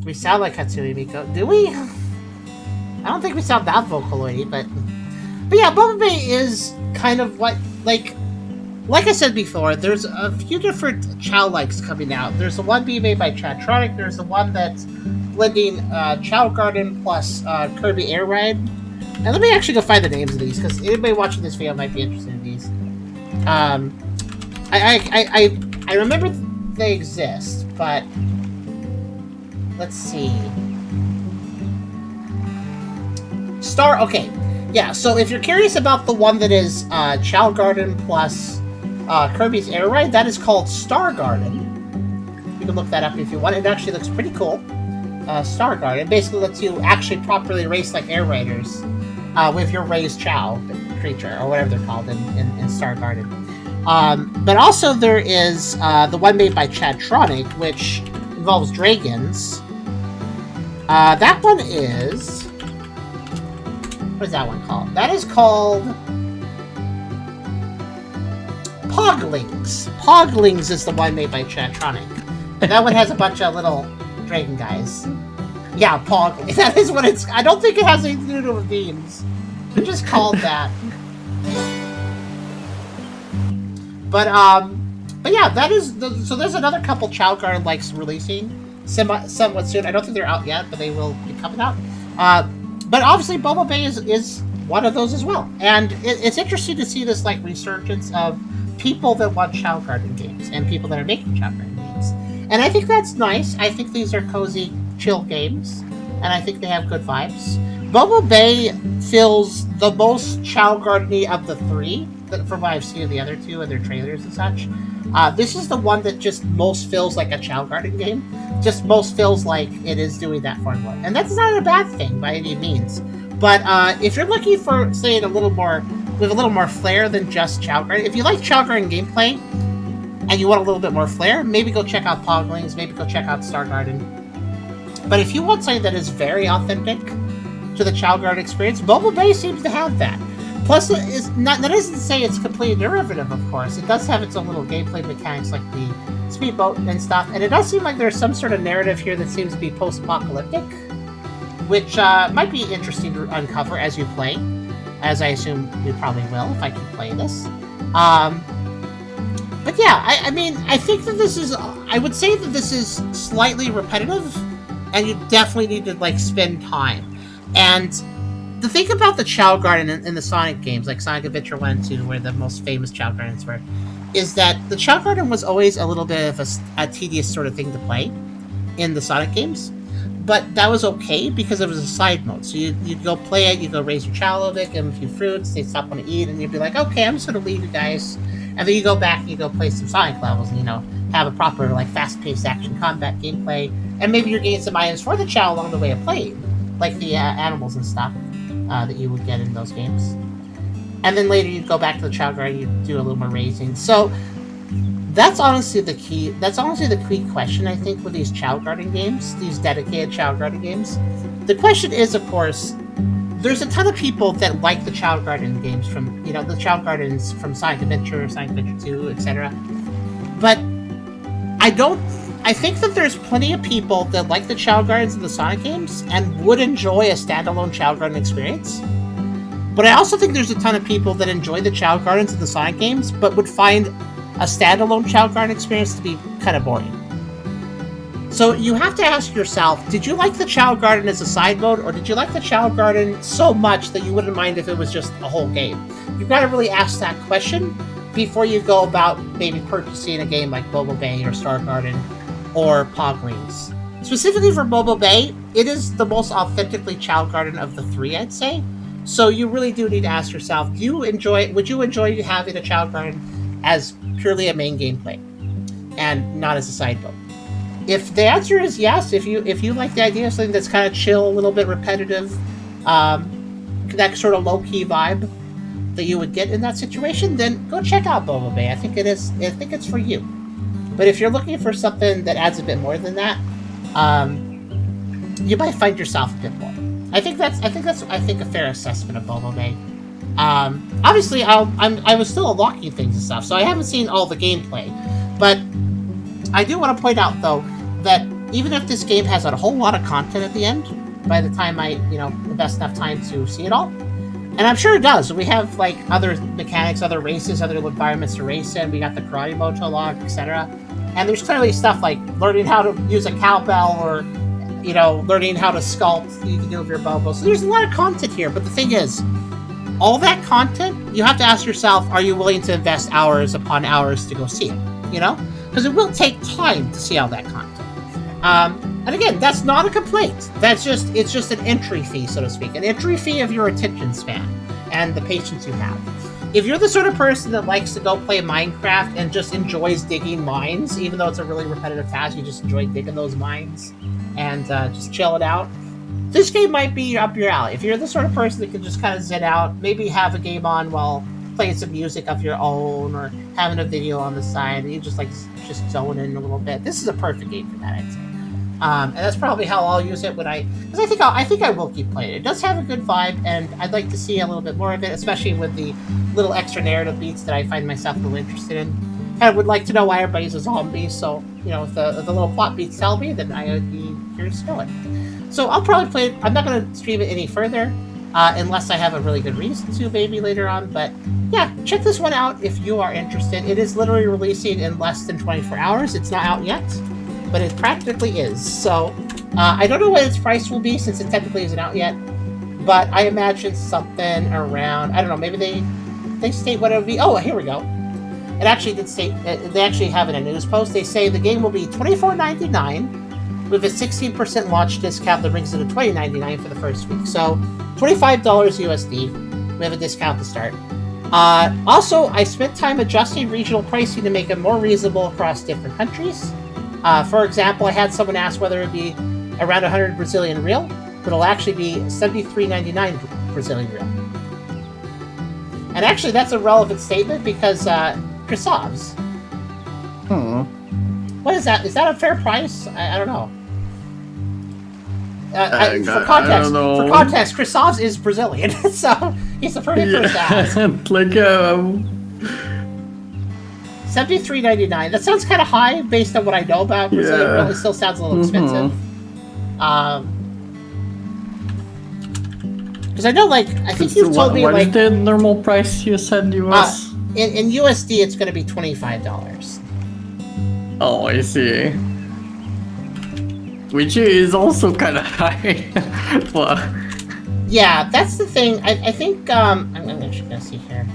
We sound like Hatsune Miku. Do we? I don't think we sound that vocaloidy, but yeah, Bobo Bay is kind of what, like I said before, there's a few different Chao likes coming out. There's the one being made by Chatronic. There's the one that's blending Chao Garden plus Kirby Air Ride. And let me actually go find the names of these, because anybody watching this video might be interested in these. I remember they exist, but let's see. Okay. Yeah, so if you're curious about the one that is Chao Garden plus Kirby's Air Ride, that is called Star Garden. You can look that up if you want. It actually looks pretty cool. Star Garden. It basically lets you actually properly race like air riders with your raised Chao creature, or whatever they're called in Star Garden. But also there is the one made by Chatronic, which involves dragons. That one is... What is that one called? That is called... Poglings. Poglings is the one made by Chatronic. That one has a bunch of little dragon guys. Yeah, Poglings. That is what it's... I don't think it has anything to do with themes. They're just called that. But yeah, that is... So there's another couple Chao Garden likes releasing somewhat soon. I don't think they're out yet, but they will be coming out. But obviously Bobo Bay is one of those as well. And it's interesting to see this like resurgence of people that want Chao Garden games and people that are making Chao Garden games. And I think that's nice. I think these are cozy, chill games. And I think they have good vibes. Bobo Bay feels the most Chao Garden-y of the three, from what I've seen of the other two and their trailers and such. This is the one that just most feels like a Chao Garden game. Just most feels like it is doing that formula. And that's not a bad thing by any means. But if you're looking for, say, a little more flair than just Chao Garden, if you like Chao Garden gameplay and you want a little bit more flair, maybe go check out Poglings, maybe go check out Star Garden. But if you want something that is very authentic to the Chao Garden experience, Bobo Bay seems to have that. Plus, that isn't to say it's completely derivative, of course. It does have its own little gameplay mechanics like the speedboat and stuff, and it does seem like there's some sort of narrative here that seems to be post-apocalyptic, which might be interesting to uncover as you play, as I assume you probably will if I keep playing this. But yeah, I mean, I think that I would say that this is slightly repetitive, and you definitely need to, like, spend time. And the thing about the Chao Garden in the Sonic games, like Sonic Adventure 1 and 2, where the most famous Chao Gardens were, is that the Chao Garden was always a little bit of a tedious sort of thing to play in the Sonic games. But that was okay because it was a side mode. So you'd go play it, you'd go raise your Chao a little bit, give them a few fruits, they'd stop want to eat, and you'd be like, okay, I'm just going to leave you guys. And then you go back and you go play some Sonic levels and, have a proper, like, fast-paced action combat gameplay. And maybe you're getting some items for the Chao along the way of playing, like the animals and stuff that you would get in those games. And then later you'd go back to the Chao Garden, you'd do a little more raising. So that's honestly the key. That's honestly the key question, I think, with these Chao Garden games, these dedicated Chao Garden games. The question is, of course, there's a ton of people that like the Chao Garden games from, the Chao Gardens from Sonic Adventure, Sonic Adventure 2, etc. But I think that there's plenty of people that like the Chao Gardens in the Sonic games and would enjoy a standalone Chao Garden experience. But I also think there's a ton of people that enjoy the Chao Gardens in the Sonic games, but would find a standalone Chao Garden experience to be kind of boring. So you have to ask yourself, did you like the Chao Garden as a side mode, or did you like the Chao Garden so much that you wouldn't mind if it was just a whole game? You've got to really ask that question before you go about maybe purchasing a game like Bobo Bay or Star Garden or Poglings. Specifically for Bobo Bay, it is the most authentically Chao Garden of the three, I'd say. So you really do need to ask yourself, would you enjoy having a Chao Garden as purely a main gameplay and not as a side mode? If the answer is yes, if you like the idea of something that's kind of chill, a little bit repetitive, that sort of low-key vibe that you would get in that situation, then go check out Bobo Bay. I think it's for you. But if you're looking for something that adds a bit more than that, you might find yourself a bit more. I think that's a fair assessment of Bobo Bay. Obviously, I was still unlocking things and stuff, so I haven't seen all the gameplay. But I do want to point out, though, that even if this game has a whole lot of content at the end, by the time I invest enough time to see it all, and I'm sure it does. We have, like, other mechanics, other races, other environments to race in. We got the karate mode to unlock, etc. And there's clearly stuff like learning how to use a cowbell or, learning how to sculpt you can do with your Bobo. So there's a lot of content here. But the thing is, all that content, you have to ask yourself, are you willing to invest hours upon hours to go see it? Because it will take time to see all that content. And again, that's not a complaint. It's just an entry fee, so to speak. An entry fee of your attention span and the patience you have. If you're the sort of person that likes to go play Minecraft and just enjoys digging mines, even though it's a really repetitive task, you just enjoy digging those mines and just chill it out, this game might be up your alley. If you're the sort of person that can just kind of zen out, maybe have a game on while playing some music of your own or having a video on the side, and you just zone in a little bit, this is a perfect game for that, I'd say. And that's probably how I'll use it because I think I will keep playing it. It does have a good vibe, and I'd like to see a little bit more of it, especially with the little extra narrative beats that I find myself a little interested in. I would like to know why everybody's a zombie, so if the little plot beats tell me, then I would be curious to know it. So I'll probably play it. I'm not going to stream it any further, unless I have a really good reason to, maybe later on. But yeah, check this one out if you are interested. It is literally releasing in less than 24 hours. It's not out yet, but it practically is. So I don't know what its price will be since it technically isn't out yet, but I imagine something around, I don't know, maybe they state what it would be. Oh, here we go. It actually did state, they actually have in a news post, they say the game will be $24.99 with a 16% launch discount that brings it to $20.99 for the first week. So $25 USD. We have a discount to start. Also, I spent time adjusting regional pricing to make it more reasonable across different countries. For example, I had someone ask whether it would be around 100 Brazilian real, but it'll actually be 73.99 Brazilian real. And actually, that's a relevant statement because Krasavs. What is that? Is that a fair price? I don't know. I don't know. for context, Chrisovs is Brazilian, so he's the perfect person to ask. Like, $73.99. That sounds kind of high based on what I know about Brazil. It really still sounds a little expensive. Because I know, like, I think you've told me, what like, is the normal price you said US? In USD, it's going to be $25. Oh, I see. Which is also kind of high. Well, yeah, that's the thing. I think I'm actually going to see here.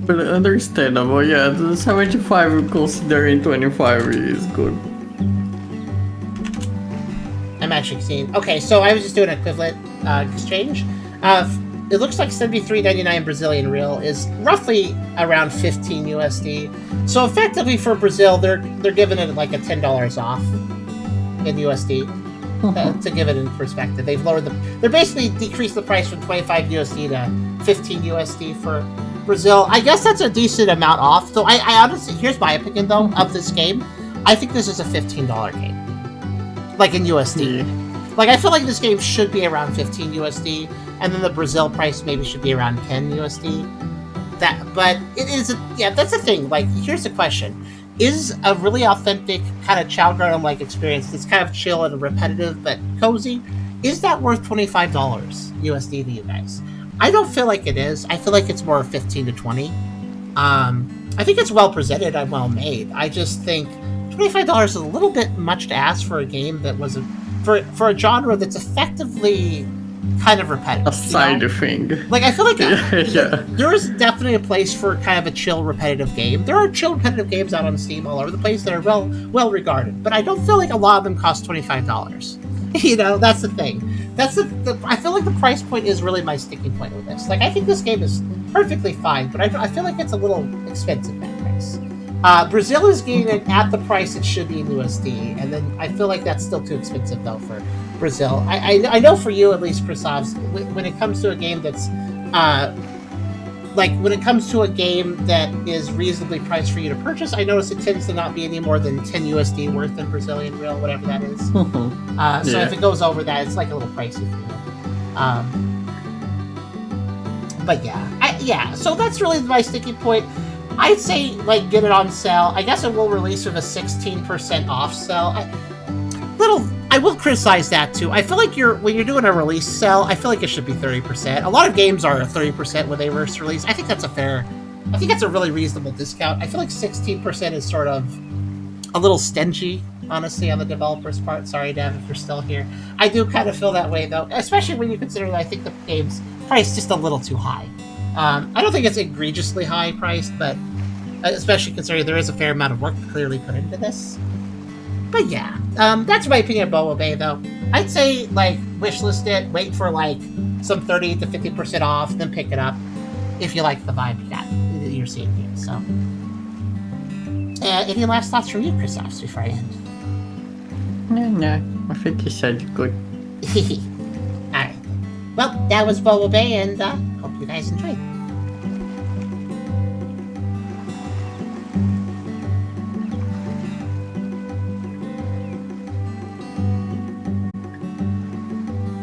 but understandable, yeah. The 75 considering 25 is good. I'm actually seeing. Okay, so I was just doing an equivalent exchange. It looks like $73.99 Brazilian real is roughly around 15 USD. So effectively for Brazil, they're giving it like a $10 off in USD. To give it in perspective, they've lowered they're basically decreased the price from 25 USD to 15 USD for Brazil. I guess that's a decent amount off. So I honestly, here's my opinion though of this game. I think this is a $15 game, like in USD. Like I feel like this game should be around 15 USD, and then the Brazil price maybe should be around 10 USD. But it is that's the thing. Like here's the question. Is a really authentic kind of Chao Garden-like experience that's kind of chill and repetitive but cozy, is that worth $25 USD to you guys? I don't feel like it is. I feel like it's more 15 to 20. I think it's well presented and well made. I just think $25 is a little bit much to ask for a game that was for a genre that's effectively kind of repetitive. A side thing. Like, I feel like yeah. there is definitely a place for kind of a chill, repetitive game. There are chill, repetitive games out on Steam all over the place that are well regarded, but I don't feel like a lot of them cost $25. You know, that's the thing. That's I feel like the price point is really my sticking point with this. Like, I think this game is perfectly fine, but I feel like it's a little expensive at price. Brazil is getting it at the price it should be in USD, and then I feel like that's still too expensive though for Brazil. I know for you at least, Chrisovs, when it comes to a game that's when it comes to a game that is reasonably priced for you to purchase, I notice it tends to not be any more than 10 USD worth in Brazilian real, whatever that is. So if it goes over that, it's like a little pricey for you. But so that's really my sticking point. I'd say, like, get it on sale. I guess it will release with a 16% off sale. I will criticize that, too. I feel like when you're doing a release sale, I feel like it should be 30%. A lot of games are 30% when they first release. I think that's a really reasonable discount. I feel like 16% is sort of a little stingy, honestly, on the developer's part. Sorry, Dev, if you're still here. I do kind of feel that way, though, especially when you consider that I think the game's price just a little too high. I don't think it's egregiously high priced, but especially considering there is a fair amount of work clearly put into this. But yeah, that's my opinion of Bobo Bay, though. I'd say, like, wishlist it, wait for, like, some 30 to 50% off, then pick it up if you like the vibe you're seeing here. So, any last thoughts from you, Chrisovs, before I end? No, I think you said good. Alright. Well, that was Bobo Bay, and hope you guys enjoyed.